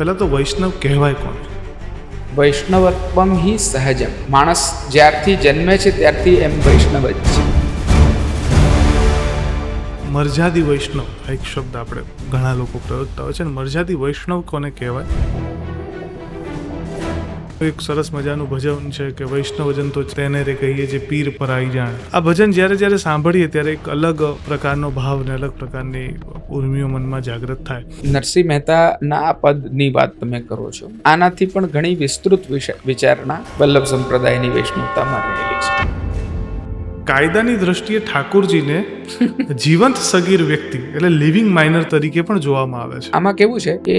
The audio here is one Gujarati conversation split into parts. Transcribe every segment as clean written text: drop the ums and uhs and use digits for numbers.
પહેલાં તો વૈષ્ણવ કહેવાય કોણ? વૈષ્ણવત્વમ હિ સહજમ. માણસ જ્યારથી જન્મે છે ત્યારથી એમ વૈષ્ણવ જ છે. મર્યાદી વૈષ્ણવ આ એક શબ્દ આપણે ઘણા લોકો પ્રયોગતા હોય છે ને મર્યાદી વૈષ્ણવ કોને કહેવાય? એક સરસ મજાનું ભજન છે કે વૈષ્ણવજન તો તેને રે કહીએ જે પીર પરાઈ જાણે. આ ભજન જ્યારે સાંભળીએ ત્યારે એક અલગ પ્રકારનો ભાવ ને અલગ પ્રકારની ઉર્મિઓ મનમાં જાગૃત થાય. નરસિંહ મહેતાના આ પદની વાત તમે કરો છો, આનાથી પણ ઘણી વિસ્તૃત વિચારણા વલ્લભ સંપ્રદાયની વૈષ્ણવતામાં રહેલી છે. કાયદાની દ્રષ્ટિએ ઠાકોરજીને જીવંત સગીર વ્યક્તિ એટલે લિવિંગ માઇનર તરીકે પણ જોવામાં આવે છે. આમાં કેવું છે કે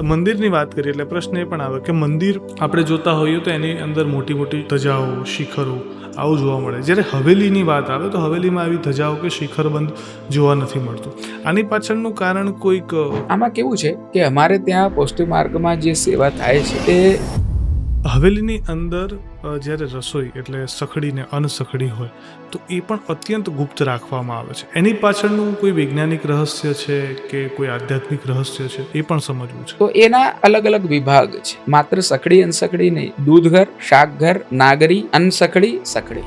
મંદિરની વાત કરીએ એટલે પ્રશ્ન એ પણ આવે કે મંદિર આપણે જોતા હોઈએ તો એની અંદર મોટી મોટી ધજાઓ, શિખરો આવું જોવા મળે. જ્યારે હવેલીની વાત આવે તો હવેલીમાં આવી ધજાઓ કે શિખરબંધ જોવા નથી મળતું. આની પાછળનું કારણ કોઈક આમાં કેવું છે કે અમારે ત્યાં પૌષ્ટિ માર્ગમાં જે સેવા થાય છે તે હવેલીની અંદર જ્યારે રસોઈ એટલે સખડીને અનસખડી હોય તો એ પણ અત્યંત ગુપ્ત રાખવામાં આવે છે. એની પાછળનું કોઈ વૈજ્ઞાનિક રહસ્ય છે કે કોઈ આધ્યાત્મિક રહસ્ય છે એ પણ સમજવું છે. તો એના અલગ અલગ વિભાગ છે. માત્ર સખડી અનસખડી નહીં, દૂધઘર, શાકઘર, નાગરી, અનસખડી, સખડી.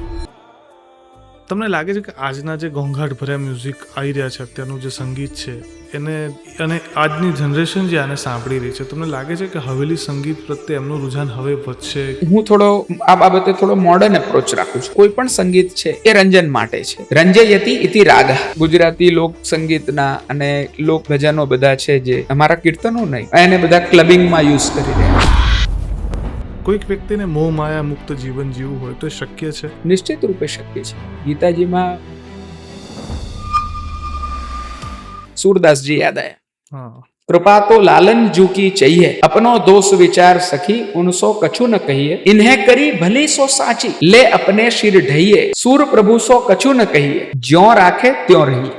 તમને લાગે છે કે આજના જે ઘોંઘાટ ભર્યા મ્યુઝિક આવી રહ્યા છે, અત્યારનું જે સંગીત છે એને અને આજની જનરેશન જે આને સાંભળી રહી છે, તમને લાગે છે કે હવેલી સંગીત પ્રત્યે એમનું રુઝાન હવે વધશે? હું આ બાબતે થોડો મોડર્ન એપ્રોચ રાખું છું. કોઈ પણ સંગીત છે એ રંજન માટે છે. રંજયતિ ઇતિ રાગ. ગુજરાતી લોક સંગીતના અને લોક ભજનો બધા છે જે અમારા કીર્તનો નહીં, એને બધા ક્લબિંગમાં યુઝ કરી રહ્યા છે. કોઈક વ્યક્તિને મોહ માયા મુક્ત જીવન જીવવું હોય તો એ શક્ય છે? નિશ્ચિત રૂપે શક્ય છે. ગીતાજીમાં सूरदास जी याद आया. कृपा तो लालन जू की चाहिए, अपनो दोष विचार सखी, उनसो कछु न कहिए, इन्हें करी भली सो साची, ले अपने सिर ढहिए, सूर प्रभु सो कछु न कहिए, ज्यों राखे त्यों रहिए.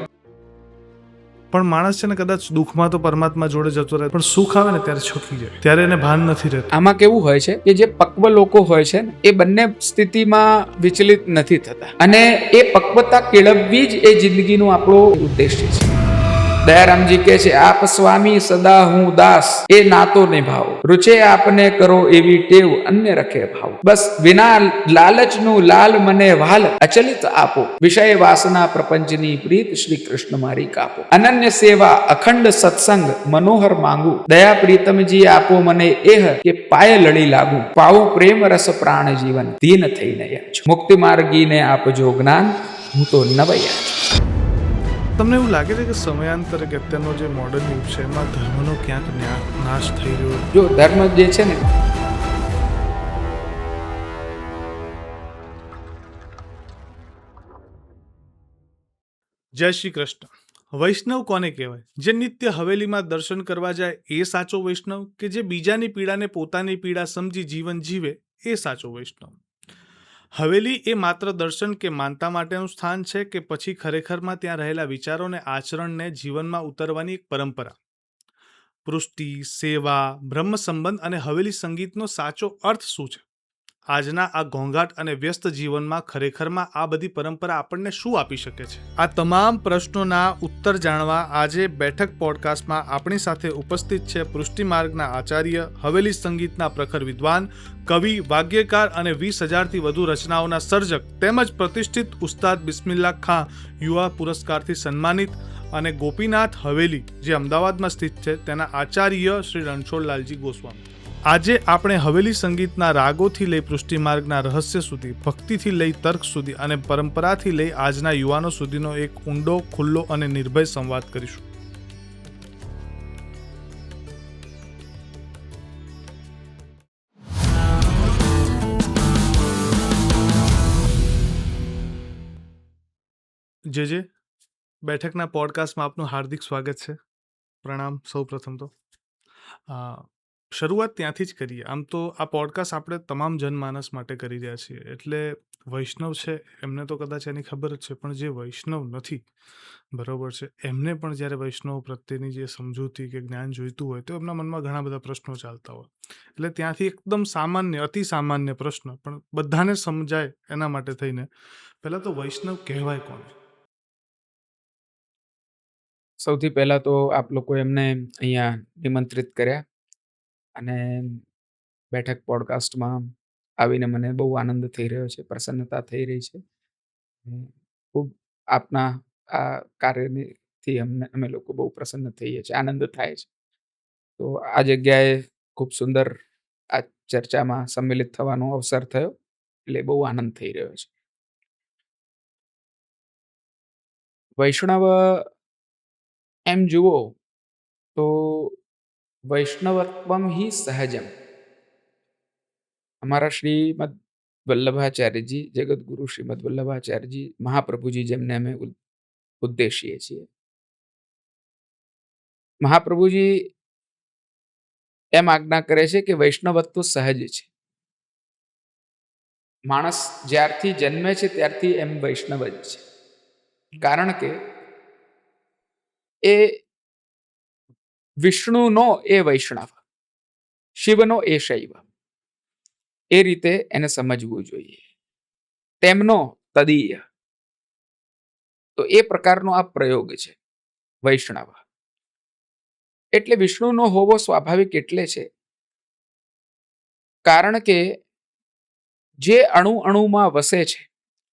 પણ માણસ છે ને કદાચ દુઃખમાં તો પરમાત્મા જોડે જતો રહે, પણ સુખ આવે ને ત્યારે છોકી જાય, ત્યારે એને ભાન નથી રહેતું. આમાં કેવું હોય છે કે જે પક્વ લોકો હોય છે ને એ બંને સ્થિતિમાં વિચલિત નથી થતા, અને એ પક્વતા કેળવવી જ એ જિંદગીનો આપણો ઉદ્દેશ્ય છે. દયારામજી કહે છે, આપ સ્વામી સદા હું દાસ, એ નાતો નિભાવો, રૂચે આપને કરો એવી ટેવ, અન્ય રખે ભાવ. બસ વિના લાલચનું લાલ મને વાલ, અચલિત આપો, વિષય વાસના પ્રપંચની પ્રીત, શ્રી કૃષ્ણ મારી કાપો. અનન્ય સેવા અખંડ સત્સંગ, મનોહર માંગુ, દયા પ્રીતમજી આપો મને એહ, કે પાય લડી લાગુ, પાવું પ્રેમ રસ પ્રાણ જીવન, દીન થઈને યાચું, મુક્તિ માર્ગીને આપજો જ્ઞાન, હું તો નવયા છું. તમને એવું લાગે છે કે સમયાંતરે કે અત્યારનો જે મોડર્ન યુગ છે એમાં ધર્મનો ક્યાંક નાશ થઈ રહ્યો? જો ધર્મ જે છે ને, જય શ્રી કૃષ્ણ. વૈષ્ણવ કોને કહેવાય? જે નિત્ય હવેલીમાં દર્શન કરવા જાય એ સાચો વૈષ્ણવ, કે જે બીજાની પીડાને પોતાની પીડા સમજી જીવન જીવે એ સાચો વૈષ્ણવ? હવેલી એ માત્ર દર્શન કે માનતા માટેનું સ્થાન છે કે પછી ખરેખરમાં ત્યાં રહેલા વિચારોને આચરણને જીવનમાં ઉતરવાની એક પરંપરા? પૃષ્ટિ, સેવા, બ્રહ્મ સંબંધ અને હવેલી સંગીતનો સાચો અર્થ શું છે? આજના આ ઘોંઘાટ અને વ્યસ્ત જીવનમાં ખરેખરમાં આ બધી પરંપરા આપણને શું આપી શકે છે? આ તમામ પ્રશ્નોના ઉત્તર જાણવા આજે બેઠક પોડકાસ્ટમાં આપણી સાથે ઉપસ્થિત છે પૃષ્ટિ માર્ગના આચાર્ય, હવેલી સંગીતના પ્રખર વિદ્વાન, કવિ, વાગ્યકાર અને 20,000થી વધુ રચનાઓના સર્જક તેમજ પ્રતિષ્ઠિત ઉસ્તાદ બિસ્મિલ્લાહ ખાં યુવા પુરસ્કારથી સન્માનિત અને ગોપીનાથ હવેલી જે અમદાવાદમાં સ્થિત છે તેના આચાર્ય શ્રી રણછોડલાલજી ગોસ્વામી. આજે આપણે હવેલી સંગીતના રાગોથી લઈ પૃષ્ટિ માર્ગના રહસ્ય સુધી, ભક્તિથી લઈ તર્ક સુધી અને પરંપરાથી લઈ આજના યુવાનો સુધીનો એક ઊંડો, ખુલ્લો અને નિર્ભય સંવાદ કરીશું. જે બેઠકના પોડકાસ્ટમાં આપનું હાર્દિક સ્વાગત છે. પ્રણામ. સૌ પ્રથમ તો શરૂઆત ત્યાંથી જ કરીએ. આમ તો આ પોડકાસ્ટ આપણે તમામ જનમાનસ માટે કરી રહ્યા છીએ, એટલે વૈષ્ણવ છે એમને તો કદાચ એની ખબર જ છે, પણ જે વૈષ્ણવ નથી, બરાબર છે, એમને પણ જ્યારે વૈષ્ણવ પ્રત્યેની જે સમજૂતી કે જ્ઞાન જોઈતું હોય તો એમના મનમાં ઘણા બધા પ્રશ્નો ચાલતા હોય. એટલે ત્યાંથી એકદમ સામાન્ય, અતિ સામાન્ય પ્રશ્ન પણ બધાને સમજાય એના માટે થઈને પહેલાં તો વૈષ્ણવ કહેવાય કોને? સૌથી પહેલા તો આપ લોકો એમને અહીંયા નિમંત્રિત કર્યા અને બેઠક પોડકાસ્ટમાં આવીને મને બહુ આનંદ થઈ રહ્યો છે, પ્રસન્નતા થઈ રહી છે. ખૂબ આપના આ કાર્યથી અમે લોકો બહુ પ્રસન્ન થઈએ છીએ, આનંદ થાય છે. તો આ જગ્યાએ ખૂબ સુંદર આ ચર્ચામાં સંમિલિત થવાનો અવસર થયો, એટલે બહુ આનંદ થઈ રહ્યો છે. વૈષ્ણવ એમ જુઓ તો વૈષ્ણવત્વમ હિ સહજમ. અમારા શ્રીમદ વલ્લભાચાર્યજી, જગતગુરુ શ્રીમદ વલ્લભાચાર્યજી મહાપ્રભુજી, જેમને અમે ઉદ્દેશીએ છીએ, મહાપ્રભુજી એમ આજ્ઞા કરે છે કે વૈષ્ણવત્વ સહજ છે. માણસ જ્યારથી જન્મે છે ત્યારથી એમ વૈષ્ણવ જ છે. કારણ કે એ વિષ્ણુનો એ વૈષ્ણવ, શિવનો એ શૈવ, એ રીતે એને સમજવું જોઈએ. તેમનો તદીય, તો એ પ્રકારનો આ પ્રયોગ છે વૈષ્ણવ. એટલે વિષ્ણુનો હોવો સ્વાભાવિક એટલે છે કારણ કે જે અણુ અણુમાં વસે છે,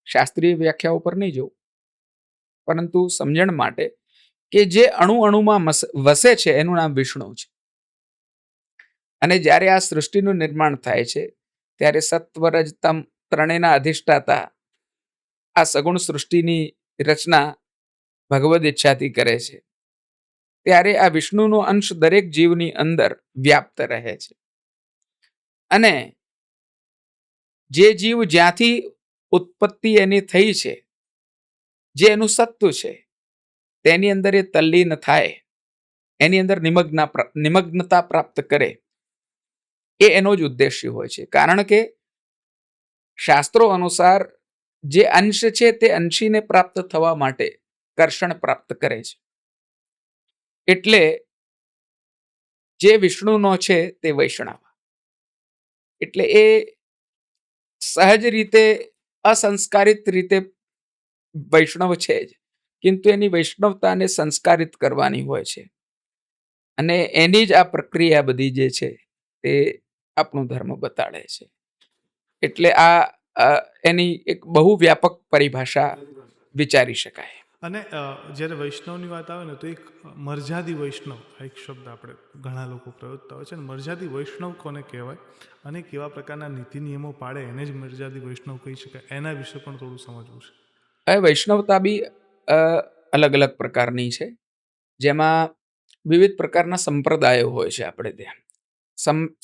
શાસ્ત્રીય વ્યાખ્યાઓ પર નહીં જવું, પરંતુ સમજણ માટે, કે જે અણુ અણુમાં વસે છે એનું નામ વિષ્ણુ છે. અને જ્યારે આ સૃષ્ટિનું નિર્માણ થાય છે ત્યારે સત્વ રજ તમ ત્રણેયના અધિષ્ઠાતા આ સગુણ સૃષ્ટિની રચના ભગવદ ઈચ્છાથી કરે છે. ત્યારે આ વિષ્ણુનો અંશ દરેક જીવની અંદર વ્યાપ્ત રહે છે. અને જે જીવ જ્યાંથી ઉત્પત્તિ એની થઈ છે, જે એનું સત્વ છે, તેની અંદર એ તલ્લીન થાય, એની અંદર નિમગ્નતા પ્રાપ્ત કરે, એ એનો જ ઉદ્દેશ્ય હોય છે. કારણ કે શાસ્ત્રો અનુસાર જે અંશ છે તે અંશીને પ્રાપ્ત થવા માટે કર્ષણ પ્રાપ્ત કરે છે. એટલે જે વિષ્ણુનો છે તે વૈષ્ણવ. એટલે એ સહજ રીતે, અસંસ્કારિત રીતે વૈષ્ણવ છે જ, કિંતુ એની વૈષ્ણવતાને સંસ્કારિત કરવાની હોય છે. અને એની જ આ પ્રક્રિયા બધી જે છે તે આપણો ધર્મ બતાડે છે. એટલે આ એની એક બહુ વ્યાપક પરિભાષા વિચારી શકાય. અને જ્યારે વૈષ્ણવની વાત આવે ને તો એક મર્યાદી વૈષ્ણવ આ એક શબ્દ આપણે ઘણા લોકો પ્રયોગતા હોય છે. અને મર્યાદી વૈષ્ણવ કોને કહેવાય અને કેવા પ્રકારના નીતિ નિયમો પાળે એને જ મર્યાદી વૈષ્ણવ કહી શકાય, એના વિશે પણ થોડું સમજવું છે. હવે વૈષ્ણવતા બી અલગ અલગ પ્રકારની છે, જેમાં વિવિધ પ્રકારના સંપ્રદાયો હોય છે. આપણે ત્યાં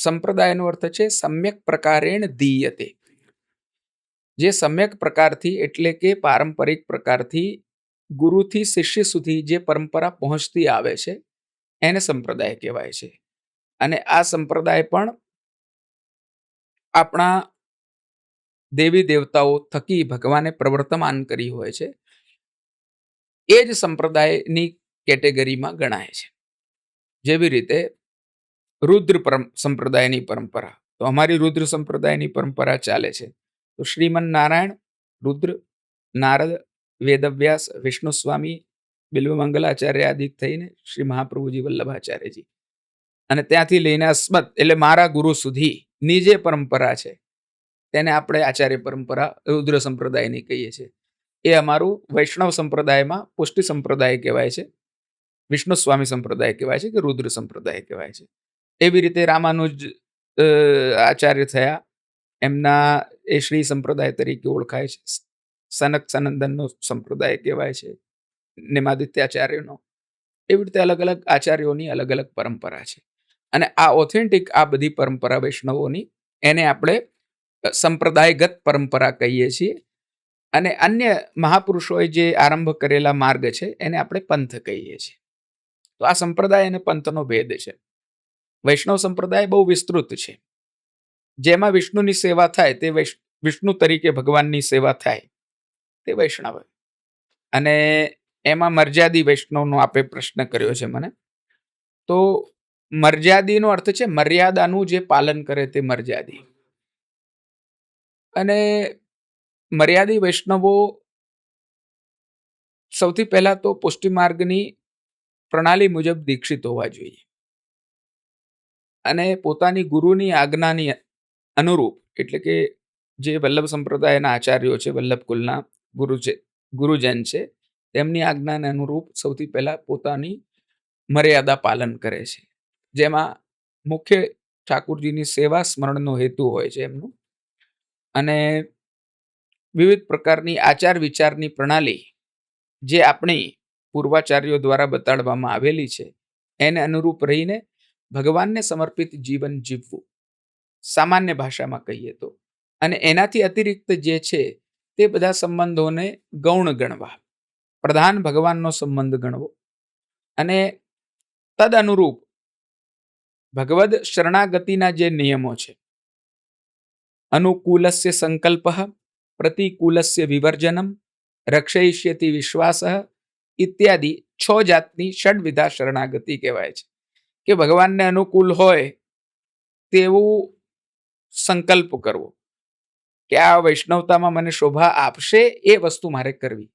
સંપ્રદાયનો અર્થ છે સમ્યક પ્રકારેણ દીયતે. જે સમ્યક પ્રકારથી એટલે કે પારંપરિક પ્રકારથી ગુરુથી શિષ્ય સુધી જે પરંપરા પહોંચતી આવે છે એને સંપ્રદાય કહેવાય છે. અને આ સંપ્રદાય પણ આપણા દેવી દેવતાઓ થકી ભગવાને પ્રવર્તમાન કરી હોય છે, એ જ સંપ્રદાયની કેટેગરીમાં ગણાય છે. જેવી રીતે રુદ્ર સંપ્રદાયની પરંપરા, તો અમારી રુદ્ર સંપ્રદાયની પરંપરા ચાલે છે. તો શ્રીમન નારાયણ, રુદ્ર, નારદ, વેદવ્યાસ, વિષ્ણુ સ્વામી, બિલ્વમંગલાચાર્ય આદિ થઈને શ્રી મહાપ્રભુજી વલ્લભાચાર્યજી, અને ત્યાંથી લઈને અસ્મત એટલે મારા ગુરુ સુધીની જે પરંપરા છે તેને આપણે આચાર્ય પરંપરા રુદ્ર સંપ્રદાયની કહીએ છીએ. એ અમારું વૈષ્ણવ સંપ્રદાયમાં પુષ્ટિ સંપ્રદાય કહેવાય છે, વિષ્ણુ સ્વામી સંપ્રદાય કહેવાય છે, કે રુદ્ર સંપ્રદાય કહેવાય છે. એવી રીતે રામાનુજ આચાર્ય થયા, એમના એ શ્રી સંપ્રદાય તરીકે ઓળખાય છે. સનક સનંદનનો સંપ્રદાય કહેવાય છે, નિમાદિત્યાચાર્યનો. એવી રીતે અલગ અલગ આચાર્યોની અલગ અલગ પરંપરા છે. અને આ ઓથેન્ટિક આ બધી પરંપરા વૈષ્ણવોની, એને આપણે સંપ્રદાયગત પરંપરા કહીએ છીએ. અને અન્ય મહાપુરુષોએ જે આરંભ કરેલા માર્ગ છે એને આપણે પંથ કહીએ છીએ. તો આ સંપ્રદાય અને પંથનો ભેદ છે. વૈષ્ણવ સંપ્રદાય બહુ વિસ્તૃત છે, જેમાં વિષ્ણુની સેવા થાય તે વિષ્ણુ તરીકે ભગવાનની સેવા થાય તે વૈષ્ણવ. અને એમાં મર્યાદી વૈષ્ણવનો આપે પ્રશ્ન કર્યો છે મને, તો મર્યાદીનો અર્થ છે મર્યાદાનું જે પાલન કરે તે મર્યાદી. અને મર્યાદી વૈષ્ણવો સૌથી પહેલા તો પુષ્ટિ માર્ગની પ્રણાલી મુજબ દીક્ષિત હોવા જોઈએ અને પોતાની ગુરુની આજ્ઞાની અનુરૂપ, એટલે કે જે વલ્લભ સંપ્રદાયના આચાર્યો છે, વલ્લભ કુલના ગુરુજન છે, તેમની આજ્ઞાને અનુરૂપ સૌથી પહેલા પોતાની મર્યાદા પાલન કરે છે, જેમાં મુખ્ય ઠાકુરજીની સેવા સ્મરણનો હેતુ હોય છે એમનું, અને વિવિધ પ્રકારની આચાર વિચારની પ્રણાલી જે આપણી પૂર્વાચાર્યો દ્વારા બતાડવામાં આવેલી છે એને અનુરૂપ રહીને ભગવાનને સમર્પિત જીવન જીવવું, સામાન્ય ભાષામાં કહીએ તો. અને એનાથી અતિરિક્ત જે છે તે બધા સંબંધોને ગૌણ ગણવા, પ્રધાન ભગવાનનો સંબંધ ગણવો અને તદ અનુરૂપ ભગવદ શરણાગતિના જે નિયમો છે, અનુકૂલસ્ય સંકલ્પ, પ્રતિકૂલસ્ય વિવર્જનમ, રક્ષયિષ્યતિ વિશ્વાસ ઇત્યાદિ 6 જાતની ષડવિધા શરણાગતિ કહેવાય છે. કે ભગવાનને અનુકૂળ હોય તેવું સંકલ્પ કરવો કે આ વૈષ્ણવતામાં મને શોભા આપશે એ વસ્તુ મારે કરવી,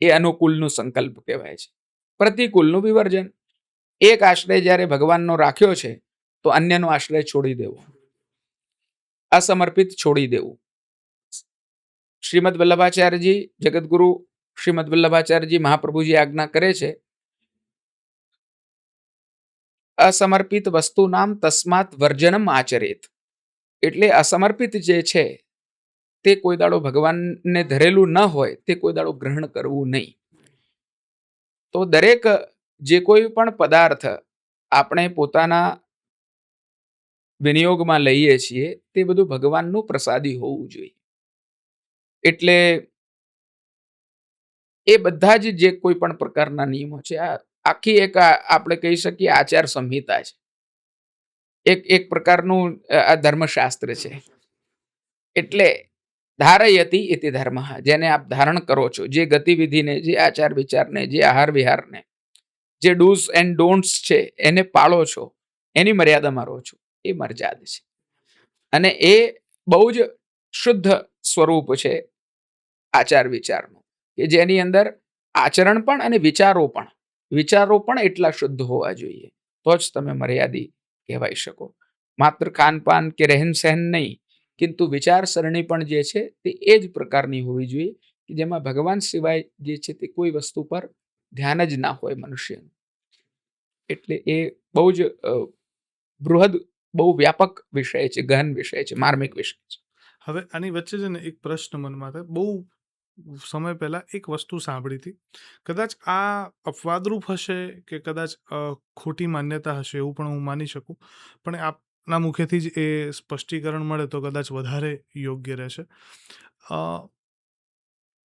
એ અનુકૂળનું સંકલ્પ કહેવાય છે. પ્રતિકૂળનું વિવર્જન, એક આશ્રય જ્યારે ભગવાનનો રાખ્યો છે તો અન્યનો આશ્રય છોડી દેવો, અસમર્પિત છોડી દેવું. શ્રીમદ વલ્લભાચાર્યજી, જગતગુરુ શ્રીમદ વલ્લભાચાર્યજી મહાપ્રભુજી આજ્ઞા કરે છે, અસમર્પિત વસ્તુ નામ તસ્માત વર્જનમ આચરેત. એટલે અસમર્પિત જે છે તે કોઈ દાડો ભગવાનને ધરેલું ન હોય તે કોઈ દાડો ગ્રહણ કરવું નહીં. તો દરેક જે કોઈ પણ પદાર્થ આપણે પોતાના વિનિયોગમાં લઈએ છીએ તે બધું ભગવાનનું પ્રસાદી હોવું જોઈએ. એટલે એ બધા જ જે કોઈ પણ પ્રકારના નિયમો છે, આ આખી એક આપણે કહી શકીએ આચાર સંહિતા છે, એક પ્રકારનું આ ધર્મશાસ્ત્ર છે. એટલે ધારયતિ ઇતિ ધર્મ, જેને આપ ધારણ કરો છો, જે ગતિવિધિને, જે આચાર વિચારને, જે આહાર વિહારને, જે ડૂઝ એન્ડ ડોન્ટ્સ છે એને પાળો છો, એની મર્યાદામાં રહો છો, એ મર્યાદ છે. અને એ બહુ જ શુદ્ધ સ્વરૂપ છે આચાર વિચારનું, કે જેની અંદર આચરણ પણ અને વિચારો પણ એટલા શુદ્ધ હોવા જોઈએ, તો જ તમે મર્યાદી કહેવાય શકો. માત્ર ખાનપાન કે રહેન સહેન નહીં, કિંતુ વિચારસરણી પણ જે છે તે એ જ પ્રકારની હોવી જોઈએ કે જેમાં ભગવાન સિવાય જે છે તે કોઈ વસ્તુ પર ધ્યાન જ ના હોય મનુષ્યનું. એટલે એ બહુ જ બૃહદ, બહુ વ્યાપક વિષય છે, ગહન વિષય છે, માર્મિક વિષય છે. હવે આની વચ્ચે છે ને એક પ્રશ્ન મનમાં થાય. બહુ સમય પહેલા એક વસ્તુ સાંભળી હતી, કદાચ આ અપવાદરૂપ હશે કે કદાચ ખોટી માન્યતા હશે એવું પણ હું માની શકું, પણ આપના મુખેથી જ એ સ્પષ્ટીકરણ મળે તો કદાચ વધારે યોગ્ય રહેશે.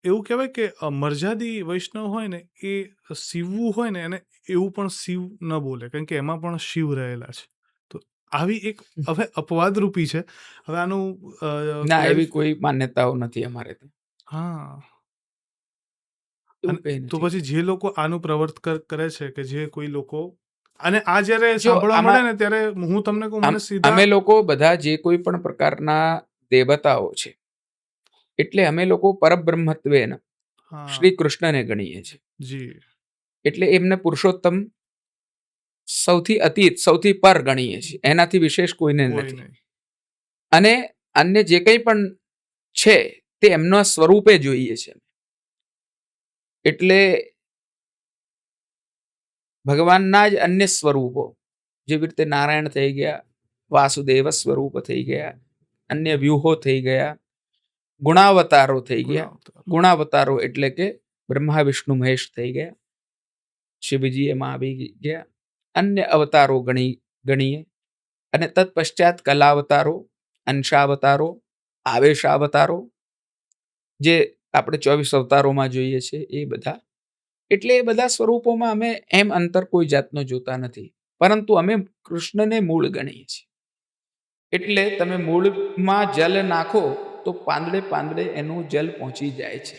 એવું કહેવાય કે મર્યાદી વૈષ્ણવ હોય ને એ શિવવું હોય ને એને એવું પણ શિવ ન બોલે, કારણ કે એમાં પણ શિવ રહેલા છે. તો આવી એક હવે અપવાદરૂપી છે. હવે આનું ના, એવી કોઈ માન્યતાઓ નથી અમારે ત્યાં. હા, એવું અને કંઈ તો નથી. પછી જે લોકો આનું પ્રવર્ત કરે છે, કે જે કોઈ લોકો અને આ જ્યારે જો સાંભળવા મળે આમાં ને ત્યારે હું તમને કહું, મને સીધા અમે લોકો બધા જે કોઈ પણ પ્રકારના દેવતાઓ છે, એટલે અમે લોકો પરબ્રહ્મત્વેન હા શ્રી કૃષ્ણને ગણીએ છીએ. જી એટલે એમને પુરુષોત્તમ, સૌથી અતીત, સૌથી પર ગણીએ છીએ, એનાથી વિશેષ કોઈને કોઈ નથી. નહીં. અને અન્ય જે કંઈ પણ છે તે એમના સ્વરૂપે જોઈએ છે. એટલે ભગવાનના જ અન્ય સ્વરૂપો, જેવી રીતે નારાયણ થઈ ગયા, વાસુદેવ સ્વરૂપ થઈ ગયા, અન્ય વ્યુહો થઈ ગયા, ગુણાવતારો થઈ ગયા. ગુણાવતારો એટલે કે બ્રહ્મા વિષ્ણુ મહેશ થઈ ગયા, શિવજી એમાં આવી ગયા, અન્ય અવતારો ગણીએ. અને તત્પશ્ચાત કલાવતારો, અંશાવતારો, આવેશાવતારો, જે આપણે 24 અવતારોમાં જોઈએ છે એ બધા. એટલે એ બધા સ્વરૂપોમાં અમે એમ અંતર કોઈ જાતનો જોતા નથી, પરંતુ અમે કૃષ્ણને મૂળ ગણીએ છીએ. એટલે તમે મૂળમાં જલ નાખો તો પાંદડે પાંદડે એનું જલ પહોંચી જાય છે.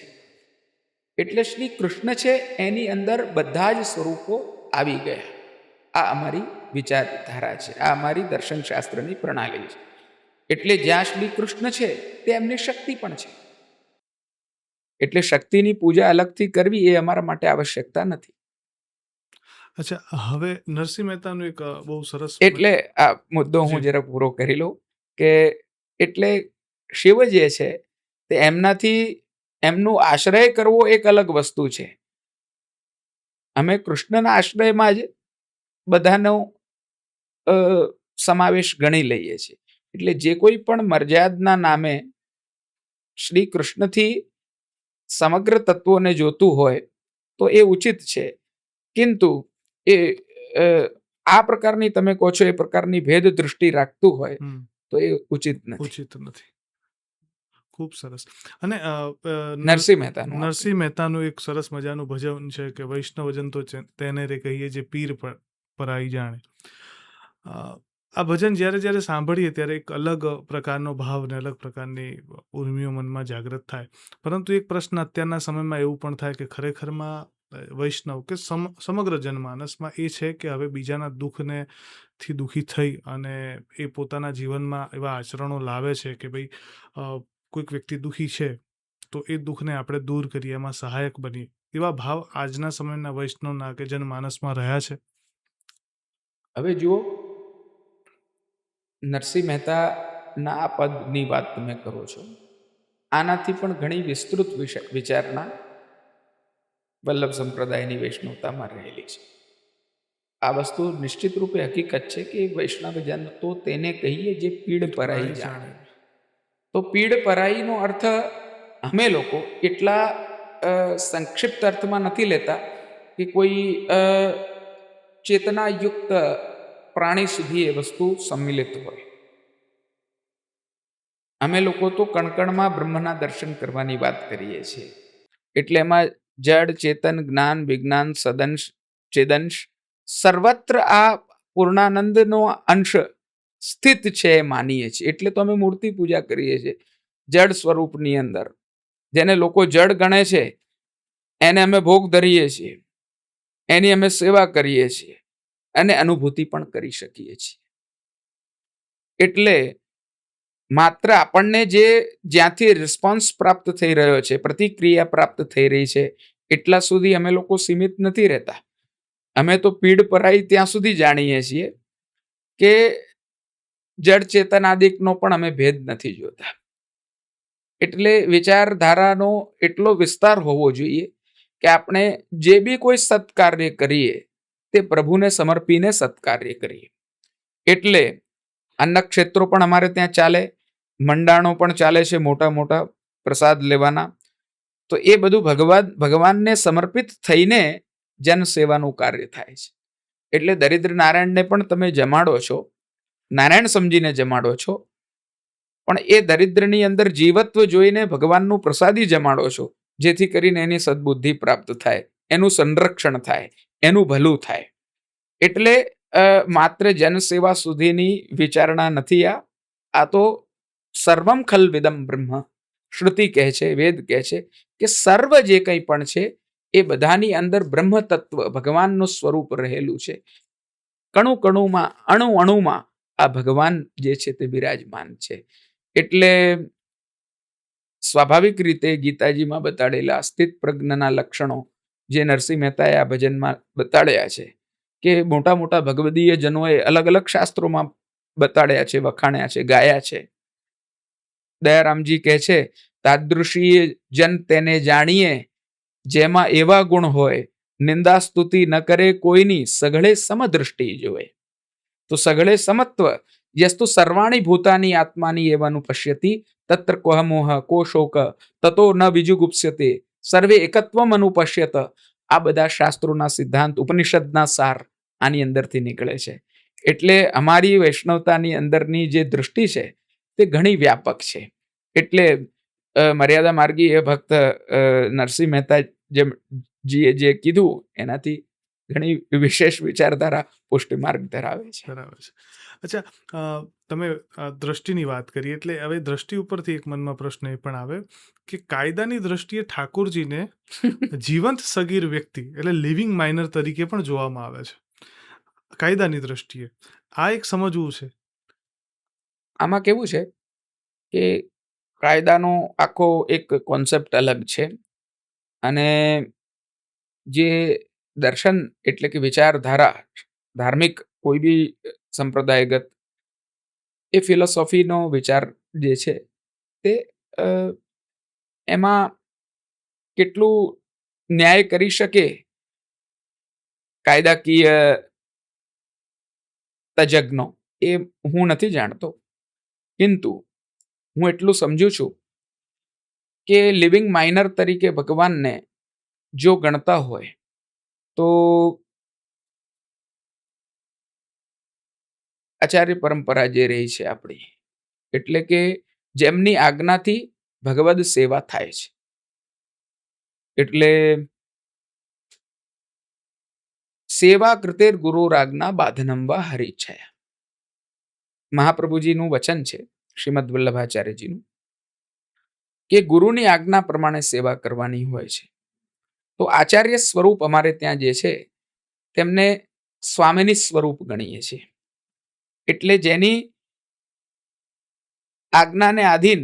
એટલે શ્રી કૃષ્ણ છે એની અંદર બધા જ સ્વરૂપો આવી ગયા. આ અમારી વિચારધારા છે, આ અમારી દર્શનશાસ્ત્રની પ્રણાલી છે. એટલે જ્યાં શ્રી કૃષ્ણ છે તે એમની શક્તિ પણ છે. એટલે શક્તિની પૂજા અલગથી કરવી એ અમારા માટે આવશ્યકતા નથી. અચ્છા, હવે નરસિંહ મહેતાનું એક બહુ સરસ એટલે આ મુદ્દો હું જી જરા પૂરો કરી લઉં કે એટલે શિવ જે છે તે એમનાથી એમનું આશ્રય કરવો એક અલગ વસ્તુ છે. અમે કૃષ્ણના આશ્રયમાં જ બધાનો અ, સમાવેશ ગણી લઈએ છીએ. એટલે જે કોઈ પણ મર્યાદના નામે શ્રી કૃષ્ણથી સમગ્ર તત્વોને જોતું હોય તો એ ઉચિત છે. કિંતુ એ અ, આ પ્રકારની તમે કહો છો એ પ્રકારની ભેદ દૃષ્ટિ રાખતું હોય હમ, તો એ ઉચિત નથી. ઉચિત નથી. ખૂબ સરસ. અને નરસિંહ મહેતાનું વાત નરસિંહ મહેતાનું એક સરસ મજાનું ભજન છે કે વૈષ્ણવજન તો તેને રે કહીએ જે પીર પરાઈ જાણે. આ ભજન જ્યારે જ્યારે સાંભળીએ ત્યારે એક અલગ પ્રકારનો ભાવ ને અલગ પ્રકારની ઉર્મિઓ મનમાં જાગૃત થાય. પરંતુ એક પ્રશ્ન અત્યારના સમયમાં એવું પણ થાય કે ખરેખરમાં વૈષ્ણવ કે સમગ્ર જનમાનસમાં એ છે કે હવે બીજાના દુઃખને થી દુઃખી થઈ અને એ પોતાના જીવનમાં એવા આચરણો લાવે છે કે ભાઈ કોઈક વ્યક્તિ દુઃખી છે તો એ દુઃખને આપણે દૂર કરીએ, એમાં સહાયક બનીએ, એવા ભાવ આજના સમયના વૈષ્ણવના કે જનમાનસમાં રહ્યા છે. હવે જુઓ, નરસિંહ મહેતાના આ પદની વાત તમે કરો છો, આનાથી પણ ઘણી વિસ્તૃત વિચારણા વલ્લભ સંપ્રદાયની વૈષ્ણવતામાં રહેલી છે. આ વસ્તુ નિશ્ચિત રૂપે હકીકત છે કે વૈષ્ણવજન તો તેને કહીએ જે પીડ પરાઈ જાણે. તો પીડ પરાઈનો અર્થ અમે લોકો એટલા સંક્ષિપ્ત અર્થમાં નથી લેતા કે કોઈ ચેતનાયુક્ત પ્રાણી સુધી એ વસ્તુ સંમિલિત હોય. અમે લોકો તો કણકણમાં બ્રહ્મના દર્શન કરવાની વાત કરીએ છીએ. એટલે એમાં જડ ચેતન જ્ઞાન વિજ્ઞાન સદંશ ચેદંશ સર્વત્ર આ પૂર્ણાનંદનો અંશ સ્થિત છે માનીએ છીએ. એટલે તો અમે મૂર્તિ પૂજા કરીએ છીએ જડ સ્વરૂપની અંદર. જેને લોકો જડ ગણે છે એને અમે ભોગ ધરીએ છીએ, એની અમે સેવા કરીએ છીએ અને અનુભૂતિ પણ કરી શકીએ છીએ. એટલે માત્ર આપણને જ્યાંથી રિસ્પોન્સ પ્રાપ્ત થઈ રહ્યો છે, પ્રતિક્રિયા પ્રાપ્ત થઈ રહી છે, એટલા સુધી અમે લોકો સીમિત નથી રહેતા. અમે તો પીડ પરાઈ ત્યાં સુધી જાણીએ છીએ કે જડ ચેતનાદિકનો પણ અમે ભેદ નથી જોતા. એટલે વિચારધારાનો એટલો વિસ્તાર હોવો જોઈએ કે આપણે જે બી કોઈ સત્કાર્ય કરીએ તે પ્રભુને સમર્પીને સત્કાર્ય કરીએ. એટલે અન્નક્ષેત્રો પણ અમારે ત્યાં ચાલે, મંડાણો પણ ચાલે છે મોટા મોટા પ્રસાદ લેવાના. તો એ બધું ભગવાનને સમર્પિત થઈને જન સેવાનું કાર્ય થાય છે. એટલે દરિદ્ર નારાયણને પણ તમે જમાડો છો, નારાયણ સમજીને જમાડો છો, પણ એ દરિદ્રની અંદર જીવત્વ જોઈને ભગવાનનું પ્રસાદી જમાડો છો, જેથી કરીને એની સદબુદ્ધિ પ્રાપ્ત થાય, એનું સંરક્ષણ થાય, એનું ભલું થાય. એટલે માત્ર જનસેવા સુધીની વિચારણા નથી. આ તો સર્વમ ખલવિદમ બ્રહ્મ. શ્રુતિ કહે છે, વેદ કહે છે કે સર્વ જે કંઈ પણ છે એ બધાની અંદર બ્રહ્મ તત્વ ભગવાનનું સ્વરૂપ રહેલું છે. કણુ કણુમાં, અણુ અણુમાં આ ભગવાન જે છે તે બિરાજમાન છે. એટલે સ્વાભાવિક રીતે ગીતાજીમાં બતાડેલા સ્થિત પ્રજ્ઞના લક્ષણો જે નરસિંહ મહેતાએ આ ભજનમાં બતાડ્યા છે, કે મોટા મોટા ભગવદીય જનોએ અલગ અલગ શાસ્ત્રોમાં બતાડ્યા છે, વખાણ્યા છે, ગાયા છે. દયારામજી કહે છે, તાદૃશી જન તેને જાણીએ જેમાં એવા ગુણ હોય, નિંદા સ્તુતિ ન કરે કોઈની, સઘળે સમદૃષ્ટિ જોવે. તો સઘળે સમત્વ યસ્તુ સર્વાણી ભૂતાની આત્માની એવાનું પશ્યતિ તત્ર કોહ મોહ કો શોક તતો ન વિજુગુપ્સ્યતે સર્વે એકત્વમ અનુપશ્યત. આ બધા શાસ્ત્રોના સિદ્ધાંત, ઉપનિષદના સાર આની અંદરથી નીકળે છે. એટલે અમારી વૈષ્ણવતાની અંદરની જે દૃષ્ટિ છે તે ઘણી વ્યાપક છે. એટલે મર્યાદા માર્ગી એ ભક્ત નરસિંહ મહેતા જીએ જે કીધું એનાથી ઘણી વિશેષ વિચારધારા પુષ્ટિ માર્ગ ધરાવે છે. બરાબર છે. અચ્છા, તમે દ્રષ્ટિની વાત કરી એટલે હવે દ્રષ્ટિ ઉપરથી એક મનમાં પ્રશ્ન એ પણ આવે કે કાયદાની દ્રષ્ટિએ ઠાકોરજીને જીવંત સગીર વ્યક્તિ એટલે લિવિંગ માઇનર તરીકે પણ જોવામાં આવે છે કાયદાની દ્રષ્ટિએ. આ એક સમજવું છે. આમાં કેવું છે કે કાયદાનો આખો એક કોન્સેપ્ટ અલગ છે અને જે દર્શન એટલે કે વિચારધારા, ધાર્મિક કોઈ બી સંપ્રદાયગત એ ફિલોસોફીનો વિચાર જે છે તે અ, એમાં કેટલું ન્યાય કરી શકે કાયદાકીય તજજ્ઞો એ હું નથી જાણતો, કિંતુ હું એટલું સમજુ છું કે લિવિંગ માઇનર તરીકે ભગવાનને જો ગણતા હોય તો આચાર્ય પરંપરા જે રહી છે આપણી, એટલે કે જેમની આજ્ઞાથી ભગવદ સેવા થાય છે, એટલે સેવા કૃતેર ગુરુરાજ્ઞા બાધનમ વા હરિચ્છયા, મહાપ્રભુજીનું વચન છે શ્રીમદ વલ્લભાચાર્યજીનું, કે ગુરુની આજ્ઞા પ્રમાણે સેવા કરવાની હોય છે. તો આચાર્ય સ્વરૂપ અમારે ત્યાં જે છે તેમને સ્વામિની સ્વરૂપ ગણીએ છીએ, એટલે જેની આજ્ઞાને આધીન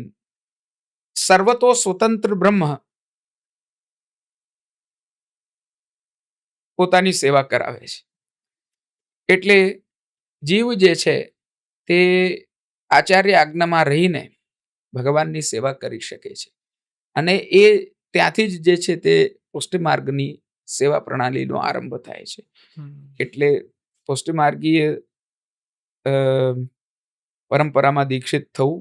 સર્વતો સ્વતંત્ર બ્રહ્મ પોતાની સેવા કરાવે છે. એટલે જીવ જે છે તે આચાર્ય આજ્ઞામાં રહીને ભગવાનની સેવા કરી શકે છે, અને એ ત્યાંથી જ જે છે તે પુષ્ટિમાર્ગની સેવા પ્રણાલીનો આરંભ થાય છે. એટલે પુષ્ટિમાર્ગીય પરંપરામાં દીક્ષિત થવું,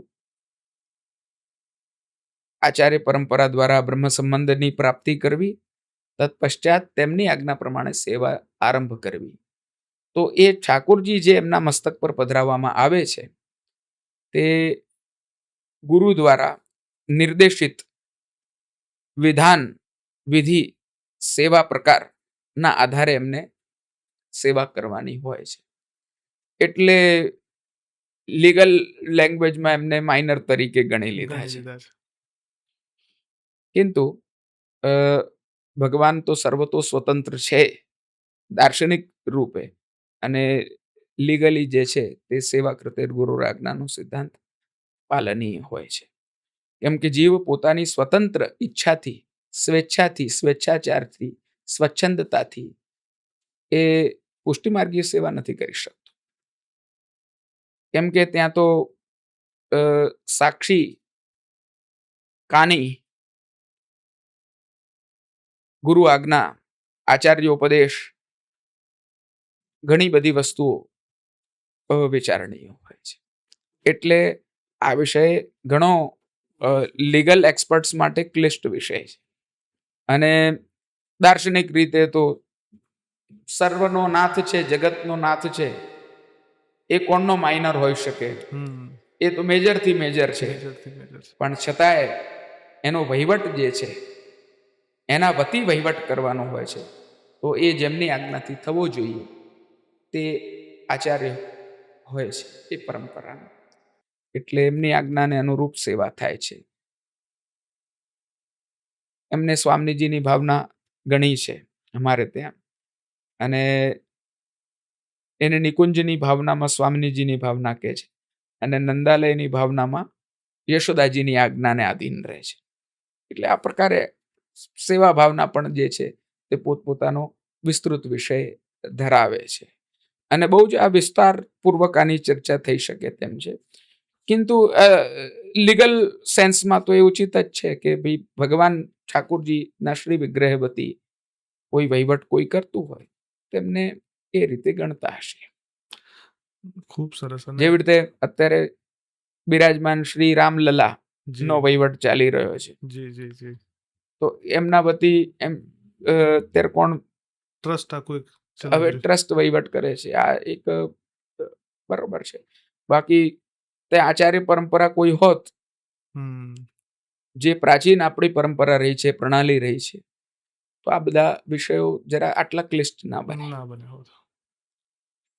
આચાર્ય પરંપરા દ્વારા બ્રહ્મ સંબંધની પ્રાપ્તિ કરવી, તત્પશ્ચાત તેમની આજ્ઞા પ્રમાણે સેવા આરંભ કરવી. તો એ ઠાકોરજી જે એમના મસ્તક પર પધરાવવામાં આવે છે તે ગુરુ દ્વારા નિર્દેશિત વિધાન, વિધિ, સેવા પ્રકારના આધારે એમને સેવા કરવાની હોય છે. એટલે લીગલ લેંગ્વેજમાં એમને માઇનર તરીકે ગણી લીધા છે. કિંતુ ભગવાન તો સર્વતો સ્વતંત્ર છે દાર્શનિક રૂપે, અને લીગલી જે છે તે સેવા કૃતે ગુરુ આજ્ઞાનો સિદ્ધાંત પાલનીય હોય છે. કેમ કે જીવ પોતાની સ્વતંત્ર ઈચ્છાથી, સ્વેચ્છાથી, સ્વેચ્છાચારથી, સ્વચ્છંદતાથી એ પુષ્ટિમાર્ગીય સેવા નથી કરી શકતો. કેમ કે ત્યાં તો સાક્ષી, કાની, ગુરુ આજ્ઞા, આચાર્યોપદેશ, ઘણી બધી વસ્તુઓ અવિચારણીય હોય છે. એટલે આ વિષય ઘણો લીગલ એક્સપર્ટ્સ માટે ક્લિષ્ટ વિષય છે, અને દાર્શનિક રીતે તો સર્વનો નાથ છે, જગતનો નાથ છે, એ કોણનો માઇનર હોઈ શકે? એ તો મેજરથી મેજર છે. પણ છતાંય એનો વહીવટ જે છે એના વતી વહીવટ કરવાનો હોય છે, તો એ જેમની આજ્ઞાથી થવો જોઈએ તે આચાર્ય હોય છે એ પરંપરાનો. એટલે એમની આજ્ઞાને અનુરૂપ સેવા થાય છે. એમને સ્વામીજીની ભાવના ગણી છે અમારે ત્યાં, અને એને નિકુંજની ભાવનામાં સ્વામીજીની ભાવના કહે છે, અને નંદાલયની ભાવનામાં યશોદાજીની આજ્ઞાને આધીન રહે છે. એટલે આ પ્રકારે સેવા ભાવના પણ જે છે તે પોતપોતાનો વિસ્તૃત વિષય ધરાવે છે, અને બહુ જ આ વિસ્તારપૂર્વક આની ચર્ચા થઈ શકે તેમ છે. કિંતુ લીગલ સેન્સમાં તો એ ઉચિત જ છે કે ભાઈ ભગવાન ઠાકોરજીના શ્રી વિગ્રહ વતી કોઈ વહીવટ કોઈ કરતું હોય તેમને એ રીતે ગણતા હશે. ખૂબ સરસ. જેવી રીતે અત્યારે બિરાજમાન શ્રી રામલલા નો વહીવટ ચાલી રહ્યો છે, જી જી જી, તો એમના વતી એમ અત્યારે કોણ ટ્રસ્ટ આ કોઈ હવે ટ્રસ્ટ વહીવટ કરે છે, આ એક બરોબર છે. બાકી તે આચાર્ય પરંપરા કોઈ હોત, જે પ્રાચીન આપણી પરંપરા રહી છે, પ્રણાલી રહી છે, તો આ બધા વિષયો જરા આટલા ક્લિષ્ટ ના બને.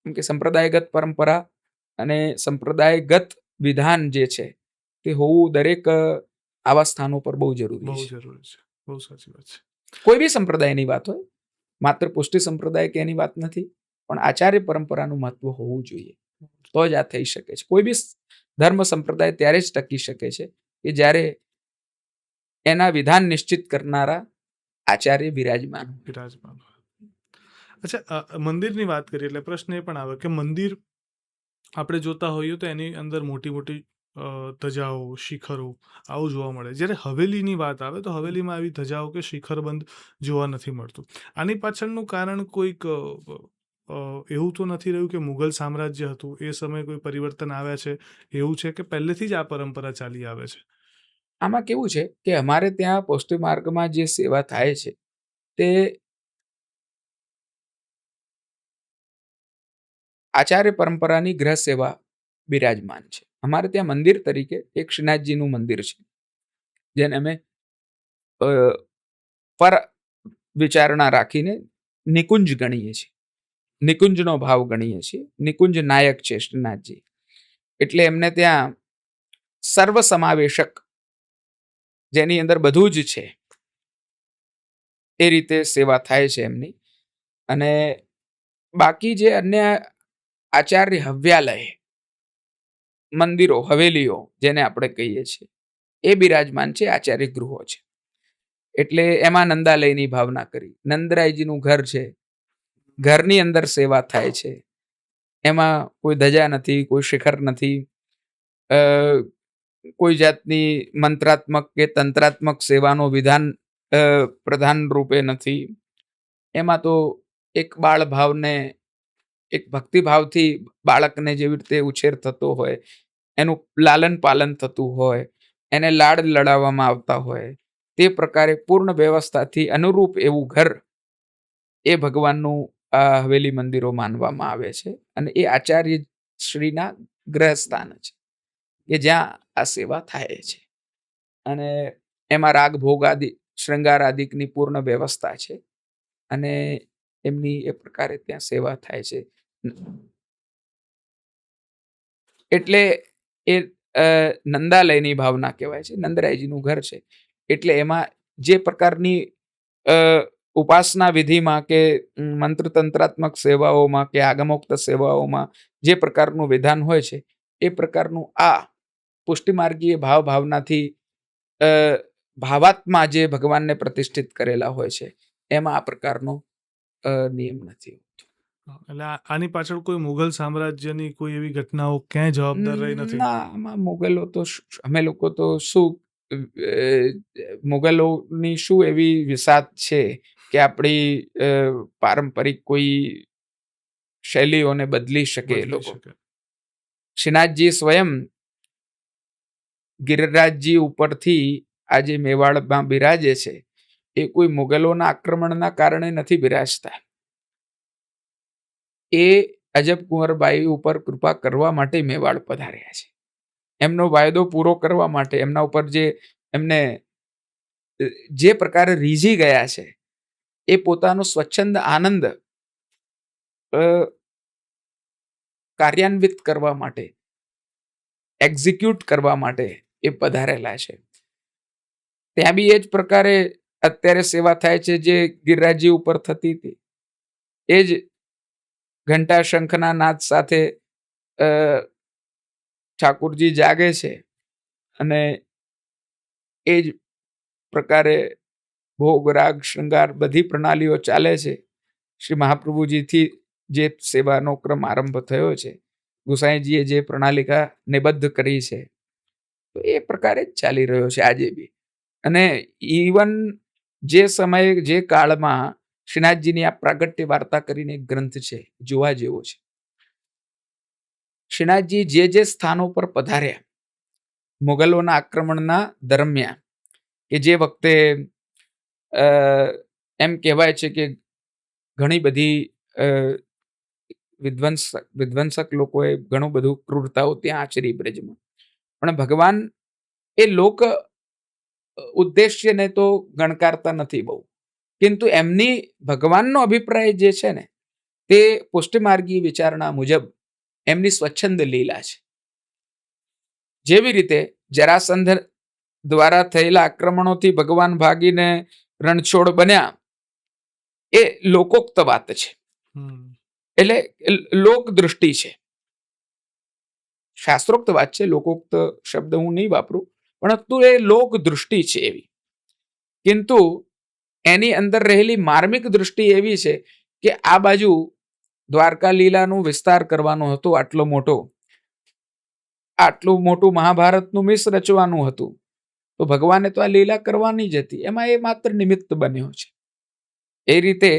કેમ કે સંપ્રદાયગત પરંપરા અને સંપ્રદાયગત વિધાન જે છે તે હોવું દરેક આવા સ્થાનો પર બહુ જરૂરી છે. બહુ સાચી વાત છે. કોઈ બી સંપ્રદાયની વાત હોય, માત્ર પુષ્ટિ સંપ્રદાય કે એની વાત નથી, પણ આચાર્ય પરંપરાનું મહત્વ હોવું જોઈએ, તો જ આ થઈ શકે છે. કોઈ બી ધર્મ સંપ્રદાય ત્યારે જ ટકી શકે છે કે જ્યારે એના વિધાન નિશ્ચિત કરનારા આચાર્ય બિરાજમાન. અચ્છા, મંદિરની વાત કરીએ એટલે પ્રશ્ન એ પણ આવે કે મંદિર આપણે જોતા હોઈએ તો એની અંદર મોટી મોટી ધજાઓ, શિખરો આવું જોવા મળે. જ્યારે હવેલીની વાત આવે તો હવેલીમાં આવી ધજાઓ કે શિખરબંધ જોવા નથી મળતું. આની પાછળનું કારણ કોઈક એવું તો નથી રહ્યું કે મુઘલ સામ્રાજ્ય હતું એ સમયે કોઈ પરિવર્તન આવ્યા છે એવું છે, કે પહેલેથી જ આ પરંપરા ચાલી આવે છે? આમાં કેવું છે કે અમારે ત્યાં પૌષ્ટિક માર્ગમાં જે સેવા થાય છે તે આચાર્ય પરંપરાની ગ્રહ સેવા બિરાજમાન છે. અમારે ત્યાં મંદિર તરીકે એક શ્રીનાથજીનું મંદિર છે, જેને અમે પર વિચારણા રાખીને નિકુંજ ગણીએ છીએ. નિકુંજનો ભાવ ગણીએ છીએ. નિકુંજ નાયક છે શ્રીનાથજી, એટલે એમને ત્યાં સર્વ સમાવેશક, જેની અંદર બધું જ છે, એ રીતે સેવા થાય છે એમની. અને બાકી જે અન્ય આચાર્ય હવ્યાલય, મંદિરો, હવેલીઓ જેને આપણે કહીએ છીએ, એ બિરાજમાન છે, આચાર્ય ગૃહો છે. એટલે એમાં નંદાલયની ભાવના કરી. નંદરાયજીનું ઘર છે, ઘરની અંદર સેવા થાય છે. એમાં કોઈ ધજા નથી, કોઈ શિખર નથી, કોઈ જાતની મંત્રાત્મક કે તંત્રાત્મક સેવાનો વિધાન પ્રધાન રૂપે નથી. એમાં તો એક બાળ ભાવને, એક ભક્તિભાવથી બાળકને જેવી રીતે ઉછેર થતો હોય, એનું લાલન પાલન થતું હોય, એને લાડ લડાવવામાં આવતા હોય, તે પ્રકારે પૂર્ણ વ્યવસ્થાથી અનુરૂપ એવું ઘર એ ભગવાનનું આ હવેલી મંદિરો માનવામાં આવે છે. અને એ આચાર્ય શ્રીના ગ્રહસ્થાન છે કે જ્યાં આ સેવા થાય છે. અને એમાં રાગ ભોગ આદિ, શૃંગાર આદિકની પૂર્ણ વ્યવસ્થા છે. અને એમની એ પ્રકારે ત્યાં સેવા થાય છે. એટલે એ નંદાલયની ભાવના કહેવાય છે. નંદરાયજીનું ઘર છે એટલે એમાં જે પ્રકારની ઉપાસના વિધિમાં કે મંત્ર તંત્રાત્મક સેવાઓમાં કે આગમોક્ત સેવાઓમાં જે પ્રકારનું વિધાન હોય છે, એ પ્રકારનું આ પુષ્ટિમાર્ગીય ભાવ ભાવનાથી ભાવાત્મા જે ભગવાનને પ્રતિષ્ઠિત કરેલા હોય છે, એમાં આ પ્રકારનો નિયમ નથી. એટલે આની પાછળ કોઈ મુઘલ સામ્રાજ્યની કોઈ એવી ઘટનાઓ ક્યાંય જવાબદાર રહી નથી? ના, આમાં મુગલો તો અમે લોકો તો શું, મુગલોની શું એવી વિસાત છે કે આપણી પારંપરિક કોઈ શૈલીઓને બદલી શકે એ લોકો. શ્રીનાથજી સ્વયં ગિરિરાજજી ઉપરથી આજે મેવાડમાં બિરાજે છે, એ કોઈ મુગલોના આક્રમણના કારણે નથી બિરાજતા. એ અજબ કુંવરબાઈ ઉપર કૃપા કરવા માટે મેવાડ પધાર્યા છે. એમનો વાયદો પૂરો કરવા માટે, એમના ઉપર જે એમને જે પ્રકારે રીઝી ગયા છે, એ પોતાનો સ્વચ્છંદ આનંદ કાર્યાન્વિત કરવા માટે, એક્ઝિક્યુટ કરવા માટે એ પધારેલા છે. ત્યાં બી એ જ પ્રકારે અત્યારે સેવા થાય છે જે ગિરિરાજજી ઉપર થતી હતી. એ જ ઘંટા શંખના નાદ સાથે ઠાકુરજી જાગે છે અને એ જ પ્રકારે ભોગ, રાગ, શૃંગાર બધી પ્રણાલીઓ ચાલે છે. શ્રી મહાપ્રભુજીથી જે સેવાનો ક્રમ આરંભ થયો છે, ગુસાઈજીએ જે પ્રણાલિકા નિબદ્ધ કરી છે, તો એ પ્રકારે જ ચાલી રહ્યો છે આજે બી. અને ઇવન જે સમયે, જે કાળમાં શ્રીનાથજીની આ પ્રાગટ્ય વાર્તા કરીને એક ગ્રંથ છે, જોવા જેવો છે. શ્રીનાથજી જે જે સ્થાનો પર પધાર્યા મુગલોના આક્રમણના દરમિયાન, કે જે વખતે એમ કહેવાય છે કે ઘણી બધી વિધ્વંસક લોકોએ ઘણું બધું ક્રૂરતાઓ ત્યાં આચરી બ્રજમાં, પણ ભગવાન એ લોક ઉદ્દેશ્યને તો ગણકારતા નથી બહુ, কিন্তু એમની ભગવાનનો અભિપ્રાય જે છે ને, તે પુષ્ટિમાર્ગી વિચારણા મુજબ એમની સ્વચ્છંદ લીલા છે. જેવી રીતે જરાસંધ દ્વારા થયેલા આક્રમણોથી ભગવાન ભાગીને રણછોડ બન્યા, એ લોકોક્ત વાત છે. એટલે લોક દૃષ્ટિ છે, શાસ્ત્રોક્ત વાત છે. લોકોક્ત શબ્દ હું નહીં વાપરું, પરંતુ એ લોક દૃષ્ટિ છે એવી. કિંતુ એની અંદર રહેલી માર્મિક દૃષ્ટિ એવી છે કે આ બાજુ દ્વારકા લીલાનો વિસ્તાર કરવાનો હતો, આટલું મોટું મહાભારતનું મિસ રચવાનું હતું, તો ભગવાને તો આ લીલા કરવાની જ હતી, એમાં એ માત્ર નિમિત્ત બન્યો છે. એ રીતે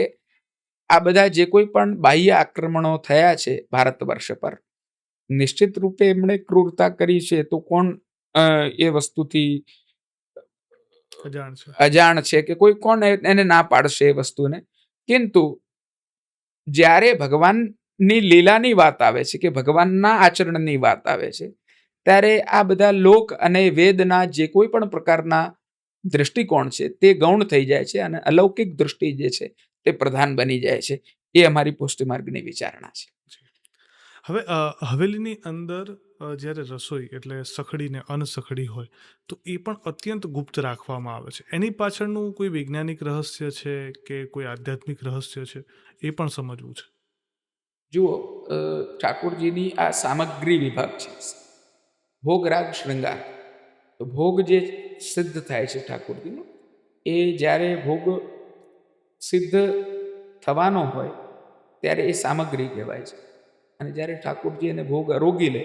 આ બધા જે કોઈ પણ બાહ્ય આક્રમણો થયા છે ભારત વર્ષ પર, નિશ્ચિત રૂપે એમણે ક્રૂરતા કરી છે, તો કોણ એ વસ્તુથી અજાણ છે કે કોઈ કોણ એને ના પાડશે એ વસ્તુને. કિંતુ જ્યારે ભગવાનની લીલાની વાત આવે છે, કે ભગવાનના આચરણની વાત આવે છે, ત્યારે આ બધા લોક અને વેદના જે કોઈ પણ પ્રકારના દ્રષ્ટિકોણ છે તે ગૌણ થઈ જાય છે, અને અલૌકિક દૃષ્ટિ જે છે તે પ્રધાન બની જાય છે. એ અમારી પુષ્ટિમાર્ગની વિચારણા છે. હવે હવેલીની અંદર જ્યારે રસોઈ એટલે સખડીને અનસખડી હોય તો એ પણ અત્યંત ગુપ્ત રાખવામાં આવે છે. એની પાછળનું કોઈ વૈજ્ઞાનિક રહસ્ય છે કે કોઈ આધ્યાત્મિક રહસ્ય છે, એ પણ સમજવું છે. જુઓ, ઠાકોરજીની આ સામગ્રી વિભાગ છે, ભોગ રાગ શૃંગાર. તો ભોગ જે સિદ્ધ થાય છે ઠાકોરજીનો, એ જ્યારે ભોગ સિદ્ધ થવાનો હોય ત્યારે એ સામગ્રી કહેવાય છે, અને જ્યારે ઠાકોરજી એને ભોગ આરોગી લે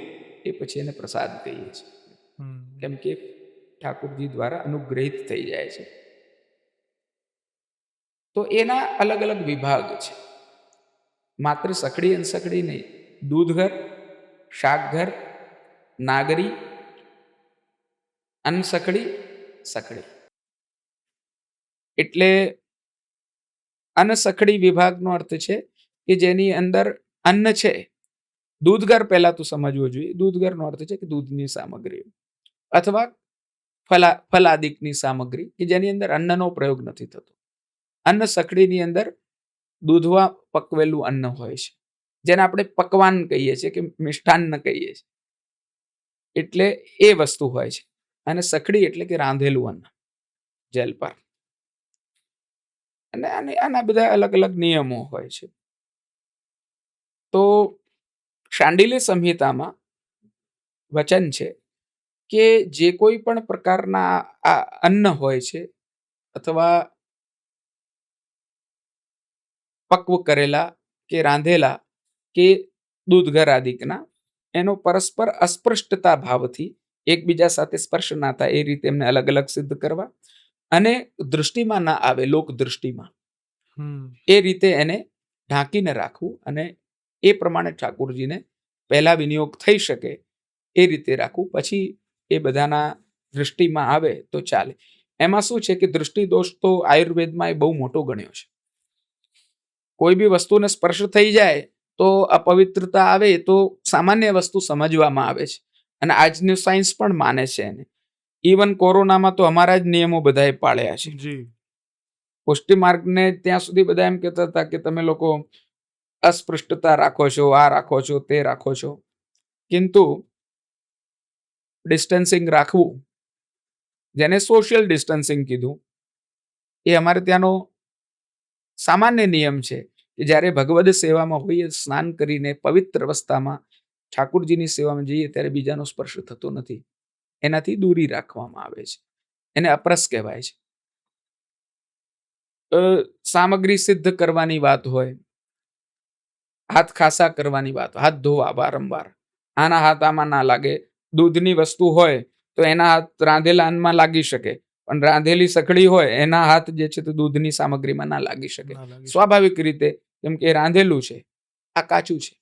એ પછી એને પ્રસાદ કહીએ છીએ, કેમ કે ઠાકોરજી દ્વારા અનુગ્રહિત થઈ જાય છે. તો એના અલગ અલગ વિભાગ છે. માત્ર સખડી અનસખડી નહીં, દૂધઘર, શાકઘર, નાગરી, અનસખડી, સખડી. એટલે અનસખડી વિભાગનો અર્થ છે કે જેની અંદર અન્ન છે. દૂધઘર પહેલા તો સમજવું જોઈએ. દૂધઘરનો અર્થ છે કે દૂધની સામગ્રી અથવા ફલાદિકની સામગ્રી કે જેની અંદર અન્નનો પ્રયોગ નથી થતો. અન્ન સખડીની અંદર દૂધમાં પકવેલું અન્ન હોય છે, જેને આપણે પકવાન કહીએ છીએ કે મિષ્ટાન્ન કહીએ છીએ. એટલે એ વસ્તુ હોય છે. અને સખડી એટલે કે રાંધેલું અન્ન, જલપાન. અને આના બધા અલગ અલગ નિયમો હોય છે. તો શાંડિલ્ય સંહિતામાં વચન છે કે જે કોઈ પણ પ્રકારના આ અન્ન હોય છે, અથવા પક્વ કરેલા કે રાંધેલા કે દૂધઘર આદિકના, એનો પરસ્પર અસ્પૃષ્ટતા ભાવથી એકબીજા સાથે સ્પર્શ ના થાય એ રીતે એમને અલગ અલગ સિદ્ધ કરવા, અને દૃષ્ટિમાં ના આવે, લોક દૃષ્ટિમાં, એ રીતે એને ઢાંકીને રાખવું, અને એ પ્રમાણે ઠાકોરજીને પહેલા વિનિયોગ થઈ શકે એ રીતે રાખવું. પછી એ બધાના દૃષ્ટિમાં આવે તો ચાલે. એમાં શું છે કે દૃષ્ટિ દોષ તો આયુર્વેદમાં એ બહુ મોટો ગણ્યો છે. કોઈ બી વસ્તુને સ્પર્શ થઈ જાય તો અપવિત્રતા આવે તો સામાન્ય વસ્તુ સમજવામાં આવે છે, અને આજનું સાયન્સ પણ માને છે એને. ઇવન કોરોનામાં તો અમારા જ નિયમો બધાએ પાળ્યા છે. પુષ્ટિ માર્ગને ત્યાં સુધી બધા એમ કહેતા હતા કે તમે લોકો અસ્પૃષ્ટતા રાખો છો, આ રાખો છો, તે રાખો છો. કિંતુ ડિસ્ટન્સિંગ રાખવું, જેને સોશિયલ ડિસ્ટન્સિંગ કીધું, એ અમારે ત્યાંનો સામાન્ય નિયમ છે કે જ્યારે ભગવદ સેવામાં હોઈએ, સ્નાન કરીને પવિત્ર અવસ્થામાં ઠાકુરજીની સેવામાં જઈએ ત્યારે બીજાનો સ્પર્શ થતો નથી. એનાથી દૂરી રાખવામાં આવે છે. એને અપરસ કહેવાય છે. સામગ્રી સિદ્ધ કરવાની વાત હોય, હાથ ખાસા કરવાની વાત, હાથ ધોવા વારંવાર, આના હાથ આમાં ના લાગે. દૂધની વસ્તુ હોય તો એના હાથ રાંધેલા અન્નમાં લાગી શકે, પણ રાંધેલી સખડી હોય એના હાથ જે છે તે દૂધની સામગ્રીમાં ના લાગી શકે. સ્વાભાવિક રીતે, કેમ કે રાંધેલું છે, આ કાચું છે.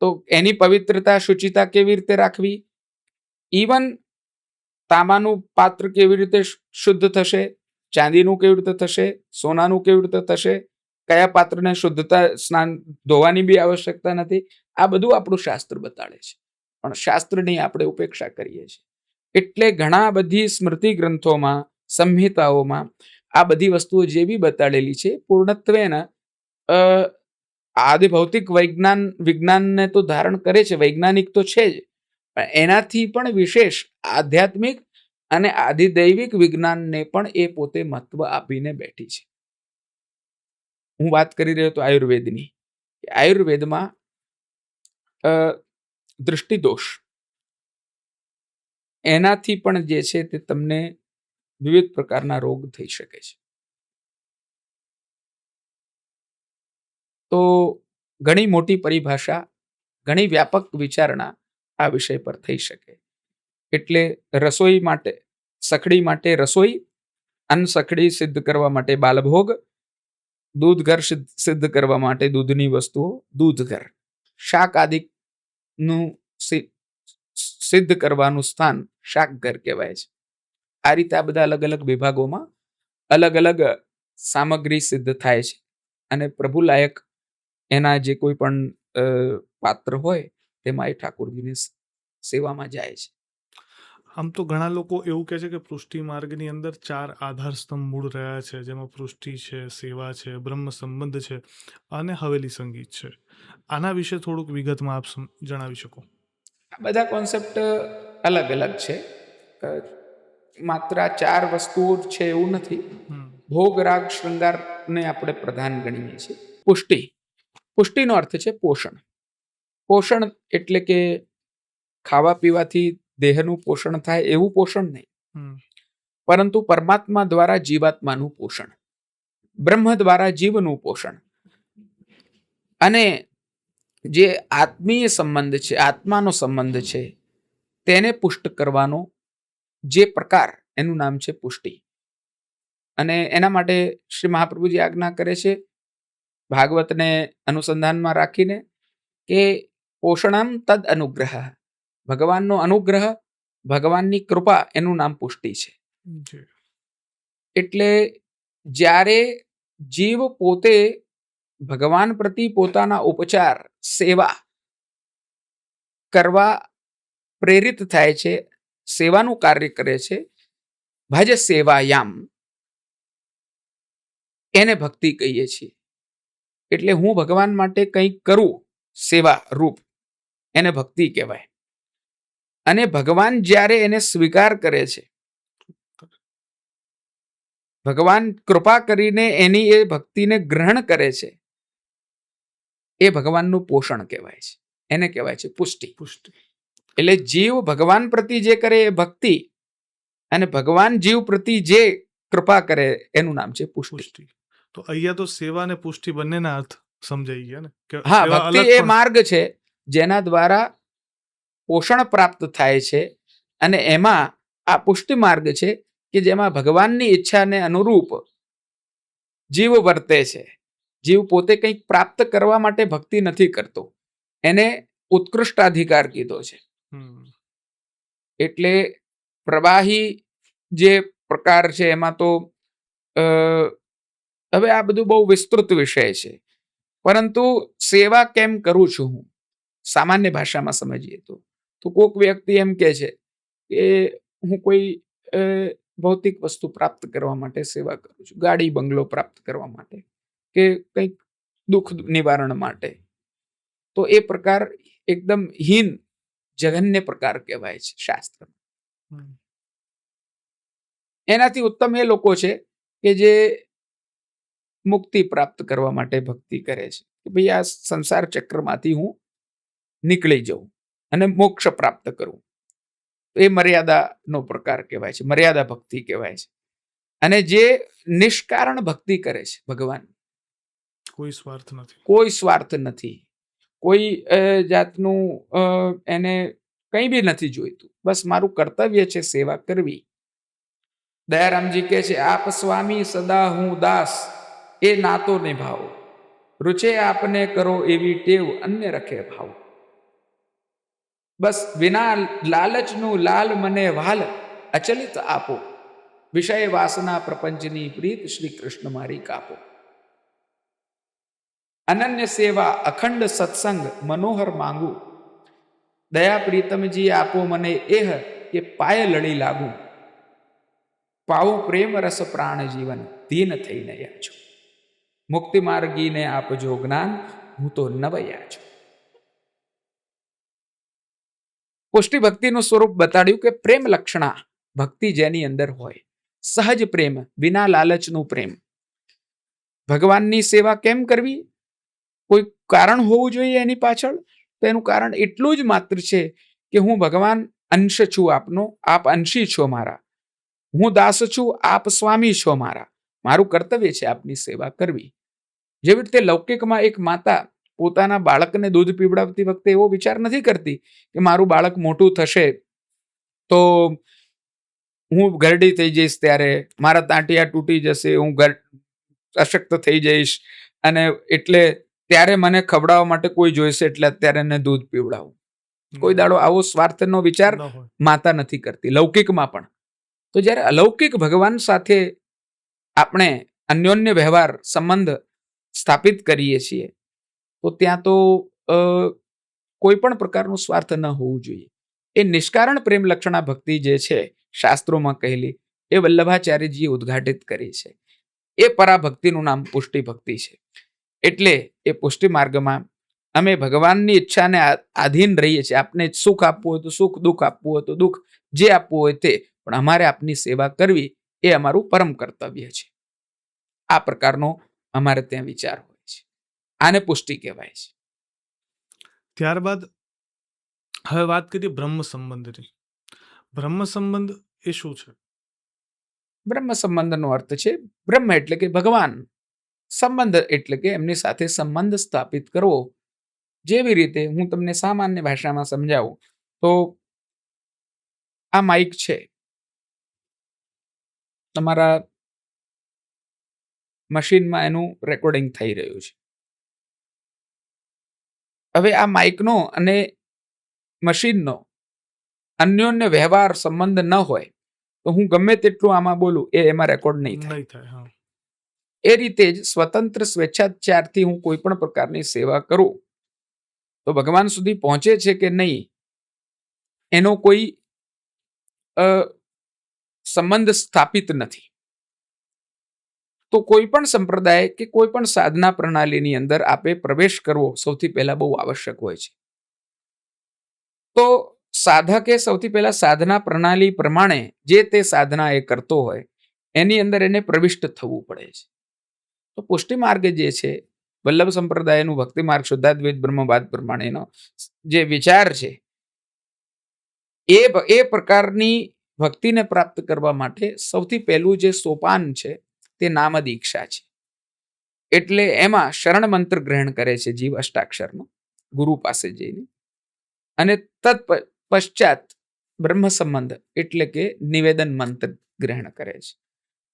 તો એની પવિત્રતા, શુચિતા કેવી રીતે રાખવી? ઇવન તાંબાનું પાત્ર કેવી રીતે શુદ્ધ થશે, ચાંદીનું કેવી રીતે થશે, સોનાનું કેવી રીતે થશે, કયા પાત્રને શુદ્ધતા સ્નાન ધોવાની બી આવશ્યકતા નથી. આ બધું આપણું શાસ્ત્ર બતાડે છે, પણ શાસ્ત્રની આપણે ઉપેક્ષા કરીએ છીએ. એટલે ઘણા બધી સ્મૃતિ ગ્રંથોમાં, સંહિતાઓમાં આ બધી વસ્તુઓ જે બી બતાડેલી છે, પૂર્ણત્વેના આદિ ભૌતિક વિજ્ઞાનને તો ધારણ કરે છે, વૈજ્ઞાનિક તો છે જ, પણ એનાથી પણ વિશેષ આધ્યાત્મિક અને આધિદૈવિક વિજ્ઞાનને પણ એ પોતે મહત્વ આપીને બેઠી છે. હું વાત કરી રહ્યો હતો આયુર્વેદની. આયુર્વેદમાં દૃષ્ટિદોષ, એનાથી પણ જે છે તે તમને વિવિધ પ્રકારના રોગ થઈ શકે છે. તો ઘણી મોટી પરિભાષા, ઘણી વ્યાપક વિચારણા આ વિષય પર થઈ શકે. એટલે રસોઈ માટે, સખડી માટે રસોઈ, અન્ન સખડી સિદ્ધ કરવા માટે બાલભોગ, દૂધ ઘર સિદ્ધ કરવા માટે દૂધની વસ્તુઓ દૂધ ઘર, શાક આદિનું સિદ્ધ કરવાનું સ્થાન શાક ઘર કહેવાય છે. આ રીતે આ બધા અલગ અલગ વિભાગોમાં અલગ અલગ સામગ્રી સિદ્ધ થાય છે અને પ્રભુ લાયક એના જે કોઈ પણ પાત્ર હોય તેમાં એ ઠાકોરજીની સેવામાં જાય છે. આમ તો ઘણા લોકો એવું કહે છે કે પૃષ્ટિ માર્ગની અંદર 4 આધાર સ્તંભ મૂળ રહ્યા છે, જેમાં પૃષ્ટિ છે, સેવા છે, બ્રહ્મ સંબંધ છે અને હવેલી સંગીત છે. આના વિશે થોડુંક વિગતમાં આપ જણાવી શકો? આ બધા કોન્સેપ્ટ અલગ અલગ છે. માત્ર આ 4 વસ્તુઓ છે એવું નથી. ભોગ, રાગ, શૃંગારને આપણે પ્રધાન ગણીએ છીએ. પુષ્ટિ, પુષ્ટિનો અર્થ છે પોષણ. પોષણ એટલે કે ખાવા પીવાથી દેહનું પોષણ થાય એવું પોષણ નહીં, પરંતુ પરમાત્મા દ્વારા જીવાત્માનું પોષણ, બ્રહ્મ દ્વારા જીવનું પોષણ, અને જે આત્મીય સંબંધ છે, આત્માનો સંબંધ છે, તેને પુષ્ટ કરવાનો જે પ્રકાર, એનું નામ છે પુષ્ટિ. અને એના માટે શ્રી મહાપ્રભુજી આજ્ઞા કરે છે ભાગવતને અનુસંધાનમાં રાખીને કે પોષણમ તદ અનુગ્રહ, ભગવાનનો અનુગ્રહ, ભગવાનની કૃપા, એનું નામ પુષ્ટિ છે. એટલે જ્યારે જીવ પોતે ભગવાન પ્રતિ પોતાના ઉપચાર, સેવા કરવા પ્રેરિત થાય છે, સેવાનું કાર્ય કરે છે, ભજ સેવાયામ, એને ભક્તિ કહીએ છીએ. એટલે હું ભગવાન માટે કંઈક કરું સેવા રૂપ, એને ભક્તિ કહેવાય. અને ભગવાન જ્યારે એને સ્વીકાર કરે છે, ભગવાન કૃપા કરીને એની એ ભક્તિને ગ્રહણ કરે છે, એ ભગવાનનું પોષણ કહેવાય છે. એને કહેવાય છે પુષ્ટિ. એટલે જીવ ભગવાન પ્રતિ જે કરે એ ભક્તિ, અને ભગવાન જીવ પ્રતિ જે કૃપા કરે એનું નામ છે પુષ્ટિ. તો અહીંયા તો સેવા અને પુષ્ટિ બંનેના અર્થ સમજાઈ ગયા ને? હા, ભક્તિ એ માર્ગ છે જેના દ્વારા પોષણ પ્રાપ્ત થાય છે, અને એમાં આ પુષ્ટિ માર્ગ છે કે જેમાં ભગવાનની ઈચ્છાને અનુરૂપ જીવ વર્તે છે. જીવ પોતે કંઈક પ્રાપ્ત કરવા માટે ભક્તિ નથી કરતો, એને ઉત્કૃષ્ટાધિકાર કીધો છે. એટલે પ્રવાહી જે પ્રકાર છે એમાં તો હવે આ બધું બહુ વિસ્તૃત વિષય છે, પરંતુ સેવા કેમ કરું છું હું, સામાન્ય ભાષામાં સમજીએ તો કોઈક વ્યક્તિ એમ કહે છે કે હું કોઈ ભૌતિક વસ્તુ પ્રાપ્ત કરવા માટે સેવા કરું છું, ગાડી બંગલો પ્રાપ્ત કરવા માટે, કે કંઈક દુઃખ નિવારણ માટે. તો એ પ્રકાર એકદમ હીન, જઘન્ય પ્રકાર કહેવાય છે શાસ્ત્રમાં. એનાથી ઉત્તમ એ લોકો છે કે જે મુક્તિ પ્રાપ્ત કરવા માટે ભક્તિ કરે છે, કે ભાઈ આ સંસાર ચક્રમાંથી હું નીકળી જાઉં અને મોક્ષ પ્રાપ્ત કરું. એ મર્યાદાનો પ્રકાર કહેવાય છે, મર્યાદા ભક્તિ કહેવાય છે. અને જે નિષ્કારણ ભક્તિ કરે છે ભગવાન, કોઈ સ્વાર્થ નથી, કોઈ સ્વાર્થ નથી, કોઈ જાતનું એને કંઈ બી નથી જોઈતું, બસ મારું કર્તવ્ય છે સેવા કરવી. દયારામજી કહે છે, આપ સ્વામી સદા હું દાસ, એ નાતો નિભાવો, રૂચે આપને કરો એવી ટેવ, અન્ય રખે ભાવ. બસ વિના લાલચનું લાલ મને વાલ, અચલિત આપો, વિષય વાસના પ્રપંચની પ્રીત, શ્રી કૃષ્ણ મારી કાપો. અનન્ય સેવા અખંડ સત્સંગ, મનોહર માંગુ, દયા પ્રીતમજી આપો મને એહ, કે પાય લડી લાગુ. પાવું પ્રેમ રસ પ્રાણ જીવન, દીન થઈને યાચો, મુક્તિ માર્ગીને આપજો જ્ઞાન, હું તો નવયા છું. પુષ્ટિ ભક્તિનું સ્વરૂપ બતાડ્યું કે પ્રેમ લક્ષણા ભક્તિ જેની અંદર હોય, સહજ પ્રેમ, વિના લાલચનું પ્રેમ. ભગવાનની સેવા કેમ કરવી? કોઈ કારણ હોવું જોઈએ એની પાછળ. તો એનું કારણ એટલું જ માત્ર છે કે હું ભગવાન અંશ છું આપનો, આપ અંશી છો મારા, હું દાસ છું, આપ સ્વામી છો મારા, મારું કર્તવ્ય છે આપની સેવા કરવી. જેવી રીતે લૌકિકમાં એક માતા પોતાના બાળકને દૂધ પીવડાવતી વખતે એવો વિચાર નથી કરતી કે મારું બાળક મોટું થશે તો હું ઘરડી થઈ જઈશ, ત્યારે મારા તાંટિયા તૂટી જશે, હું અશક્ત થઈ જઈશ, અને એટલે ત્યારે મને ખવડાવવા માટે કોઈ જોઈશે, એટલે અત્યારે એને દૂધ પીવડાવું. કોઈ દાડો આવો સ્વાર્થનો વિચાર ન હોય. માતા નથી કરતી, લૌકિકમાં પણ. તો જ્યારે અલૌકિક ભગવાન સાથે આપણે અન્યોન્ય વ્યવહાર સંબંધ સ્થાપિત કરીએ છીએ તો ત્યાં તો કોઈ પણ પ્રકારનું સ્વાર્થ ન હોવું જોઈએ. એ નિષ્કારણ પ્રેમ લક્ષણા ભક્તિ જે છે શાસ્ત્રોમાં કહેલી, એ વલ્લભાચાર્યજીએ ઉદ્ઘાટિત કરી છે. એ પરાભક્તિનું નામ પુષ્ટિ ભક્તિ છે. એટલે એ પુષ્ટિ માર્ગમાં અમે ભગવાનની ઈચ્છાને આધીન રહીએ છીએ. આપને સુખ આપવું હોય તો સુખ, દુઃખ આપવું હોય તો દુઃખ, જે આપવું હોય તે, પણ અમારે આપની સેવા કરવી એ અમારું પરમ કર્તવ્ય છે. આ પ્રકારનો અમારે ત્યાં વિચાર હોય છે. આને પુષ્ટિ કહેવાય છે. ત્યારબાદ હવે વાત કરીએ બ્રહ્મ સંબંધની. બ્રહ્મ સંબંધ એ શું છે? બ્રહ્મ સંબંધનો અર્થ છે બ્રહ્મ એટલે કે ભગવાન, સંબંધ એટલે કે એમની સાથે સંબંધ સ્થાપિત કરવો. જેવી રીતે હું તમને સામાન્ય ભાષામાં સમજાવું તો આ માઇક છે, તમારા મશીનમાં એનું રેકોર્ડિંગ થઈ રહ્યું છે. હવે આ માઇકનો અને મશીનનો અન્યોન્ય વ્યવહાર સંબંધ ન હોય તો હું ગમે તેટલું આમાં બોલું એ એમાં રેકોર્ડ નહીં થાય. નહીં થાય. હા. એ રીતે જ સ્વતંત્ર સ્વેચ્છાચારથી હું કોઈ પણ પ્રકારની સેવા કરું તો ભગવાન સુધી પહોંચે છે કે નહીં એનો કોઈ સંબંધ સ્થાપિત નથી. તો કોઈ પણ સંપ્રદાય કે કોઈ પણ સાધના પ્રણાલીની અંદર આપે પ્રવેશ કરવો સૌથી પહેલા બહુ આવશ્યક હોય છે. તો સાધકે સૌથી પહેલા સાધના પ્રણાલી પ્રમાણે જે તે સાધના એ કરતો હોય એની અંદર એને પ્રવિષ્ટ થવું પડે છે. તો પુષ્ટિ માર્ગ જે છે વલ્લભ સંપ્રદાયનું ભક્તિ માર્ગ શુદ્ધાદ્વૈત બ્રહ્મવાદ પ્રમાણેનો જે વિચાર છે એ પ્રકારની ભક્તિને પ્રાપ્ત કરવા માટે સૌથી પહેલું જે સોપાન છે તે નામ દીક્ષા છે. એટલે એમાં શરણ મંત્ર ગ્રહણ કરે છે જીવ અષ્ટાક્ષરનો ગુરુ પાસે જઈને, અને તત્ પશ્ચાત બ્રહ્મ સંબંધ એટલે કે નિવેદન મંત્ર ગ્રહણ કરે છે.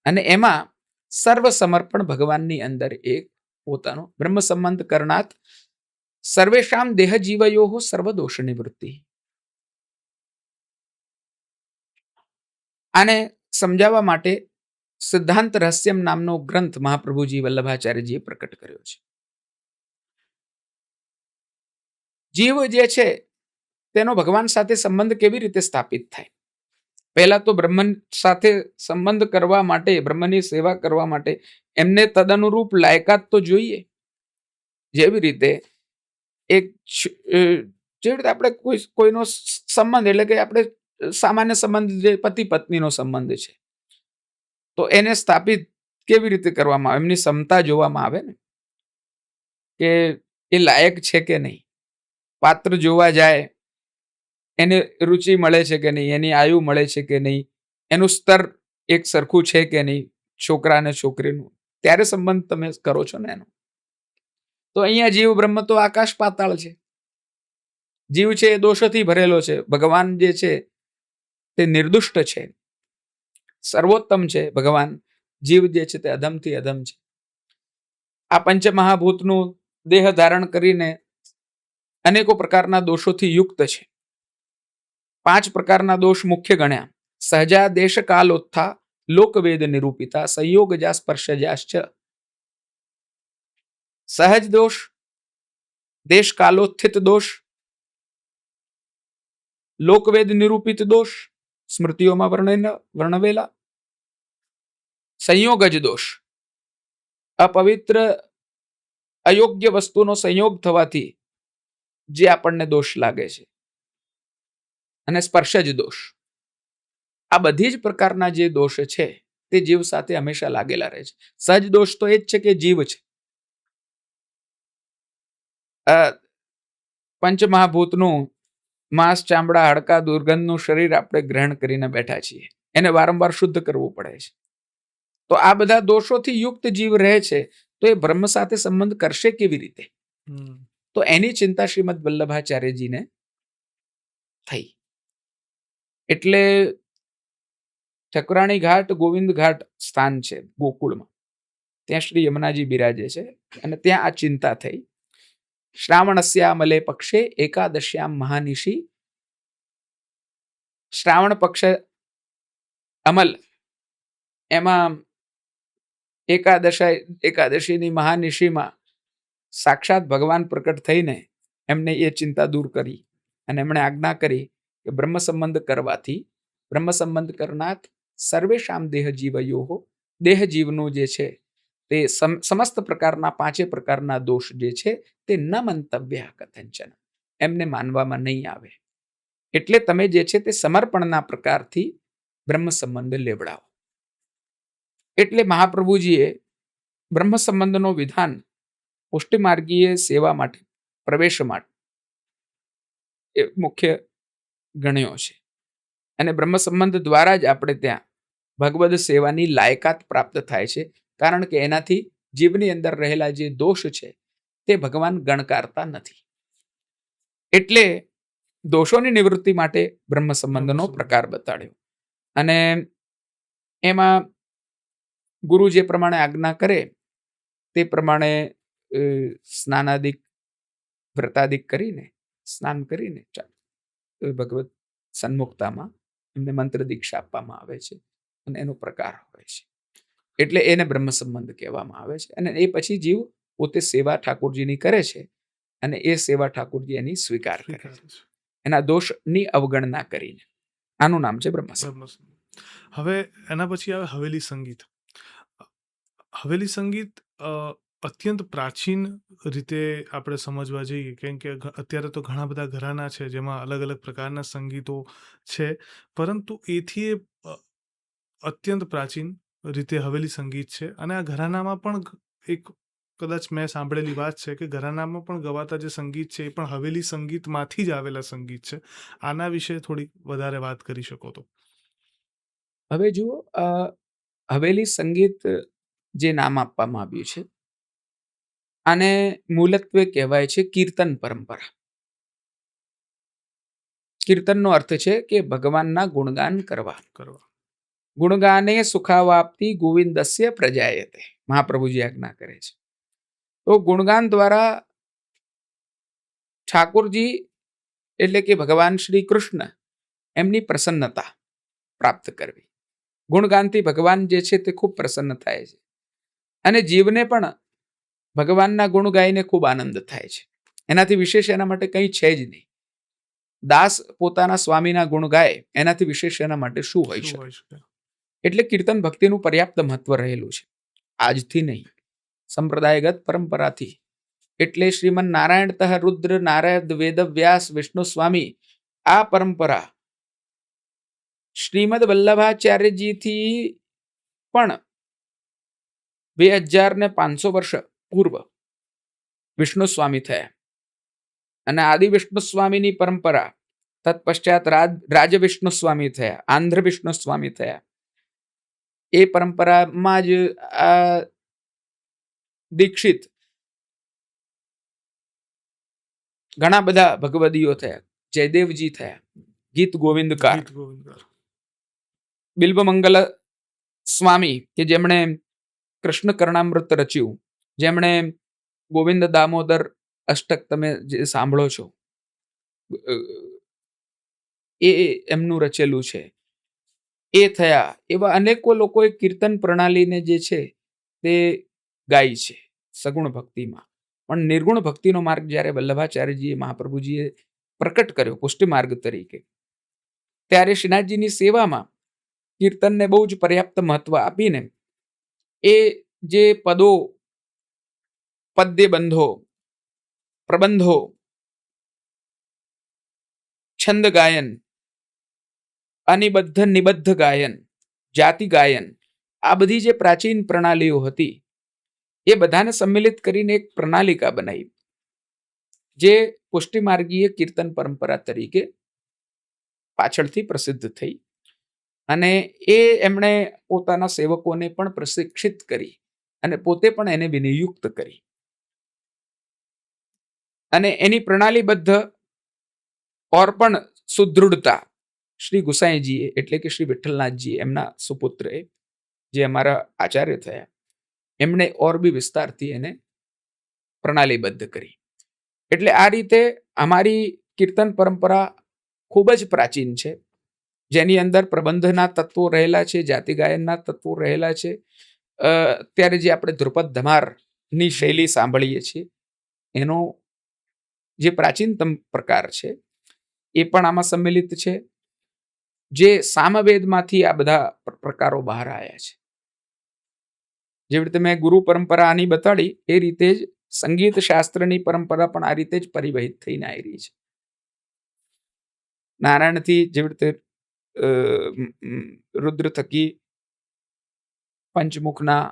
અને એમાં સર્વ સમર્પણ ભગવાનની અંદર એક પોતાનો બ્રહ્મ સંબંધ કરનાત સર્વેશામ દેહ જીવયો સર્વદોષ નિવૃત્તિ. આને સમજાવવા માટે સિદ્ધાંત રહસ્યમ નામનો ગ્રંથ મહાપ્રભુજી વલ્લભાચાર્યજીએ પ્રકટ કર્યો છે. જીવ જે છે તેનો ભગવાન સાથે સંબંધ કેવી રીતે સ્થાપિત થાય? પહેલા તો બ્રહ્મ સાથે સંબંધ કરવા માટે, બ્રહ્મની સેવા કરવા માટે એમને તદનુરૂપ લાયકાત તો જોઈએ. જેવી રીતે આપણે કોઈનો સંબંધ એટલે કે આપણે સામાન્ય સંબંધ જે પતિ પત્નીનો સંબંધ છે તો એને સ્થાપિત કેવી રીતે કરવામાં આવે? એમની ક્ષમતા જોવામાં આવે ને, કે એ લાયક છે કે નહીં. પાત્ર જોવા જાય, એને રુચિ મળે છે કે નહીં, એની આયુ મળે છે કે નહીં, એનું સ્તર એક સરખું છે કે નહીં, છોકરા અને છોકરીનું, ત્યારે સંબંધ તમે કરો છો ને એનો. તો અહીંયા જીવ બ્રહ્મ તો આકાશ પાતાળ છે. જીવ છે એ દોષોથી ભરેલો છે, ભગવાન જે છે તે નિર્દુષ્ટ છે, સર્વોત્તમ છે ભગવાન. જીવ જે છે તે અધમથી અધમ છે. આ પંચમહાભૂતનું દેહ ધારણ કરીને અનેકો પ્રકારના દોષોથી યુક્ત છે. 5 પ્રકારના દોષ મુખ્ય ગણ્યા: સહજા દેશ કાલોત્થા લોકવેદ નિરૂપિતા સંયોગજા સ્પર્શજાશ્ચ. સહજ દોષ, દેશ કાલોત્થિત દોષ, લોકવેદ નિરૂપિત દોષ સ્મૃતિઓમાં વર્ણવેલા, સંયોગજ દોષ, અપવિત્ર અયોગ્ય વસ્તુનો સંયોગ થવાથી જે આપણને દોષ લાગે છે, અને સ્પર્શજ દોષ. આ બધી જ પ્રકારના જે દોષ છે તે જીવ સાથે હંમેશા લાગેલા રહે છે. સહજ દોષ તો એ જ છે કે જીવ છે. પંચમહાભૂતનું માંસ, ચામડા, હાડકા, દુર્ગંધનું શરીર આપણે ગ્રહણ કરીને બેઠા છીએ, એને વારંવાર શુદ્ધ કરવું પડે છે. તો આ બધા દોષોથી યુક્ત જીવ રહે છે તો એ બ્રહ્મ સાથે સંબંધ કરશે કેવી રીતે? હમ. તો એની ચિંતા શ્રીમદ વલ્લભાચાર્યજીને થઈ. એટલે ઠકરાણી ઘાટ ગોવિંદ ઘાટ સ્થાન છે ગોકુળમાં, ત્યાં શ્રી યમુનાજી બિરાજે છે અને ત્યાં આ ચિંતા થઈ. શ્રાવણસ્યા મલે પક્ષે એકાદશ્યામ મહાનિશી. શ્રાવણ પક્ષ અમલ, એમાં એકાદશીની મહાનિશીમાં સાક્ષાત ભગવાન પ્રકટ થઈને એમને એ ચિંતા દૂર કરી અને એમણે આજ્ઞા કરી કે બ્રહ્મ સંબંધ કરવાથી, બ્રહ્મ સંબંધ કરનાર સર્વેશામ દેહ જીવયો, દેહ જીવનું જે છે તે સમસ્ત પ્રકારના 5 પ્રકારના દોષ જે છે તે ન મંતવ્ય કથંચન, એમને માનવામાં નહીં આવે. એટલે તમે જે છે તે સમર્પણના પ્રકારથી બ્રહ્મ સંબંધ લેવડાવો. એટલે મહાપ્રભુજીએ બ્રહ્મ સંબંધનો વિધાન પુષ્ટિમાર્ગીય સેવા માટે, પ્રવેશ માટે એ મુખ્ય ગણ્યો છે. અને બ્રહ્મ સંબંધ દ્વારા જ આપણે ત્યાં ભગવદ સેવાની લાયકાત પ્રાપ્ત થાય છે, કારણ કે એનાથી જીવની અંદર રહેલા જે દોષ છે તે ભગવાન ગણકારતા નથી. એટલે દોષોની નિવૃત્તિ માટે બ્રહ્મ સંબંધનો પ્રકાર બતાડ્યો. અને એમાં ગુરુ જે પ્રમાણે આજ્ઞા કરે તે પ્રમાણે સ્નાનાદિક વ્રતાદિક કરીને, સ્નાન કરીને ભગવત સન્મુખતામાં એમને મંત્ર દીક્ષા આપવામાં આવે છે અને એનો પ્રકાર હોય છે. એટલે એને બ્રહ્મ સંબંધ કહેવામાં આવે છે. અને એ પછી જીવ પોતે સેવા ઠાકોરજીની કરે છે અને એ સેવા ઠાકોરજી એની સ્વીકાર કરે છે, એના દોષની અવગણના કરીને. આનું નામ છે બ્રહ્મ સંબંધ. હવે એના પછી આવે હવેલી સંગીત. હવેલી સંગીત અત્યંત પ્રાચીન રીતે આપણે સમજવા જઈએ, કેમ કે અત્યારે તો ઘણા બધા ઘરાના છે જેમાં અલગ અલગ પ્રકારના સંગીતો છે, પરંતુ એથી અત્યંત પ્રાચીન રીતે હવેલી સંગીત છે. અને આ ઘરાનામાં પણ એક કદાચ મેં સાંભળેલી વાત છે કે ઘરાનામાં પણ ગવાતા જે સંગીત છે એ પણ હવેલી સંગીતમાંથી જ આવેલા સંગીત છે. આના વિશે થોડીક વધારે વાત કરી શકો તો? હવે જુઓ, હવેલી સંગીત જે નામ આપવામાં આવ્યું છે આને મૂલત્વે કહેવાય છે કીર્તન પરંપરા. કીર્તનનો અર્થ છે કે ભગવાનના ગુણગાન કરવા. ગુણગાને સુખાવાપ્તિ ગોવિંદસ્ય પ્રજાયતે, મહાપ્રભુજી આજ્ઞા કરે છે. તો ગુણગાન દ્વારા ઠાકોરજી એટલે કે ભગવાન શ્રી કૃષ્ણ એમની પ્રસન્નતા પ્રાપ્ત કરવી. ગુણગાનથી ભગવાન જે છે તે ખૂબ પ્રસન્ન થાય છે અને જીવને પણ ભગવાનના ગુણ ગાઈને ખૂબ આનંદ થાય છે. એનાથી વિશેષ એના માટે કંઈ છે જ નહીં. દાસ પોતાના સ્વામીના ગુણ ગાય, એનાથી વિશેષ એના માટે શું હોય શકે? એટલે કીર્તન ભક્તિનું પર્યાપ્ત મહત્વ રહેલું છે. આજથી નહીં, સંપ્રદાયગત પરંપરાથી. એટલે શ્રીમન નારાયણ તઃ રુદ્ર નારદ વેદ વ્યાસ વિષ્ણુ સ્વામી, આ પરંપરા શ્રીમદ વલ્લભાચાર્યજીથી પણ 2500 વર્ષ પૂર્વ વિષ્ણુ સ્વામી થયા. અને આદિ વિષ્ણુ સ્વામીની પરંપરા તત્પશ્ચાત રાજ વિષ્ણુ સ્વામી થયા, આંધ્ર વિષ્ણુ સ્વામી થયા. એ પરંપરામાં જ આ દીક્ષિત ઘણા બધા ભગવદીઓ થયા. જયદેવજી થયા, ગીત ગોવિંદકાર. બિલ્વમંગલ સ્વામી કે જેમણે કૃષ્ણ કરણામૃત રચ્યું, જેમણે ગોવિંદ દામોદર અષ્ટક તમે જે સાંભળો છો એ એમનું રચેલું છે, એ થયા. એવા અનેકો લોકોએ કીર્તન પ્રણાલીને જે છે તે ગાઈ છે સગુણ ભક્તિમાં. પણ નિર્ગુણ ભક્તિનો માર્ગ જ્યારે વલ્લભાચાર્યજીએ મહાપ્રભુજીએ પ્રકટ કર્યો પુષ્ટિ માર્ગ તરીકે, ત્યારે શ્રીનાથજીની સેવામાં કીર્તનને બહુ જ પર્યાપ્ત મહત્વ આપીને એ જે પદો, પદ્ય બંધો, પ્રબંધો, છંદ ગાયન, અનિબદ્ધ નિબદ્ધ ગાયન, જાતિ ગાયન, આ બધી જે પ્રાચીન પ્રણાલીઓ હતી એ બધાને સંમિલિત કરીને એક પ્રણાલિકા બનાવી, જે પુષ્ટિમાર્ગીય કીર્તન પરંપરા તરીકે પાછળથી પ્રસિદ્ધ થઈ. અને એ એમણે પોતાના સેવકોને પણ પ્રશિક્ષિત કરી અને પોતે પણ એને વિનિયુક્ત કરી અને એની પ્રણાલીબદ્ધ ઓર પણ સુદૃઢતા શ્રી ગુસાઈજીએ એટલે કે શ્રી વિઠ્ઠલનાથજી એમના સુપુત્ર જે અમારા આચાર્ય થયા એમણે ઓર બી વિસ્તારથી એને પ્રણાલીબદ્ધ કરી. એટલે આ રીતે અમારી કીર્તન પરંપરા ખૂબ જ પ્રાચીન છે, જેની અંદર પ્રબંધના તત્વો રહેલા છે, જાતિ ગાયનના તત્વો રહેલા છે. અત્યારે જે આપણે ધ્રુપદ ધમારની શૈલી સાંભળીએ છીએ એનો જે પ્રાચીનતમ પ્રકાર છે એ પણ આમાં સંમિલિત છે. જે સામવેદમાંથી આ બધા પ્રકારો બહાર આવ્યા છે. જેવી રીતે મેં ગુરુ પરંપરા આની બતાડી એ રીતે જ સંગીત શાસ્ત્રની પરંપરા પણ આ રીતે જ પરિવહિત થઈને આવી રહી છે. નારાયણથી જેવી રીતે રુદ્ર થકી પંચમુખના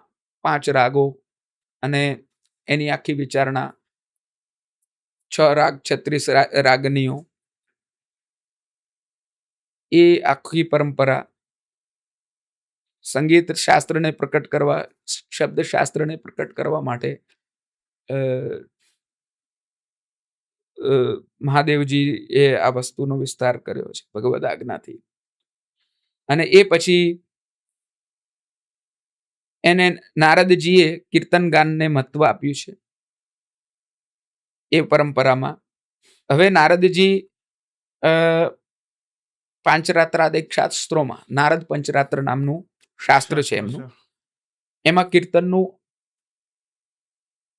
5 રાગો અને એની આખી વિચારણા 6 રાગ 36 રાગનીઓ એ આખી પરંપરા સંગીત શાસ્ત્રને પ્રકટ કરવા, શબ્દ શાસ્ત્રને પ્રકટ કરવા માટે મહાદેવજી એ આ વસ્તુનો વિસ્તાર કર્યો છે ભગવદ આજ્ઞાથી. અને એ પછી એને નારદજીએ કીર્તન ગાનને મહત્વ આપ્યું છે એ પરંપરામાં. હવે નારદજી પાંચરાત્રાદિક શાસ્ત્રોમાં નારદ પંચરાત્ર નામનું શાસ્ત્ર છે એમનું, એમાં કીર્તનનું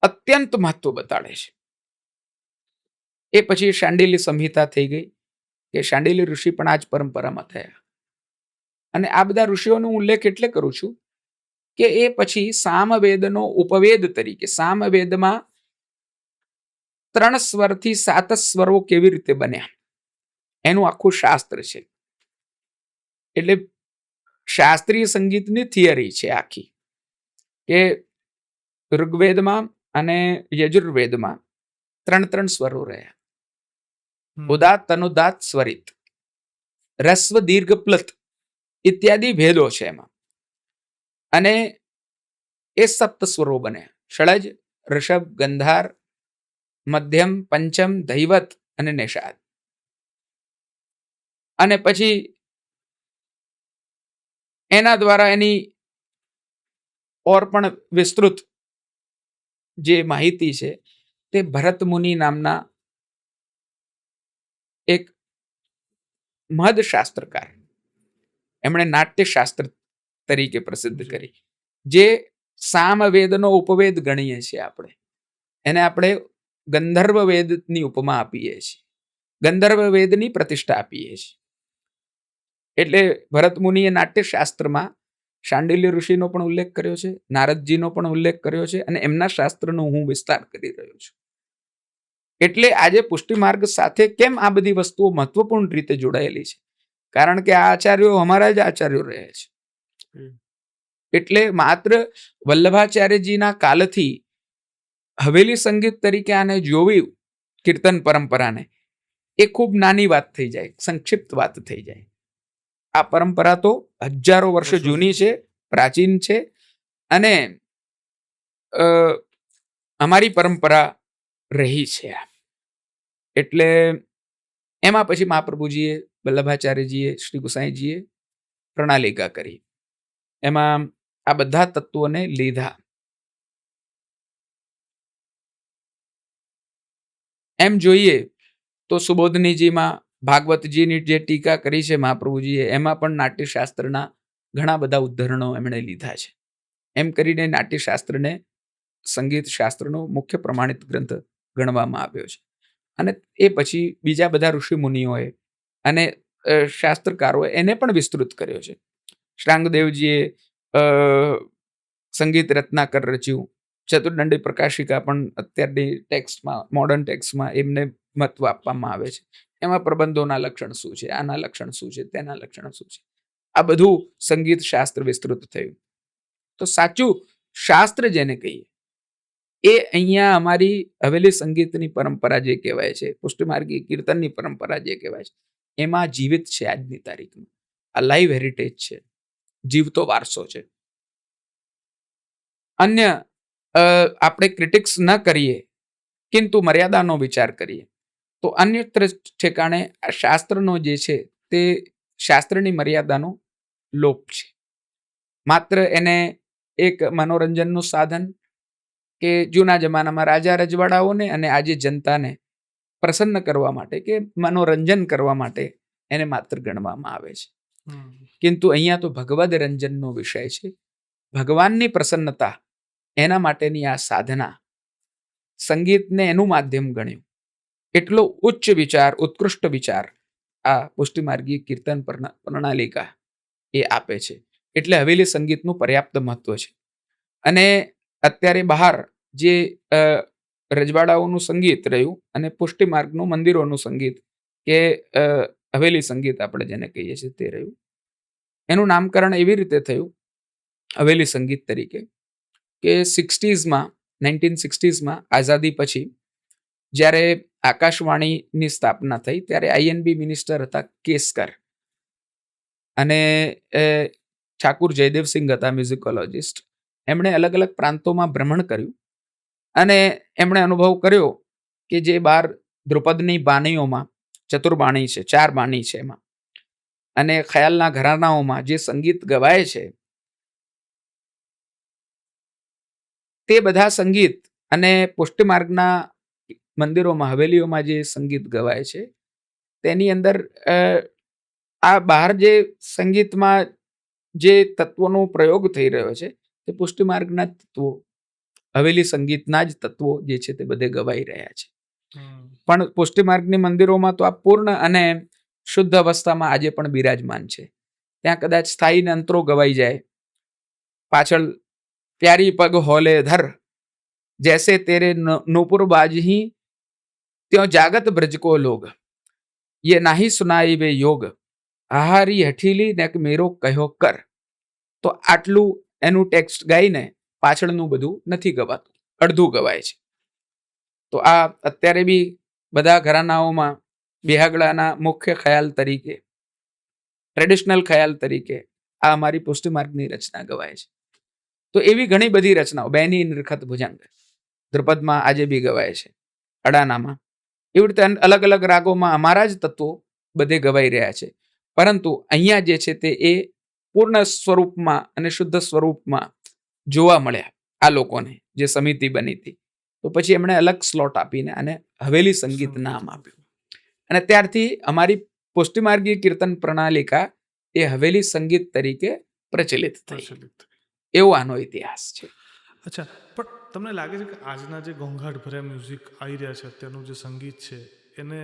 અત્યંત મહત્વ બતાડે છે. એ પછી શાંડિલ્ય સંહિતા થઈ ગઈ કે શાંડિલ્ય ઋષિ પણ આ જ પરંપરામાં થયા. અને આ બધા ઋષિઓનો ઉલ્લેખ એટલે કરું છું કે એ પછી સામવેદનો ઉપવેદ તરીકે, સામવેદમાં 3 સ્વરથી 7 સ્વરો કેવી રીતે બન્યા એનું આખું શાસ્ત્ર છે. એટલે શાસ્ત્રીય સંગીતની થિયરી છે આખી, કે ઋગ્વેદમાં અને યજુર્વેદમાં 3 સ્વરો રહ્યા. ઉદાત્ત, અનુદાત્ત, સ્વરિત, રસ્વ, દીર્ઘ, પ્લત ઇત્યાદિ ભેદો છે એમાં. અને એ 7 સ્વરો બને: ષડજ, ઋષભ, ગંધાર, મધ્યમ, પંચમ, ધૈવત અને નિષાદ. અને પછી એના દ્વારા એની ઓર પણ વિસ્તૃત જે માહિતી છે તે ભરત મુનિ નામના એક મહદ શાસ્ત્રકાર, એમણે નાટ્યશાસ્ત્ર તરીકે પ્રસિદ્ધ કરી. જે સામવેદનો ઉપવેદ ગણીએ છીએ આપણે, એને આપણે ગંધર્વ વેદની ઉપમા આપીએ છીએ, ગંધર્વ વેદની પ્રતિષ્ઠા આપીએ છીએ. એટલે ભરત મુનિએ નાટ્યશાસ્ત્રમાં શાંડિલ્ય ઋષિનો પણ ઉલ્લેખ કર્યો છે, નારદજીનો પણ ઉલ્લેખ કર્યો છે, અને એમના શાસ્ત્રનો હું વિસ્તાર કરી રહ્યો છું. એટલે આજે પુષ્ટિ માર્ગ સાથે કેમ આ બધી વસ્તુઓ મહત્વપૂર્ણ રીતે જોડાયેલી છે? કારણ કે આ આચાર્યો અમારા જ આચાર્યો રહે છે. એટલે માત્ર વલ્લભાચાર્યજીના કાલથી હવેલી સંગીત તરીકે આને જોવી કીર્તન પરંપરાને, એ ખૂબ નાની વાત થઈ જાય, સંક્ષિપ્ત વાત થઈ જાય. આ પરંપરા તો હજારો વર્ષ જૂની છે, પ્રાચીન છે. અને અમારી પરંપરા રહી છે. એટલે એમાં પછી મહાપ્રભુજીએ, વલ્લભાચાર્યજીએ, શ્રી ગુસાઈજીએ પ્રણાલિકા કરી, એમાં આ બધા તત્વોને લીધા. એમ જોઈએ તો સુબોધનીજીમાં ભાગવતજીની જે ટીકા કરી છે મહાપ્રભુજીએ, એમાં પણ નાટ્યશાસ્ત્રના ઘણા બધા ઉદ્ધરણો એમણે લીધા છે. એમ કરીને નાટ્યશાસ્ત્રને સંગીત શાસ્ત્રનો મુખ્ય પ્રમાણિત ગ્રંથ ગણવામાં આવ્યો છે. અને એ પછી બીજા બધા ઋષિ મુનિઓએ અને શાસ્ત્રકારોએ એને પણ વિસ્તૃત કર્યો છે. શ્રાંગદેવજીએ સંગીત રત્નાકર રચ્યું, ચતુર્દંડી પ્રકાશિકા પણ અત્યારની ટેક્સ્ટમાં, મોડર્ન ટેક્સ્ટમાં એમને મહત્વ આપવામાં આવે છે. એમાં પ્રબંધોના લક્ષણ શું છે, આના લક્ષણ શું છે, તેના લક્ષણ શું છે, આ બધું સંગીત શાસ્ત્ર વિસ્તૃત થયું. તો સાચું શાસ્ત્ર જેને કહીએ એ અહીંયા અમારી હવેલી સંગીતની પરંપરા જે કહેવાય છે, પુષ્ટિમાર્ગી કીર્તનની પરંપરા જે કહેવાય છે, એમાં જીવિત છે આજની તારીખમાં. આ લાઈવ હેરિટેજ છે, જીવતો વારસો છે. અન્ય આપણે ક્રિટિક્સ ન કરીએ, કિંતુ મર્યાદાનો વિચાર કરીએ, તો અન્યત્ર ઠેકાણે આ શાસ્ત્રનો જે છે તે શાસ્ત્રની મર્યાદાનો લોપ છે. માત્ર એને એક મનોરંજનનું સાધન કે જૂના જમાનામાં રાજા રજવાડાઓને અને આજે જનતાને પ્રસન્ન કરવા માટે કે મનોરંજન કરવા માટે એને માત્ર ગણવામાં આવે છે. કિંતુ અહીંયા તો ભગવદ રંજનનો વિષય છે. ભગવાનની પ્રસન્નતા એના માટેની આ સાધના, સંગીતને એનું માધ્યમ ગણ્યું. એટલો ઉચ્ચ વિચાર, ઉત્કૃષ્ટ વિચાર આ પુષ્ટિમાર્ગી કીર્તન પ્રણાલિકા એ આપે છે. એટલે હવેલી સંગીતનું પર્યાપ્ત મહત્વ છે. અને અત્યારે બહાર જે રજવાડાઓનું સંગીત રહ્યું અને પુષ્ટિમાર્ગનું મંદિરોનું સંગીત કે હવેલી સંગીત આપણે જેને કહીએ છીએ તે રહ્યું, એનું નામકરણ એવી રીતે થયું હવેલી સંગીત તરીકે કે 1960માં આઝાદી પછી જ્યારે આકાશવાણીની સ્થાપના થઈ ત્યારે આઈએનબી મિનિસ્ટર હતા કેસકર અને ઠાકુર જયદેવસિંહ હતા મ્યુઝિકોલોજિસ્ટ. એમણે અલગ અલગ પ્રાંતોમાં ભ્રમણ કર્યું અને એમણે અનુભવ કર્યો કે જે 12 ધ્રુપદની બાણીઓમાં ચતુર્બાણી છે, 4 બાણી છે એમાં, અને ખ્યાલના ઘરાનાઓમાં જે સંગીત ગવાય છે તે બધા સંગીત અને પુષ્ટિમાર્ગના મંદિરોમાં, હવેલીઓમાં જે સંગીત ગવાય છે તેની અંદર આ બહાર જે સંગીતમાં જે તત્વોનો પ્રયોગ થઈ રહ્યો છે તે પુષ્ટિમાર્ગના તત્વો, હવેલી સંગીતના જ તત્વો જે છે તે બધે ગવાઈ રહ્યા છે. પણ પુષ્ટિમાર્ગની મંદિરોમાં તો આ પૂર્ણ અને શુદ્ધ અવસ્થામાં આજે પણ બિરાજમાન છે. ત્યાં કદાચ સ્થાયી અંતરો ગવાઈ જાય, પાછળ પ્યારી પગ હોલે ધર જૈસે તેરે નૂપુર બાજહી ત્યો જાગત બ્રજ કો લોગ ये नाही सुनाई वे योग આહારી હઠીલી ને મેરો કહ્યો કર. તો આટલું એનું ટેક્સ્ટ ગાઈને પાછળનું બધું નથી ગવાતું, અડધું ગવાય છે. તો આ અત્યારે બી બધા ઘરાનાઓમાં બિહાગડાના મુખ્ય ખ્યાલ તરીકે, ટ્રેડિશનલ ખ્યાલ તરીકે આ અમારી પુષ્ટિમાર્ગની રચના ગવાય છે. તો એવી ઘણી બધી રચનાઓ, બેની નિરખત ભુજંગ ધ્રુપદમાં આજે બી ગવાય છે, અડાનામાં. એવી રીતે અલગ અલગ રાગોમાં અમારા જ તત્વો બધે ગવાઈ રહ્યા છે. પરંતુ અહીંયા જે છે તે એ પૂર્ણ સ્વરૂપમાં અને શુદ્ધ સ્વરૂપમાં જોવા મળ્યા આ લોકોને, જે સમિતિ બની હતી. તો પછી એમણે અલગ સ્લોટ આપીને અને હવેલી સંગીત નામ આપ્યું. અને ત્યારથી અમારી પુષ્ટિમાર્ગી કીર્તન પ્રણાલિકા એ હવેલી સંગીત તરીકે પ્રચલિત થઈ. એવો આનો ઇતિહાસ છે. અચ્છા, પણ તમને લાગે છે કે આજના જે ઘોંઘાટ ભર્યા મ્યુઝિક આવી રહ્યા છે, અત્યારનું જે સંગીત છે એને,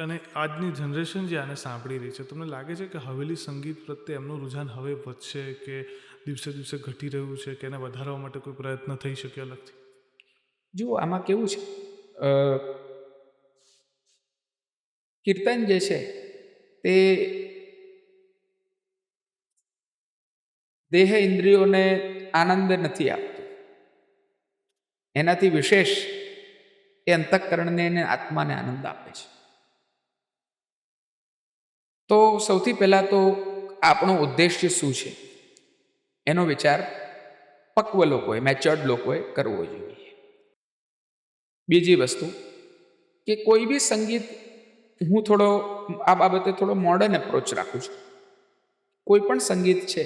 અને આજની જનરેશન જે આને સાંભળી રહી છે, તમને લાગે છે કે હવેલી સંગીત પ્રત્યે એમનું રુઝાન હવે વધશે કે દિવસે દિવસે ઘટી રહ્યું છે, કે એને વધારવા માટે કોઈ પ્રયત્ન થઈ શકે અલગથી? જુઓ, આમાં કેવું છે, કીર્તન જે છે તે દેહ ઇન્દ્રિયોને આનંદ નથી આપતું. એનાથી વિશેષ એ અંતઃકરણને અને આત્માને આનંદ આપે છે. તો સૌથી પહેલા તો આપણો ઉદ્દેશ્ય શું છે એનો વિચાર પક્વ લોકોએ, મેચ્યોર્ડ લોકોએ કરવો જોઈએ. બીજી વસ્તુ કે કોઈ બી સંગીત, હું થોડો આ બાબતે થોડો મોડર્ન એપ્રોચ રાખું છું. કોઈ પણ સંગીત છે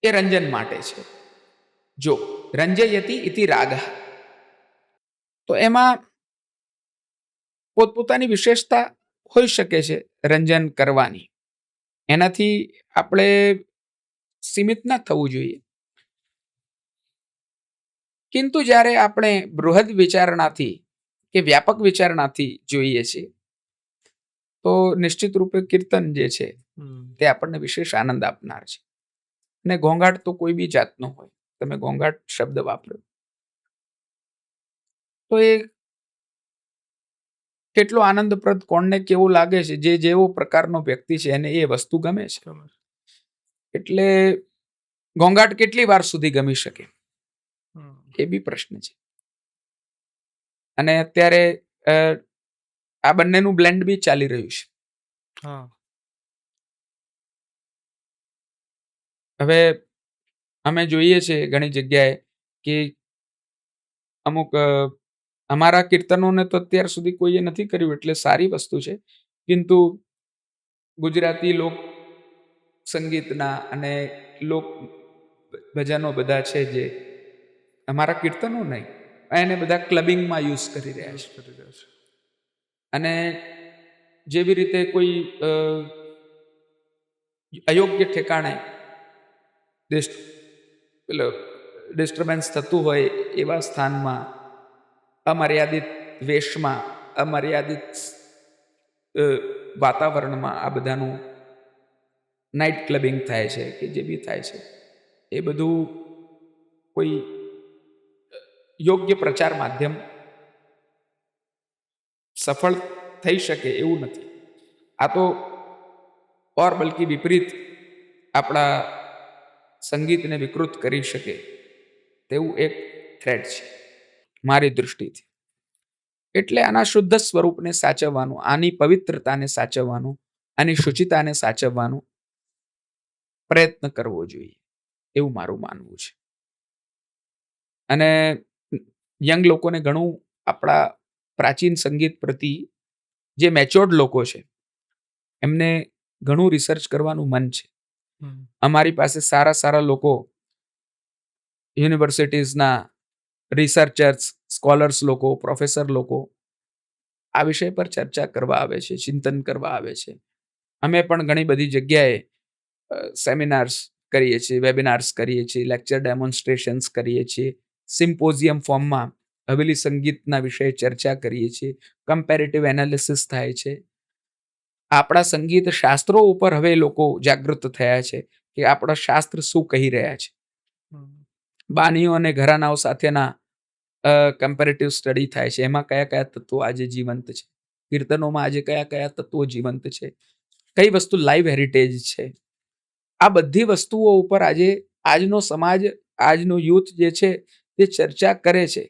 એ રંજન માટે છે. જો રંજયતિ ઇતિ રાગ, તો એમાં પોતપોતાની વિશેષતા હોઈ શકે છે રંજન કરવાની. એનાથી આપણે સીમિત ના થવું જોઈએ. કિંતુ જ્યારે આપણે બૃહદ વિચારણાથી કે વ્યાપક વિચારણાથી જોઈએ છીએ તો નિશ્ચિત રૂપે કીર્તન જે છે તે આપણને વિશેષ આનંદ આપનાર છે. અને ઘોંઘાટ તો કોઈ બી જાતનો હોય, તમે ઘોંઘાટ શબ્દ વાપરો તો એ કેટલો આનંદપ્રદ, કોણને કેવું લાગે છે, જે જેવો પ્રકારનો વ્યક્તિ છે એને એ વસ્તુ ગમે છે. એટલે ઘોંઘાટ કેટલી વાર સુધી ગમી શકે એ બી પ્રશ્ન છે. અને અત્યારે આ બંનેનું બ્લેન્ડ બી ચાલી રહ્યું છે. હવે અમે જોઈએ છે ઘણી જગ્યાએ કે અમુક અમારા કીર્તનોને તો અત્યાર સુધી કોઈએ નથી કર્યું એટલે સારી વસ્તુ છે, કિંતુ ગુજરાતી લોક સંગીતના અને લોક ભજનો બધા છે જે અમારા કીર્તનો નહીં, એને બધા ક્લબિંગમાં યુઝ કરી રહ્યા યુઝ છે. કરી રહ્યા છે. અને જેવી રીતે કોઈ અયોગ્ય ઠેકાણે પેલો ડિસ્ટર્બન્સ થતું હોય એવા સ્થાનમાં અમર્યાદિત વેશમાં, અમર્યાદિત અ, વાતાવરણમાં આ બધાનું નાઇટ ક્લબિંગ થાય છે કે જે બી થાય છે એ બધું કોઈ યોગ્ય પ્રચાર માધ્યમ સફળ થઈ શકે એવું નથી. આ તો ઓર બલ્કि વિપરીત આપણા સંગીતને વિકૃત કરી શકે તેવું એક થ્રેડ છે મારી દૃષ્ટિથી. એટલે આના શુદ્ધ સ્વરૂપને સાચવવાનું, આની પવિત્રતાને સાચવવાનું, આની શુચિતાને સાચવવાનું પ્રયત્ન કરવો જોઈએ એવું મારું માનવું છે. અને યંગ લોકોને ઘણું આપણા પ્રાચીન સંગીત પ્રતિ જે મેચ્યોર્ડ લોકો છે એમને ઘણું રિસર્ચ કરવાનું મન છે. અમારી પાસે સારા સારા લોકો યુનિવર્સિટીઝના રિસર્ચર્સ, સ્કોલર્સ લોકો, પ્રોફેસર લોકો આ વિષય પર ચર્ચા કરવા આવે છે, ચિંતન કરવા આવે છે. અમે પણ ઘણી બધી જગ્યાએ સેમિનાર્સ કરીએ છીએ, વેબિનાર્સ કરીએ છીએ, લેક્ચર ડેમોન્સ્ટ્રેશન્સ કરીએ છીએ, સિમ્પોઝિયમ ફોર્મમાં હવેલી સંગીતના વિષয়ে ચર્ચા કરીએ છીએ, કમ્પેરેટિવ એનાલિસિસ થાય છે. આપણા સંગીત શાસ્ત્રો ઉપર હવે લોકો જાગૃત થયા છે કે આપણા શાસ્ત્ર શું કહી રહ્યા છે. બાનીઓ અને ઘરાનાઓ સાથેના કમ્પેરેટિવ સ્ટડી થાય છે. એમાં કયા કયા તત્વો આજે જીવંત છે, કીર્તનોમાં આજે કયા કયા તત્વો જીવંત છે, કઈ વસ્તુ લાઈવ હેરિટેજ છે. આ બધી વસ્તુઓ ઉપર આજે આજનો સમાજ, આજનો યુથ જે છે તે ચર્ચા કરે છે.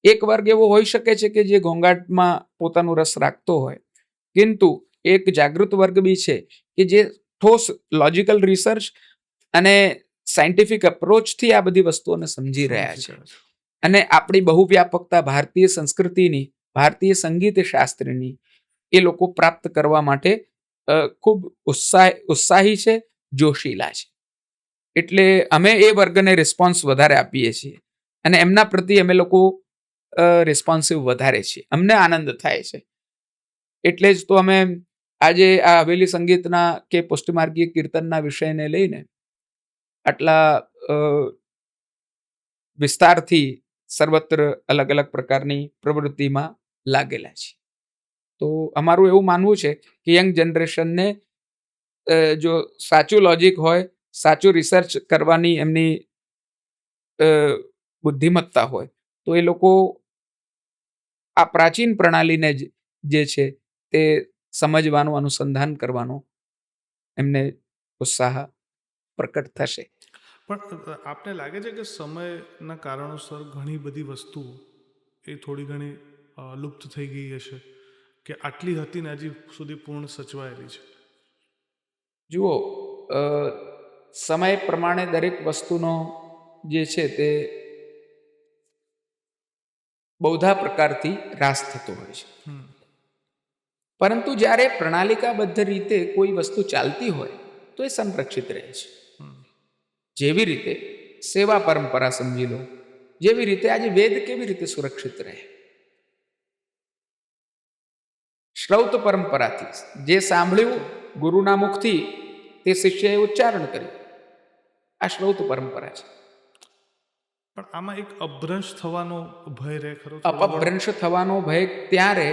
એક વર્ગ એવો હોઈ શકે છે કે જે ઘોંઘાટમાં પોતાનો રસ રાખતો હોય, કિંતુ એક જાગૃત વર્ગ બી છે કે જે ઠોસ લોજિકલ રિસર્ચ અને સાયન્ટિફિક અપ્રોચથી આ બધી વસ્તુઓને સમજી રહ્યા છે. અને આપણી બહુવ્યાપકતા ભારતીય સંસ્કૃતિની, ભારતીય સંગીત શાસ્ત્રની એ લોકો પ્રાપ્ત કરવા માટે ખૂબ ઉત્સાહી છે, જોશીલા છે. એટલે અમે એ વર્ગને રિસ્પોન્સ વધારે આપીએ છીએ અને એમના પ્રત્યે અમે લોકો રિસ્પોન્સિવ વધારે છીએ. અમને આનંદ થાય છે. એટલે જ તો અમે આજે આ હવેલી સંગીતના કે પુષ્ટિમાર્ગીય કીર્તનના વિષયને લઈને આટલા વિસ્તારથી સર્વત્ર અલગ અલગ પ્રકારની પ્રવૃત્તિમાં લાગેલા છે. તો અમારું એવું માનવું છે કે યંગ જનરેશનને જો સાચું લોજિક હોય, સાચું રિસર્ચ કરવાની એમની બુદ્ધિમત્તા હોય તો એ લોકો આ પ્રાચીન પ્રણાલીને જે છે તે સમજવાનું, અનુસંધાન કરવાનું એમને ઉત્સાહ પ્રકટ થશે. પણ આપને લાગે છે કે સમયના કારણોસર ઘણી બધી વસ્તુઓ એ થોડી ઘણી લુપ્ત થઈ ગઈ હશે, કે આટલી હતી ને હજી સુધી પૂર્ણ સચવાયેલી છે? જુઓ, સમય પ્રમાણે દરેક વસ્તુનો જે છે તે બહુધા પ્રકારથી રાસ થતો હોય છે. પરંતુ જ્યારે પ્રણાલિકાબદ્ધ રીતે કોઈ વસ્તુ ચાલતી હોય તો એ સંરક્ષિત રહે છે. જેવી રીતે સેવા પરંપરા સમજી લો, જેવી રીતે આજે વેદ કેવી રીતે સુરક્ષિત રહે. શ્રૌત પરંપરાથી જે સાંભળ્યું ગુરુના મુખથી તે શિષ્યએ ઉચ્ચારણ કર્યું, આ શ્રૌત પરંપરા છે. પણ આમાં એક અભ્રંશ થવાનો ભય રહે ખરો? અપભ્રંશ થવાનો ભય ત્યારે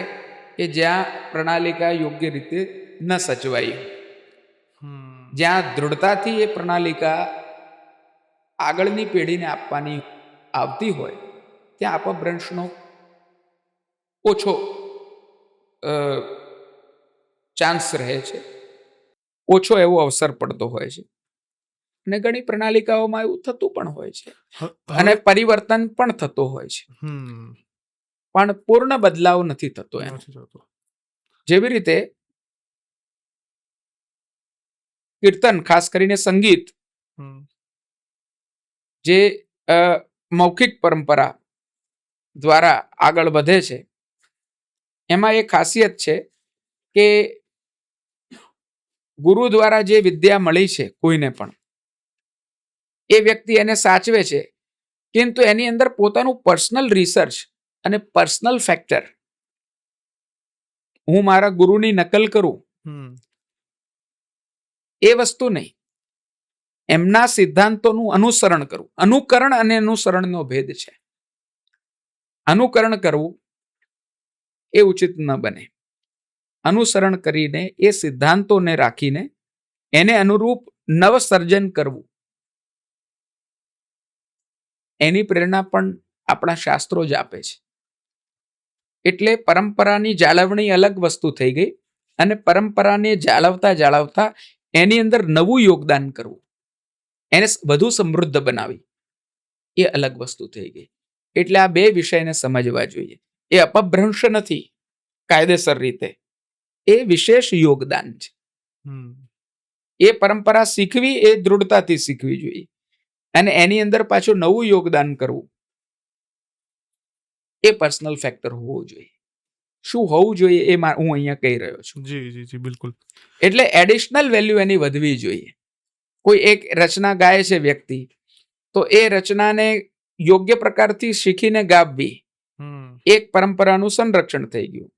કે જ્યાં પ્રણાલિકા યોગ્ય રીતે ન સચવાઈ, જ્યાં દૃઢતાથી એ પ્રણાલિકા આગળની પેઢીને આપવાની આવતી હોય ત્યાં અપભ્રંશનો ઓછો ચાન્સ રહે છે, ઓછો એવો અવસર પડતો હોય છે. અને ઘણી પ્રણાલિકાઓમાં એવું થતું પણ હોય છે અને પરિવર્તન પણ થતો હોય છે, પણ પૂર્ણ બદલાવ નથી થતો એનો. જેવી રીતે કીર્તન, ખાસ કરીને સંગીત, જે મૌખિક પરંપરા દ્વારા આગળ વધે છે, એમાં એ ખાસિયત છે કે ગુરુ દ્વારા જે વિદ્યા મળી છે કોઈને પણ, એ વ્યક્તિ એને સાચવે છે, কিন্তু એની અંદર પોતાનું પર્સનલ રિસર્ચ અને પર્સનલ ફેક્ટર, હું મારા ગુરુની નકલ કરું એ વસ્તુ નહીં, એમના સિદ્ધાંતોનું અનુસરણ કરવું. અનુકરણ અને અનુસરણનો ભેદ છે. અનુકરણ કરવું એ ઉચિત ન બને. અનુસરણ કરીને એ સિદ્ધાંતોને રાખીને એને અનુરૂપ નવસર્જન કરવું, એની પ્રેરણા પણ આપણા શાસ્ત્રો જ આપે છે. એટલે પરંપરાની જાળવણી અલગ વસ્તુ થઈ ગઈ, અને પરંપરાને જાળવતા જાળવતા એની અંદર નવું યોગદાન કરવું, એને વધુ સમૃદ્ધ બનાવી, એ અલગ વસ્તુ થઈ ગઈ. એટલે આ બે વિષયને સમજવા જોઈએ. એ અપભ્રંશ નથી કાયદેસર રીતે, એ વિશેષ યોગદાન છે. એ પરંપરા શીખવી એ દૃઢતાથી શીખવી જોઈએ, અને એની અંદર પાછું નવું યોગદાન કરવું એ પર્સનલ ફેક્ટર હોવું જોઈએ. શું હોવું જોઈએ એ હું અહીંયા કહી રહ્યો છું. જી જી જી બિલકુલ. એટલે એડિશનલ વેલ્યુ એની વધવી જોઈએ. કોઈ એક રચના ગાય છે વ્યક્તિ, તો એ રચનાને યોગ્ય પ્રકારથી શીખીને ગાવવી, એક પરંપરાનું સંરક્ષણ થઈ ગયું.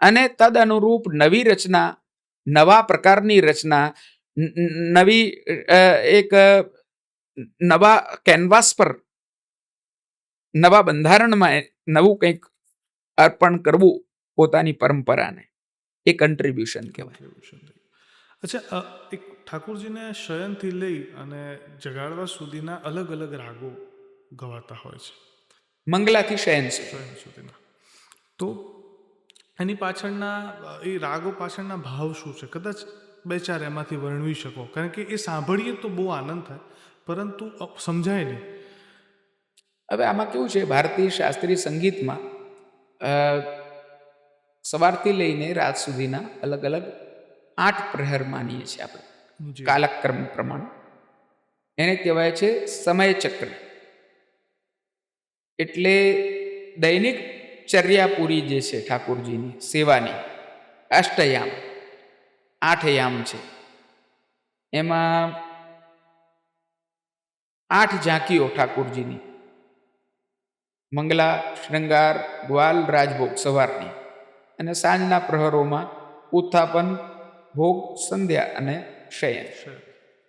અને તદ અનુરૂપ નવી રચના, નવા પ્રકારની રચના, નવી એક નવા કેનવાસ પર, નવા બંધારણમાં નવું કંઈક અર્પણ કરવું પોતાની પરંપરાને, એ કન્ટ્રીબ્યુશન કહેવાય. અચ્છા, એક ઠાકોરજીને શયનથી લઈ અને જગાડવા સુધીના અલગ અલગ રાગો ગવાતા હોય છે, મંગલાથી શયન સુધીના. તો એની પાછળના એ રાગો પાછળના ભાવ શું છે? કદાચ બે ચાર એમાંથી વર્ણવી શકો, કારણ કે એ સાંભળીએ તો બહુ આનંદ થાય, પરંતુ સમજાય નહીં. હવે આમાં કેવું છે, ભારતીય શાસ્ત્રીય સંગીતમાં સવારથી લઈને રાત સુધીના અલગ અલગ 8 પ્રહર માનીએ છીએ આપણે, કાલક્રમ પ્રમાણે. એને કહેવાય છે સમય ચક્ર. એટલે દૈનિક ચર્યા પૂરી જે છે ઠાકોરજીની સેવાની, અષ્ટયામ, 8 યામ છે. એમાં 8 ઝાંકીઓ ઠાકોરજીની, મંગલા, શૃંગાર, ગ્વાલ, રાજભોગ સવારની, અને સાંજના પ્રહરોમાં ઉત્થાપન, ભોગ, સંધ્યા અને શયન.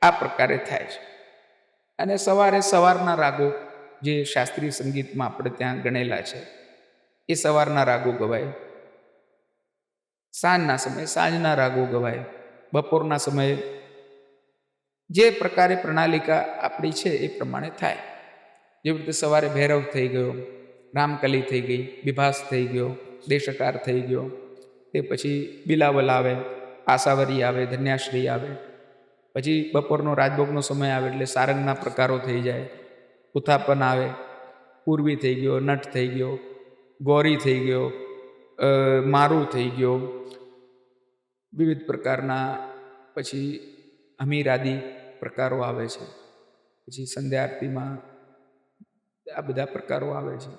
આ પ્રકારે થાય છે. અને સવારે સવારના રાગો જે શાસ્ત્રીય સંગીતમાં આપણે ત્યાં ગણેલા છે, એ સવારના રાગો ગવાય. સાંજના સમયે સાંજના રાગો ગવાય. બપોરના સમયે જે પ્રકારે પ્રણાલિકા આપણી છે એ પ્રમાણે થાય. જેવી રીતે સવારે ભૈરવ થઈ ગયો, રામકલી થઈ ગઈ, બિભાસ થઈ ગયો, દેશકાર થઈ ગયો, તે પછી બિલાવલ આવે, આશાવરી આવે, ધન્યાશ્રી આવે. પછી બપોરનો રાજભોગનો સમય આવે એટલે સારંગના પ્રકારો થઈ જાય. ઉત્થાપન આવે, પૂર્વી થઈ ગયો, નટ થઈ ગયો, ગૌરી થઈ ગયો, મારું થઈ ગયો, વિવિધ પ્રકારના પછી હમીરાદી પ્રકારો આવે છે. પછી સંધ્યા આરતીમાં આ બધા પ્રકારો આવે છે.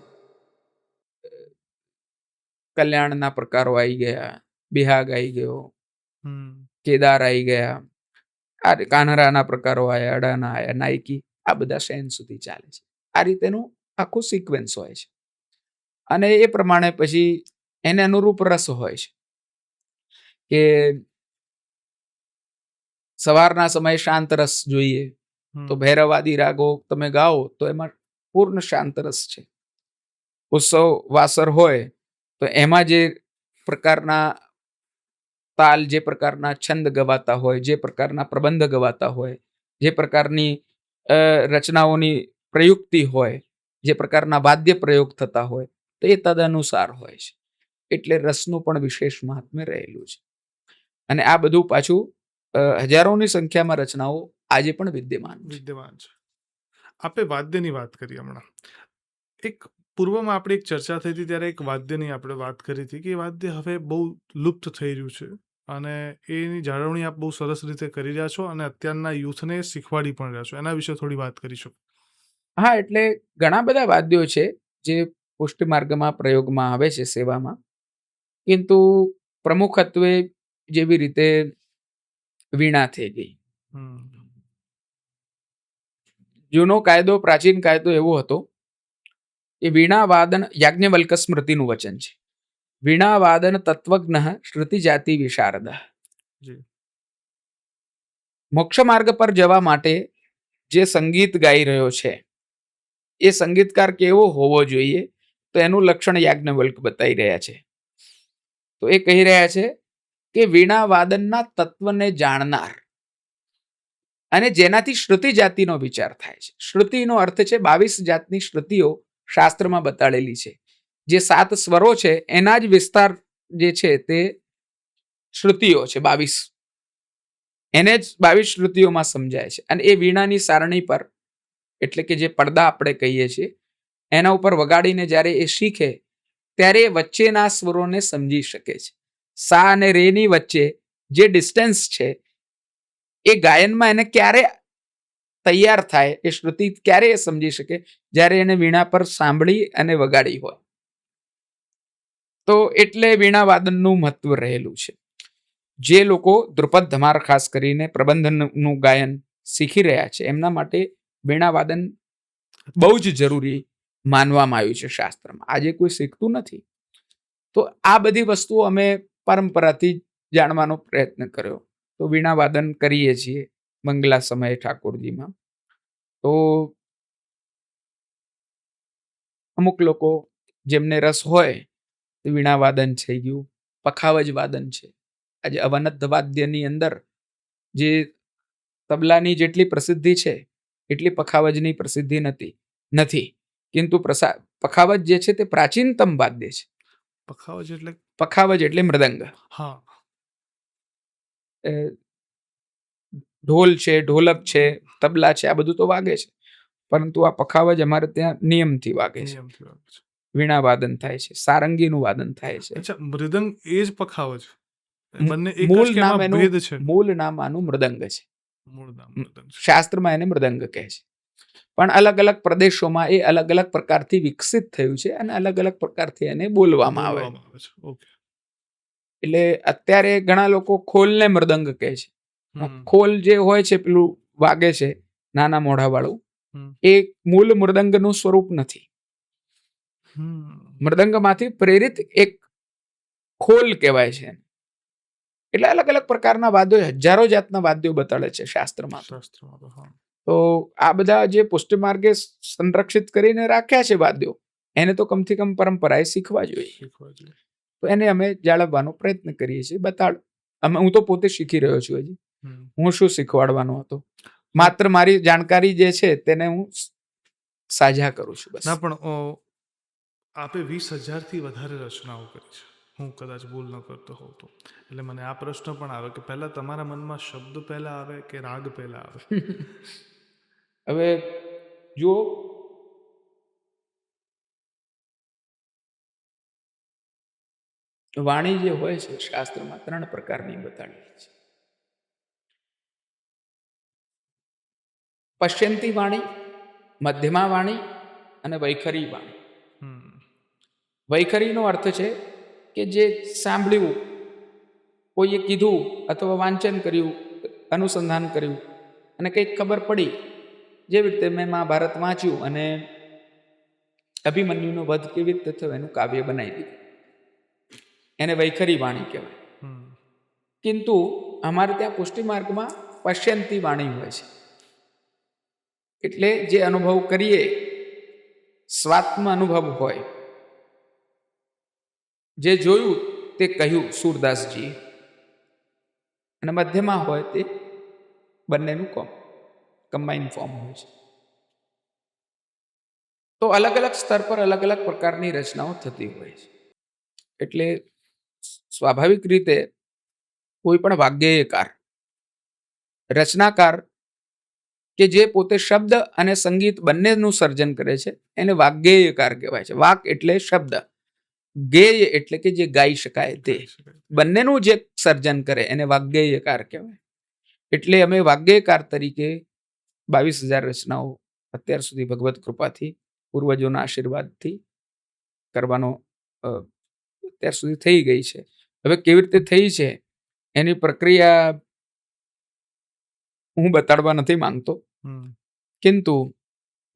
કલ્યાણના પ્રકારો આવી ગયા, બિહાગ આવી ગયો, કેદાર આવી ગયા, આ કાન્હરાના પ્રકારો આવ્યા, અડાના આવ્યા, નાયકી, આ બધા શયન સુધી ચાલે છે. આ રીતેનું આખું સિક્વન્સ હોય છે. અને એ પ્રમાણે પછી એને અનુરૂપ રસ હોય છે કે સવારના સમયે શાંત રસ જોઈએ, તો ભૈરવાદી રાગો તમે ગાઓ તો એમાં પૂર્ણ શાંત રસ છે. ઉત્સવ વાસર હોય તો એમાં જે પ્રકારના તાલ, જે પ્રકારના છંદ ગવાતા હોય, જે પ્રકારના પ્રબંધ ગવાતા હોય, જે પ્રકારની રચનાઓની પ્રયુક્તિ હોય, જે પ્રકારના વાદ્ય પ્રયોગ થતા હોય, તો એ તદનુસાર હોય છે. એટલે રસનું પણ વિશેષ મહાત્મ્ય રહેલું છે. અને આ બધું પાછું હજારોની સંખ્યામાં રચનાઓ આજે પણ વિદ્યમાન છે. આપણે વાદ્યની વાત કરી હમણાં. એક પૂર્વમાં આપણી એક ચર્ચા થઈ હતી ત્યારે એક વાદ્યની આપણે વાત કરી હતી કે એ વાદ્ય હવે બહુ લુપ્ત થઈ રહ્યું છે, અને એની જાળવણી આપ બહુ સરસ રીતે કરી રહ્યા છો, અને અત્યારના યુથને શીખવાડી પણ રહ્યા છો. એના વિશે થોડી વાત કરીશું. હા, એટલે ઘણા બધા વાદ્યો છે જે પુષ્ટિ માર્ગમાં પ્રયોગમાં આવે છે સેવામાં, કિંતુ પ્રમુખત્વે જેવી રીતે વીણા થઈ ગઈ. હમ. જૂનો કાયદો, પ્રાચીન કાયદો એવો હતો કે વીણા વાદન, યાજ્ઞવલ્ક સ્મૃતિનું વચન છે, વીણા વાદન તત્વજ્ઞ શ્રુતિ જાતિ વિશારદ. જી. મોક્ષ માર્ગ પર જવા માટે જે સંગીત ગાઈ રહ્યો છે એ સંગીતકાર કેવો હોવો જોઈએ, તો એનું લક્ષણ યાજ્ઞવલ્ક બતાવી રહ્યા છે. તો એ કહી રહ્યા છે કે વીણા વાદનના તત્વને જાણનાર અને જેનાથી શ્રુતિ જાતિનો વિચાર થાય છે. શ્રુતિનો અર્થ છે 22 જાતની શ્રુતિઓ શાસ્ત્રમાં બતાડેલી છે. જે 7 સ્વરો છે એના જ વિસ્તાર જે છે તે શ્રુતિઓ છે 22, એને જ 22 શ્રુતિઓમાં સમજાય છે. અને એ વીણાની સારણી પર, એટલે કે જે પડદા આપણે કહીએ છીએ, એના ઉપર વગાડીને જ્યારે એ શીખે ત્યારે એ વચ્ચેના સ્વરોને સમજી શકે છે. સા અને રેની વચ્ચે જે ડિસ્ટન્સ છે એ ગાયનમાં એને ક્યારે તૈયાર થાય, એ શ્રુતિ ક્યારે એ સમજી શકે, જ્યારે એને વીણા પર સાંભળી અને વગાડી હોય. તો એટલે વીણા વાદનનું મહત્વ રહેલું છે. જે લોકો ધ્રુપદ ધમાર ખાસ કરીને પ્રબંધનનું ગાયન શીખી રહ્યા છે એમના માટે વીણા વાદન બહુ જ જરૂરી માનવામાં આવ્યું છે શાસ્ત્રમાં. આજે કોઈ શીખતું નથી. તો આ બધી વસ્તુઓ અમે પરંપરાથી જાણવાનો પ્રયત્ન કર્યો. તો વીણા વાદન કરીએ છીએ મંગલા સમયે ઠાકોરજીમાં. તો અમુક લોકો જેમને રસ હોય તો વીણા વાદન થઈ ગયું, પખાવજ વાદન છે. આજે અવનદ્ધ વાદ્યની અંદર જે તબલાની જેટલી પ્રસિદ્ધિ છે એટલી પખાવજની પ્રસિદ્ધિ નથી. કિંતુ પખાવજ જે છે તે પ્રાચીનતમ વાદ્ય છે. પખાવજ એટલે મૃદંગ. હા. ઢોલ છે, ઢોલક છે, તબલા છે, આ બધું તો વાગે છે, પરંતુ આ પખાવજ અમારે ત્યાં નિયમથી વાગે છે. વીણા વાદન થાય છે, સારંગીનું વાદન થાય છે. અચ્છા, મૃદંગ એ જ પખાવજ? બંને મૂળ એક જ કે નામ એમાં એનું ભેદ છે? મૂળ નામ આનું મૃદંગ છે. મૂળ નામ મૃદંગ છે. શાસ્ત્રમાં એને મૃદંગ કહે છે. પણ અલગ અલગ પ્રદેશોમાં એ અલગ અલગ પ્રકારથી વિકસિત થયું છે અને અલગ અલગ પ્રકારથી એને બોલવામાં આવે છે. ઓકે. એટલે અત્યારે ઘણા લોકો ખોલને મૃદંગ કહે છે. ખોલ જે હોય છે પેલું વાગે છે નાના મોઢા વાળું, એ મૂળ મૃદંગનું સ્વરૂપ નથી. મૃદંગમાંથી પ્રેરિત એક ખોલ કહેવાય છે. એટલે અલગ અલગ પ્રકારના વાદ્યો, હજારો જાતના વાદ્યો બતાડે છે શાસ્ત્રમાં. તો આ બધા જે પુષ્ટિ માર્ગે સંરક્ષિત કરીને રાખ્યા છે વાદ્યો, એને તો કમથી કમ પરંપરાએ શીખવા જોઈએ. તો એને અમે જાળવવાનો પ્રયત્ન કરીએ છીએ. હું તો પોતે શીખી રહ્યો છું. હજી હું શું શીખવાડવાનો હતો, માત્ર મારી જાણકારી જે છે તેને હું સાझा કરું છું બસ. ના, પણ આપે 20,000 થી વધારે રચનાઓ કરી છે, હું કદાચ ભૂલ ન કરતો હોઉં તો. એટલે મને આ પ્રશ્ન પણ આવે કે પહેલા તમારા મનમાં શબ્દ પહેલા આવે કે રાગ પહેલા આવે? હવે જુઓ, વાણી જે હોય છે શાસ્ત્રમાં 3 પ્રકારની બતાડેલી છે. પશ્યંતી વાણી, મધ્યમા વાણી અને વૈખરી વાણી. વૈખરીનો અર્થ છે કે જે સાંભળ્યું, કોઈએ કીધું અથવા વાંચન કર્યું, અનુસંધાન કર્યું અને કંઈક ખબર પડી, જેવી રીતે મેં મહાભારત વાંચ્યું અને અભિમન્યુનો વધ કેવી રીતે થયો એનું કાવ્ય બનાવી દીધું, એને વૈખરી વાણી કહેવાય. કિંતુ અમારે ત્યાં પુષ્ટિ માર્ગમાં પશ્યંતી વાણી હોય છે. એટલે જે અનુભવ કરીએ, સ્વાત્મ અનુભવ હોય, જે જોયું તે કહ્યું સુરદાસજીએ, અને મધ્યમાં હોય તે બંનેનું કમ્બાઈન ફોર્મ હોય છે. તો અલગ અલગ સ્તર પર અલગ અલગ પ્રકારની રચનાઓ થતી હોય છે. એટલે સ્વાભાવિક રીતે કોઈ પણ વાગ્ગેયકાર, રચનાકાર કે જે પોતે શબ્દ અને સંગીત બંનેનું સર્જન કરે છે એને વાગ્ગેયકાર કહેવાય છે. વાક એટલે શબ્દ, ગેય એટલે કે જે ગાઈ શકાય તે, બંનેનું જે સર્જન કરે એને વાગ્ગેયકાર કહેવાય. એટલે અમે વાગ્ગેયકાર તરીકે 22,000 રચનાઓ અત્યાર સુધી ભગવત કૃપાથી, પૂર્વજોના આશીર્વાદથી કરવાનો અત્યાર સુધી થઈ ગઈ છે. હવે કેવી રીતે થઈ છે એની પ્રક્રિયા હું બતાડવા નથી માંગતો, હમ કિંતુ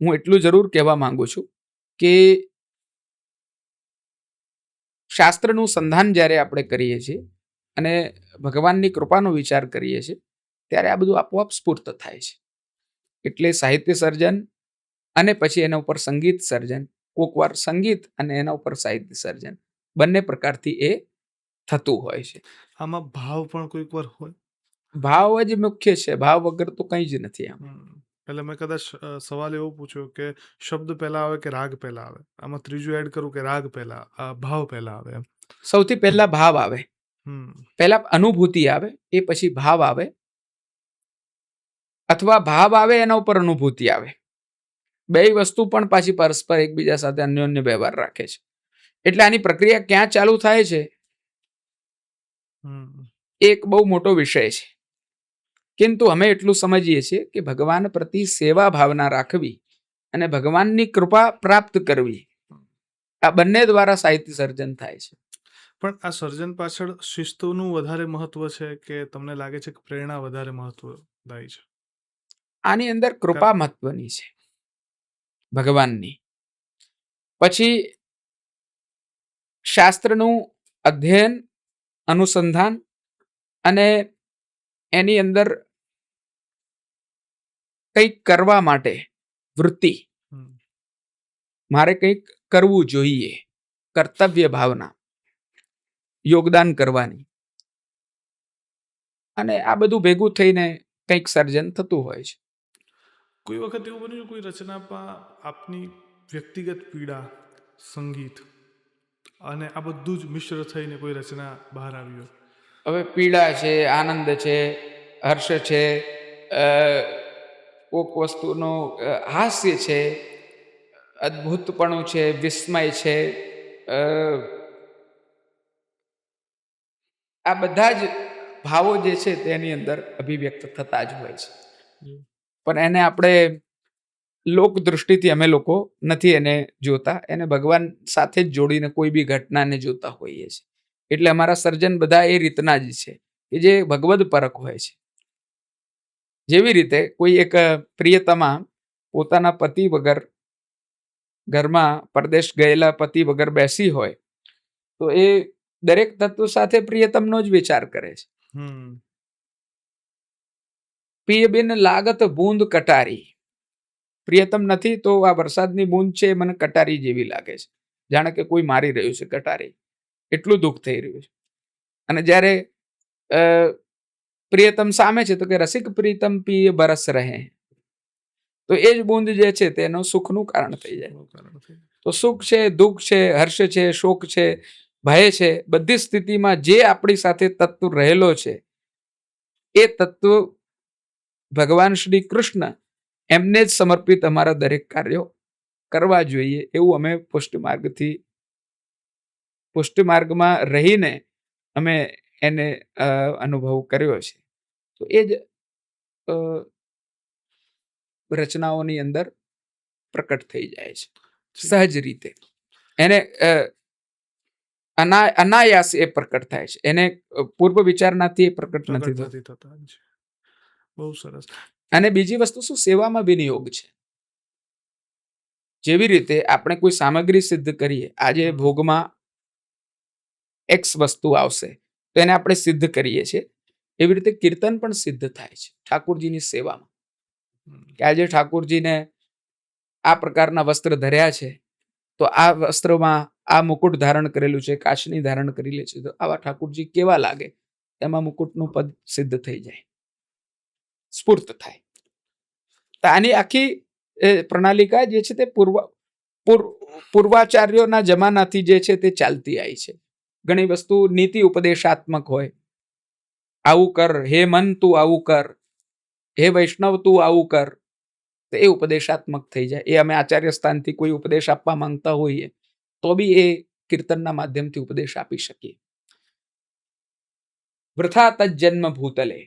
હું એટલું જરૂર કહેવા માંગુ છું કે શાસ્ત્રનું સંધાન જ્યારે આપણે કરીએ છીએ અને ભગવાનની કૃપાનો વિચાર કરીએ છીએ ત્યારે આ બધું આપોઆપ સ્ફૂર્ત થાય છે. એટલે સાહિત્ય સર્જન અને પછી એના ઉપર સંગીત સર્જન, કોક વાર સંગીત અને એના ઉપર સાહિત્ય સર્જન, બંને પ્રકારથી એ થતું હોય છે. આમાં ભાવ પણ કોઈક વાર હોય. ભાવ જ મુખ્ય છે, ભાવ વગર તો કંઈ જ નથી આમ. એટલે મેં કદાચ સવાલ એવો પૂછ્યો કે શબ્દ પહેલા આવે કે રાગ પહેલા આવે, આમાં ત્રીજું એડ કરું કે રાગ પહેલા, ભાવ પહેલા આવે એમ. સૌથી પહેલા ભાવ આવે, હમ પહેલા અનુભૂતિ આવે, એ પછી ભાવ આવે, અથવા ભાવ આવે એના ઉપર અનુભૂતિ આવે. બે વસ્તુ પણ પાછી પરસ્પર એકબીજા સાથે અન્યોન્ય વ્યવહાર રાખે છે. એટલે આની પ્રક્રિયા ક્યાં ચાલુ થાય છે હમ એ એક બહુ મોટો વિષય છે. કિંતુ અમે એટલું સમજીએ છીએ કે ભગવાન પ્રતિ સેવા ભાવના રાખવી અને ભગવાનની કૃપા પ્રાપ્ત કરવી, આ બંને દ્વારા સાહિત્ય સર્જન થાય છે. પણ આ સર્જન પાછળ શિસ્તનું વધારે મહત્વ છે કે તમને લાગે છે કે પ્રેરણા વધારે મહત્વદાયી છે? આની અંદર કૃપા મહત્વની છે, ભગવાનની. પછી શાસ્ત્રનું અધ્યયન, અનુસંધાન અને એની અંદર કંઈક કરવા માટે વૃત્તિ, હમ મારે કંઈક કરવું જોઈએ, કર્તવ્ય ભાવના, યોગદાન કરવાની, અને આ બધું ભેગું થઈને કંઈક સર્જન થતું હોય છે. કોઈ વખત એવું બન્યું કોઈ રચનામાં આપની વ્યક્તિગત પીડા, સંગીત અને આ બધું જ મિશ્ર થઈને કોઈ રચના બહાર આવી હોય? હવે પીડા છે, આનંદ છે, હર્ષ છે, કોક વસ્તુનું હાસ્ય છે, અદ્ભુતપણું છે, વિસ્મય છે, આ બધા જ ભાવો જે છે તેની અંદર અભિવ્યક્ત થતા જ હોય છે. પણ એને આપણે લોક દૃષ્ટિથી અમે લોકો નથી એને જોતા, એને ભગવાન સાથે જ જોડીને કોઈ બી ઘટનાને જોતા હોઈએ છીએ. એટલે અમારા સર્જન બધા એ રીતના જ છે કે જે ભગવદ પરક હોય છે. જેવી રીતે કોઈ એક પ્રિયતમા પોતાના પતિ વગર ઘરમાં પરદેશ ગયેલા પતિ વગર બેસી હોય તો એ દરેક તત્વ સાથે પ્રિયતમનો જ વિચાર કરે છે. પિય બિન લાગત બૂંદ કટારી, પ્રિયતમ નથી તો આ વરસાદની બૂંદ છે મને કટારી જેવી લાગે છે, જાણે કે કોઈ મારી રહ્યું છે કટારી, એટલું દુઃખ થઈ રહ્યું છે. અને જ્યારે પ્રિયતમ સામે છે તો કે રસિક પ્રીતમ પિય બરસ રહે, તો એ જ બૂંદ જે છે તેનો સુખનું કારણ થઈ જાય. તો સુખ છે, દુઃખ છે, હર્ષ છે, શોક છે, ભય છે, બધી સ્થિતિમાં જે આપણી સાથે તત્વ રહેલો છે એ તત્વ ભગવાન શ્રી કૃષ્ણ એમને જ સમર્પિત અમારા દરેક કાર્યો કરવા જોઈએ એવું અમે પુષ્ટિમાર્ગમાં રહીને અમે એને અનુભવ કર્યો છે. તો એ જ રચનાઓની અંદર પ્રકટ થઈ જાય છે સહજ રીતે. એને અનાયાસ એ પ્રકટ થાય છે, એને પૂર્વ વિચારનાથી એ પ્રકટ નથી થતા. બહુ સરસ. અને બીજી વસ્તુ શું, સેવામાં વિનિયોગ છે. જેવી રીતે આપણે કોઈ સામગ્રી સિદ્ધ કરીએ, આજે ભોગમાં એક્સ વસ્તુ આવશે તો એને આપણે સિદ્ધ કરીએ છીએ, એવી રીતે કીર્તન પણ સિદ્ધ થાય છે ઠાકોરજીની સેવામાં. કે આજે ઠાકોરજીને આ પ્રકારના વસ્ત્ર ધર્યા છે તો આ વસ્ત્રમાં આ મુકુટ ધારણ કરેલું છે, કાશની ધારણ કરેલી છે, તો આવા ઠાકોરજી કેવા લાગે, એમાં મુકુટનું પદ સિદ્ધ થઈ જાય, સ્ફૂર્ત થાય. તો આની આખી પ્રણાલિકા જે છે તે પૂર્વાચાર્યોના જમાનાથી જે છે તે ચાલતી આવી છે. ઘણી વસ્તુ નીતિ ઉપદેશાત્મક હોય, આવું કર, હે મન તું આવું કર, હે વૈષ્ણવ તું આવું કર, તો એ ઉપદેશાત્મક થઈ જાય. એ અમે આચાર્ય સ્થાનથી કોઈ ઉપદેશ આપવા માંગતા હોઈએ તો બી એ કીર્તનના માધ્યમથી ઉપદેશ આપી શકીએ. વૃથા તજ્જન્મ ભૂતલે,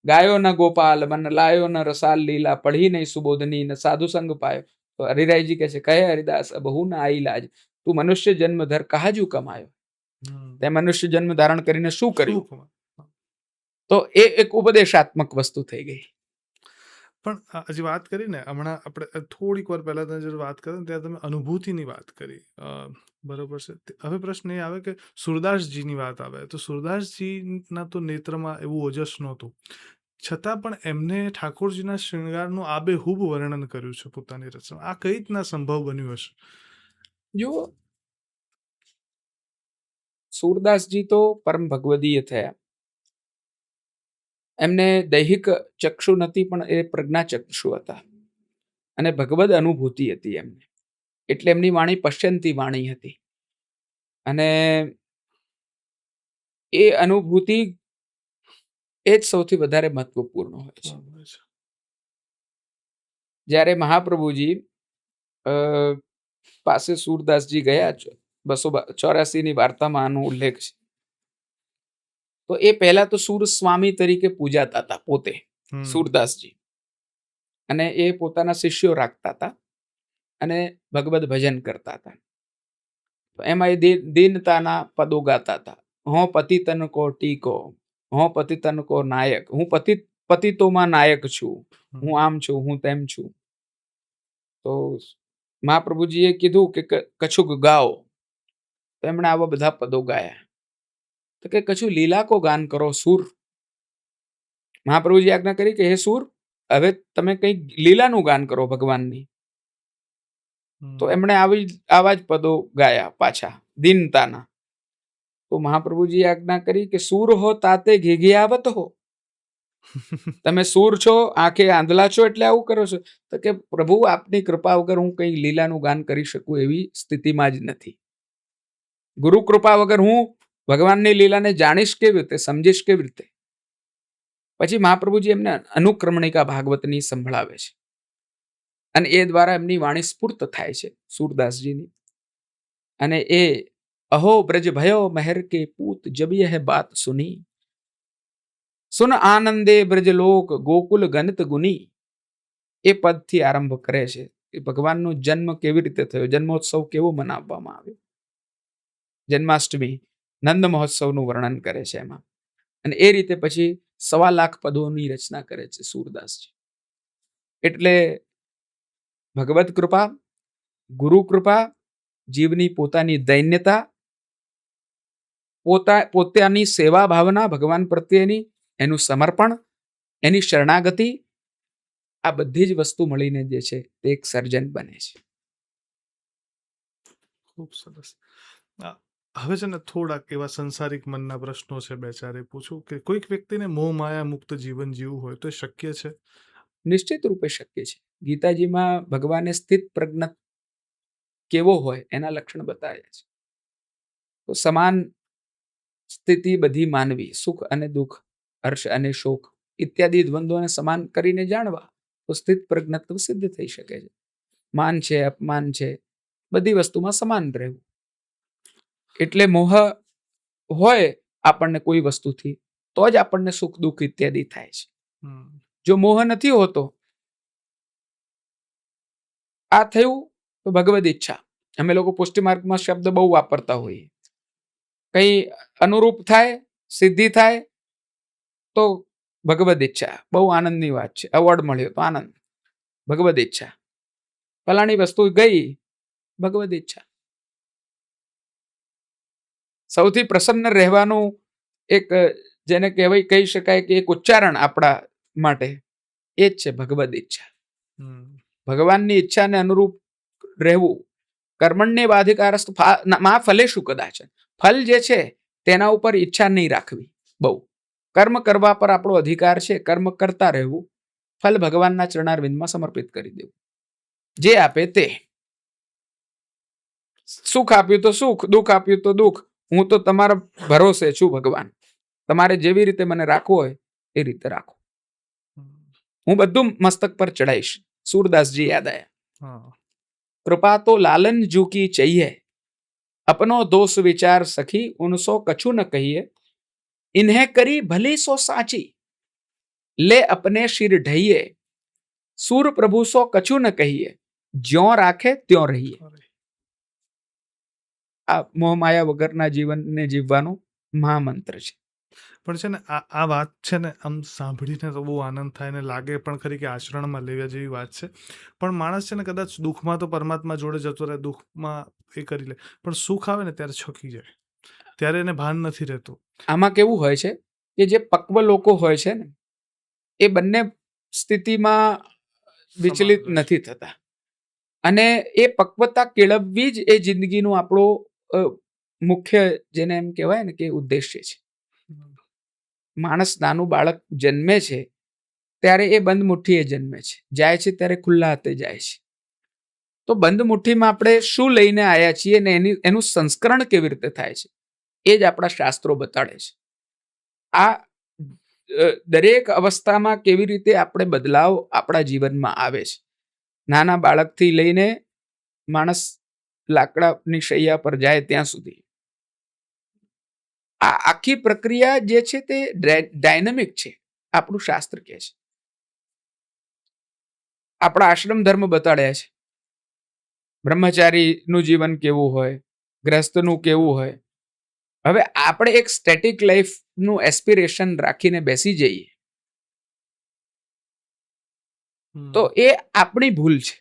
ગાયો ન ગોપાલ મન લાયો ન રસાલ લીલા પढ़ी નહીં સુબોધની ન સાધુ સંગ પાયો. તો હરિરાયજી કહે છે, કહે હરિદાસ બહુ ના આઈ લાજ, તું મનુષ્ય જન્મ ધર કાજુ કમાયો. તે મનુષ્ય જન્મ ધારણ કરીને શું કર્યું? તો એ એક ઉપદેશાત્મક વસ્તુ થઈ ગઈ. પણ હજી વાત કરી ને, હમણાં આપણે થોડીક વાર પહેલા તમે જ્યારે વાત કરી ને ત્યારે તમે અનુભૂતિની વાત કરી, બરોબર છે. હવે પ્રશ્ન એ આવે કે સુરદાસજીની વાત આવે તો સુરદાસજીના તો નેત્રમાં એવું ઓજસ નહોતું, છતાં પણ એમને ઠાકોરજીના શૃંગારનું આબેહૂબ વર્ણન કર્યું છે પોતાની રચના. આ કઈ રીતના સંભવ બન્યું હશે? જો સુરદાસજી તો પરમ ભગવદીય થયા. એમને દૈહિક ચક્ષુ નથી, પણ એ પ્રજ્ઞા ચક્ષુ હતા અને ભગવદ અનુભૂતિ હતી એમને. એટલે એમની વાણી પશ્યંતી વાણી હતી અને એ અનુભૂતિ એ જ સૌથી વધારે મહત્વપૂર્ણ હોય છે. જ્યારે મહાપ્રભુજી પાસે સુરદાસજી ગયા છે, 284 વાર્તામાં આનો ઉલ્લેખ છે. તો એ પહેલા તો સુર સ્વામી તરીકે પૂજાતા હતા પોતે સુરદાસજી, અને એ પોતાના શિષ્યો રાખતા હતા અને ભગવદ ભજન કરતા હતા. તો એમાં એ દીનતાના પદો ગાતા હતા. હો પતિતન કો ટીકો, હો પતિતન કો નાયક, હું પતિતોમાં નાયક છું, હું આમ છું, હું તેમ છું. તો મહાપ્રભુજીએ કીધું કે કછુક ગાઓ, તો એમણે આવા બધા પદો ગાયા. તો કે કછું લીલા કો ગાન કરો સુર. મહાપ્રભુજી આજ્ઞા કરી કે હે સુર, હવે તમે કંઈક લીલાનું ગાન કરો ભગવાનની. તો એમણે આવા જ પદો ગાયા પાછા દીનતાના. તો મહાપ્રભુજી આજ્ઞા કરી કે સુર હો તાતે ઘેઘિયાવત હો. તમે સુર છો, આંખે આંધળા છો, એટલે આવું કરો છો. તો કે પ્રભુ આપની કૃપા વગર હું કંઈ લીલાનું ગાન કરી શકું એવી સ્થિતિમાં જ નથી. ગુરુ કૃપા વગર હું ભગવાનની લીલાને જાણીશ કેવી રીતે, સમજીશ કેવી રીતે? પછી મહાપ્રભુજી એમને અનુક્રમણિકા ભાગવતની સંભળાવે છે અને એ દ્વારા એમની વાણી સ્ફૂર્ત થાય છે સુરદાસજીની. અને એ અહો બ્રજ ભયો મહેર કે પૂત જબ યહ બાત સુની, સુન આનંદે બ્રજલોક ગોકુલ ગણિત ગુની. એ પદથી આરંભ કરે છે કે ભગવાનનો જન્મ કેવી રીતે થયો, જન્મોત્સવ કેવો મનાવવામાં આવ્યો. જન્માષ્ટમી, નંદ મહોત્સવનું વર્ણન કરે છે એમાં. અને એ રીતે પછી 1.25 લાખ પદોની રચના કરે છે સુરદાસજી. એટલે ભગવદ કૃપા, ગુરુ કૃપા, જીવની પોતાની દૈન્યતા, પોતાની સેવા ભાવના ભગવાન પ્રત્યેની, એનું સમર્પણ, એની શરણાગતિ, આ બધી જ વસ્તુ મળીને જે છે તે એક સર્જન બને છે. ખૂબ સરસ. હવે છે ને થોડાક એવા સંસારિક મનના પ્રશ્નો છે, બે ચારે પૂછું કે કોઈક વ્યક્તિને મોહ માયા મુક્ત જીવન જીવવું હોય તો એ શક્ય છે? નિશ્ચિત રૂપે શક્ય છે. ગીતાજીમાં ભગવાને સ્થિત પ્રજ્ઞ કેવો હોય એના લક્ષણ બતાવ્યા છે. તો સમાન સ્થિતિ બધી માનવી, સુખ અને દુઃખ, હર્ષ અને શોક ઇત્યાદિ દ્વંદ્વોને સમાન કરીને જાણવા, તો સ્થિત પ્રજ્ઞત્વ સિદ્ધ થઈ શકે છે. માન છે, અપમાન છે, બધી વસ્તુમાં સમાન રહેવું. એટલે મોહ હોય આપણને કોઈ વસ્તુથી, તો જ આપણને સુખ દુઃખ ઇત્યાદિ થાય છે. જો મોહ નથી હોતો, આ થયું તો ભગવદ ઈચ્છા. અમે લોકો પુષ્ટિમાર્ગમાં શબ્દ બહુ વાપરતા હોઈએ. કઈ અનુરૂપ થાય, સિદ્ધિ થાય તો ભગવદ ઈચ્છા, બહુ આનંદની વાત છે. એવોર્ડ મળ્યો તો આનંદ, ભગવદ ઈચ્છા. ફલાણી વસ્તુ ગઈ, ભગવદ ઈચ્છા. સૌથી પ્રસન્ન રહેવાનું એક જેને કહી શકાય કે એક ઉચ્ચારણ આપણા માટે એ જ છે ભગવદ ઈચ્છા. ભગવાનની ઈચ્છાને અનુરૂપ રહેવું. કર્મણ્ય બાધિકારસ્ત મા ફલેશુ કદાચ. ફલ જે છે તેના ઉપર ઈચ્છા નહીં રાખવી બહુ. કર્મ કરવા પર આપણો અધિકાર છે, કર્મ કરતા રહેવું, ફલ ભગવાનના ચરણારવિંદમાં સમર્પિત કરી દેવું. જે આપે તે. સુખ આપ્યું તો સુખ, દુઃખ આપ્યું તો દુઃખ. હું તો તમારા ભરોસે છું ભગવાન. તમારે જેવી રીતે મને રાખવું હોય એ રીતે રાખો. હું બધું મસ્તક પર ચડાઈશ. सूरदासजी याद आया। कृपा तो लालन जू की चाहिए, अपनो दोष विचार सखी उनसो कछु न कहिए, इन्हें करी भली सो साची। લે અપને શિર ઢહીએ, સૂર પ્રભુ સો કછું ન કહીએ, જ્યો રાખે ત્યો રહીએ. આ મોહમાયા વગરના જીવનને જીવવાનો મહામંત્ર છે. પણ છે ને આ વાત છે ને આમ સાંભળીને તો બહુ આનંદ થાય ને લાગે પણ ખરી કે આચરણમાં લેવા જેવી વાત છે. પણ માણસ છે ને કદાચ દુઃખમાં તો પરમાત્મા જોડે જતો રહે, દુઃખમાં એ કરી લે, પણ સુખ આવે ને ત્યારે છકી જાય, ત્યારે એને ભાન નથી રહેતું. આમાં કેવું હોય છે કે જે પક્વ લોકો હોય છે ને એ બંને સ્થિતિમાં વિચલિત સમાન રહે છે. નથી થતા, અને એ પક્વતા કેળવવી જ એ જિંદગીનું આપણો મુખ્ય, જેને એમ કહેવાય ને કે ઉદ્દેશ્ય છે. માણસ નાનું બાળક જન્મે છે ત્યારે એ બંધ મુઠ્ઠીએ જન્મે છે, જાય છે ત્યારે ખુલ્લા હાથે જાય છે. તો બંધ મુઠ્ઠીમાં આપણે શું લઈને આવ્યા છીએ ને એનું સંસ્કરણ કેવી રીતે થાય છે એ જ આપણા શાસ્ત્રો બતાડે છે. આ દરેક અવસ્થામાં કેવી રીતે આપણે બદલાવ આપણા જીવનમાં આવે છે. નાના બાળકથી લઈને માણસ લાકડાની શૈયા પર જાય ત્યાં સુધી આ આખી પ્રક્રિયા જે છે તે ડાયનેમિક છે, આપણું શાસ્ત્ર કહે છે. આપણા આશ્રમ ધર્મ બતાડ્યા છે. બ્રહ્મચારીનું જીવન કેવું હોય, ગ્રસ્તનું કેવું હોય. હવે આપણે એક સ્ટેટિક લાઈફનું એસ્પિરેશન રાખીને બેસી જઈએ તો એ આપણી ભૂલ છે.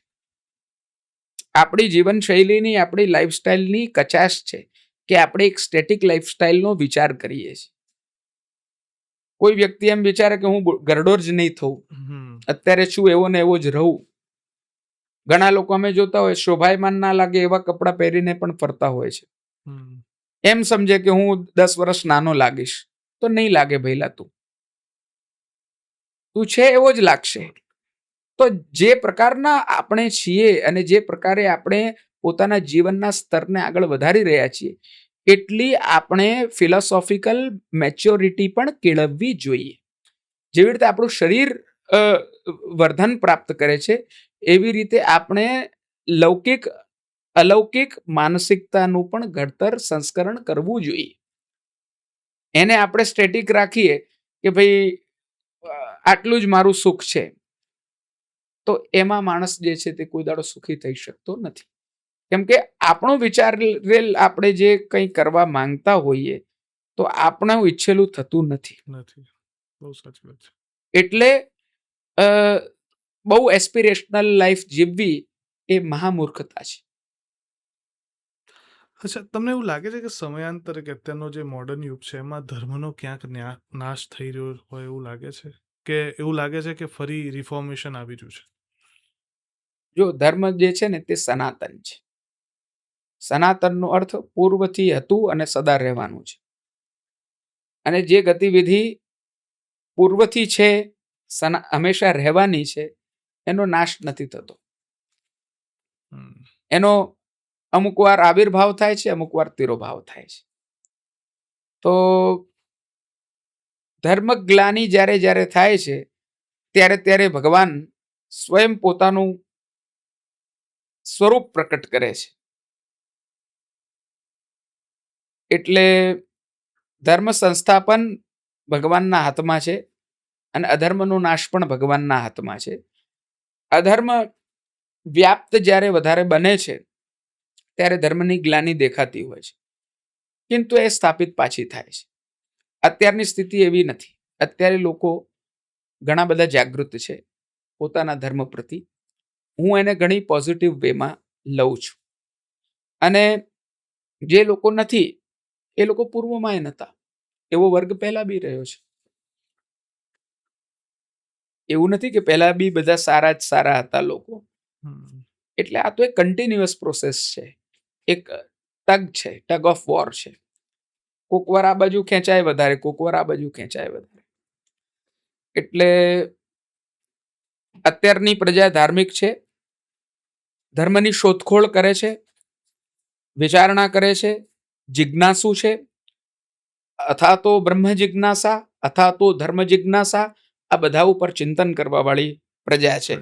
આપણી જીવનશૈલીની, આપણી લાઈફસ્ટાઈલની કચાશ છે કે આપણે એક સ્ટેટિક લાઈફસ્ટાઈલનો વિચાર કરીએ છીએ. કોઈ વ્યક્તિ એમ વિચારે કે હું ગરડો જ નહીં થવું, અત્યારે છું એવો ને એવો જ રહું. ઘણા લોકો અમે જોતા હોય શોભાયમાન ના લાગે એવા કપડાં પહેરીને પણ ફરતા હોય છે. એમ સમજે કે હું 10 વર્ષ નાનો લાગીશ, તો નહીં લાગે ભઈલા, તું છે એવો જ લાગશે. તો જે પ્રકારના આપણે છીએ અને જે પ્રકારે આપણે પોતાના જીવનના સ્તરને આગળ વધારી રહ્યા છીએ એટલી આપણે ફિલોસોફિકલ મેચ્યોરિટી પણ કેળવવી જોઈએ. જેવી રીતે આપણું શરીર વર્ધન પ્રાપ્ત કરે છે એવી રીતે આપણે લૌકિક અલૌકિક માનસિકતાનું પણ ઘડતર સંસ્કરણ કરવું જોઈએ. એને આપણે સ્ટેટિક રાખીએ કે ભાઈ આટલું જ મારું સુખ છે, તો એમાં માણસ જે છે તે કોઈ દાડો સુખી થઈ શકતો નથી. કેમ કે આપણો વિચારેલ આપણે જે કંઈ કરવા માંગતા હોઈએ તો આપણું ઈચ્છેલું થતું નથી. બહુ સાચી વાત છે. એટલે બહુ એસ્પિરેશનલ લાઈફ જીવવી એ મહામૂર્ખતા છે. અચ્છા, તમને એવું લાગે છે કે સમયાંતરે કે અત્યારનો જે મોડર્ન યુગ છે એમાં ધર્મનો ક્યાંક નાશ થઈ રહ્યો હોય એવું લાગે છે, કે એવું લાગે છે કે ફરી રિફોર્મેશન આવી રહ્યું છે? જો ધર્મ જે છે ને તે સનાતન છે. સનાતનનો અર્થ પૂર્વથી હતું અને સદા રહેવાનું છે. અને જે ગતિવિધિ પૂર્વથી છે, હંમેશા રહેવાની છે, એનો નાશ નથી થતો. એનો અમુક વાર આવિર્ભાવ થાય છે, અમુક વાર તિરોભાવ થાય છે. તો ધર્મ ગ્લાની જ્યારે જ્યારે થાય છે ત્યારે ત્યારે ભગવાન સ્વયં પોતાનું સ્વરૂપ પ્રકટ કરે છે. એટલે ધર્મ સંસ્થાપન ભગવાનના હાથમાં છે અને અધર્મનો નાશ પણ ભગવાનના હાથમાં છે. અધર્મ વ્યાપ્ત જ્યારે વધારે બને છે ત્યારે ધર્મની ગ્લાની દેખાતી હોય છે, কিন্তু એ સ્થાપિત પાછી થાય છે. અત્યારની સ્થિતિ એવી નથી. અત્યારે લોકો ઘણા બધા જાગૃત છે પોતાના ધર્મ પ્રતિ. હું એને ઘણી પોઝિટિવ વેમાં લઉં છું. અને જે લોકો નથી એ લોકો પૂર્વમાં નહોતા, એવો વર્ગ પહેલા બી રહ્યો છે. એવું નથી કે પહેલા બી બધા સારા જ સારા હતા લોકો. એટલે આ તો એક કન્ટિન્યુઅસ પ્રોસેસ છે, એક ટગ છે, ટગ ઓફ વોર છે. કોક વાર આ બાજુ ખેંચાય વધારે, કોક વાર આ બાજુ ખેંચાય વધારે. એટલે અત્યારની પ્રજા ધાર્મિક છે, ધર્મની શોધખોળ કરે છે, વિચારણા કરે છે, જિજ્ઞાસુ છે, અથવા તો બ્રહ્મ જિજ્ઞાસા અથવા તો ધર્મ જિજ્ઞાસા, આ બધા ઉપર ચિંતન કરવા વાળી પ્રજા છે.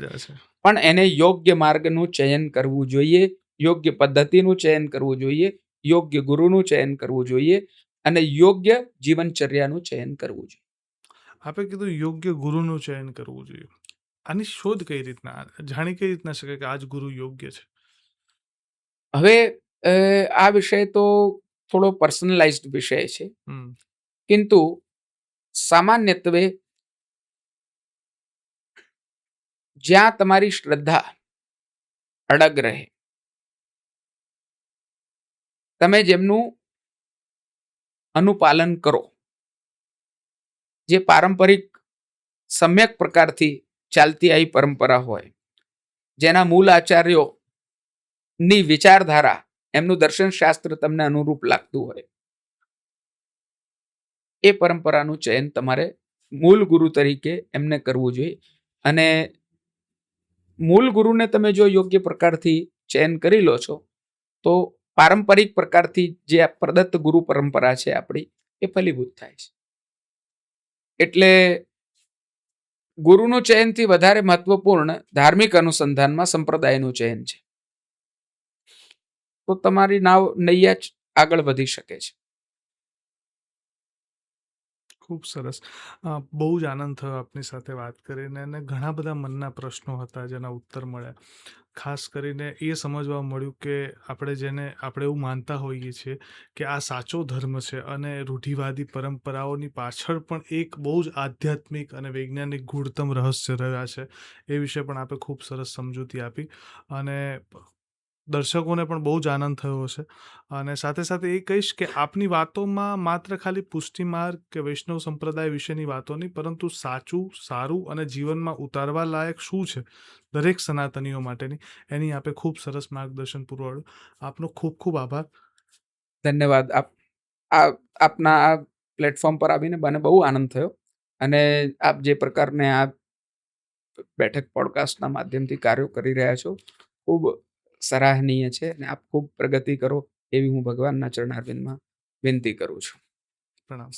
પણ એને યોગ્ય માર્ગનું ચયન કરવું જોઈએ, યોગ્ય પદ્ધતિનું ચયન કરવું જોઈએ, યોગ્ય ગુરુનું ચયન કરવું જોઈએ અને યોગ્ય જીવનચર્યાનું ચયન કરવું જોઈએ. આપે કીધું યોગ્ય ગુરુનું ચયન કરવું જોઈએ. આની શોધ કઈ રીતના જાણી કઈ રીતના શકે કે આ જ ગુરુ યોગ્ય છે? હવે આ વિષય તો થોડો પર્સનલાઇઝ્ડ વિષય છે, હમ કિંતુ સામાન્યત્વે જ્યાં તમારી શ્રદ્ધા અડગ રહે, તમે જેમનું અનુપાલન કરો, જે પારંપરિક સમ્યક પ્રકારથી ચાલતી આવી પરંપરા હોય, જેના મૂળ આચાર્યો ની વિચારધારા, એમનું દર્શન શાસ્ત્ર તમને અનુરૂપ લાગતું હોય, એ પરંપરાનું ચયન તમારે મૂળ ગુરુ તરીકે એમને કરવું જોઈએ. અને મૂળ ગુરુને તમે જો યોગ્ય પ્રકારથી ચયન કરી લો છો, તો પારંપરિક પ્રકારથી જે આ પ્રદત્ત ગુરુ પરંપરા છે આપણી, એ ફલીભૂત થાય છે. એટલે ગુરુનું ચયનથી વધારે મહત્વપૂર્ણ ધાર્મિક અનુસંધાનમાં સંપ્રદાયનું ચયન છે. તો તમારી નૈયા જ આગળ વધી શકે છે. ખૂબ સરસ. બહુ જ આનંદ થયો આપની સાથે વાત કરીને, અને ઘણા બધા મનના પ્રશ્નો હતા જેના ઉત્તર મળ્યા. ખાસ કરીને એ સમજવા મળ્યું કે આપણે એવું માનતા હોઈએ છીએ કે આ સાચો ધર્મ છે, અને રૂઢિવાદી પરંપરાઓની પાછળ પણ એક બહુ જ આધ્યાત્મિક અને વૈજ્ઞાનિક ગૂઢતમ રહસ્ય રહ્યા છે. એ વિશે પણ આપણે ખૂબ સરસ સમજૂતી આપી, અને દર્શકોને પણ બહુ જ આનંદ થયો હશે. અને સાથે સાથે એ કહીશ કે આપની વાતોમાં માત્ર ખાલી પુષ્ટિ માર્ગ કે વૈષ્ણવ સંપ્રદાય વિશેની વાતો નહીં, પરંતુ સાચું, સારું અને જીવનમાં ઉતારવા લાયક શું છે દરેક સનાતનીઓ માટેની, એની આપે ખૂબ સરસ માર્ગદર્શન પૂરવાડ્યું. આપનો ખૂબ ખૂબ આભાર. ધન્યવાદ. આપના આ પ્લેટફોર્મ પર આવીને મને બહુ આનંદ થયો, અને આપ જે પ્રકારને આ બેઠક પોડકાસ્ટના માધ્યમથી કાર્યો કરી રહ્યા છો, ખૂબ સરાહનીય છે, અને આપ ખૂબ પ્રગતિ કરો એવી હું ભગવાનના ચરણારવિંદમાં વિનંતી કરું છું. પ્રણામ.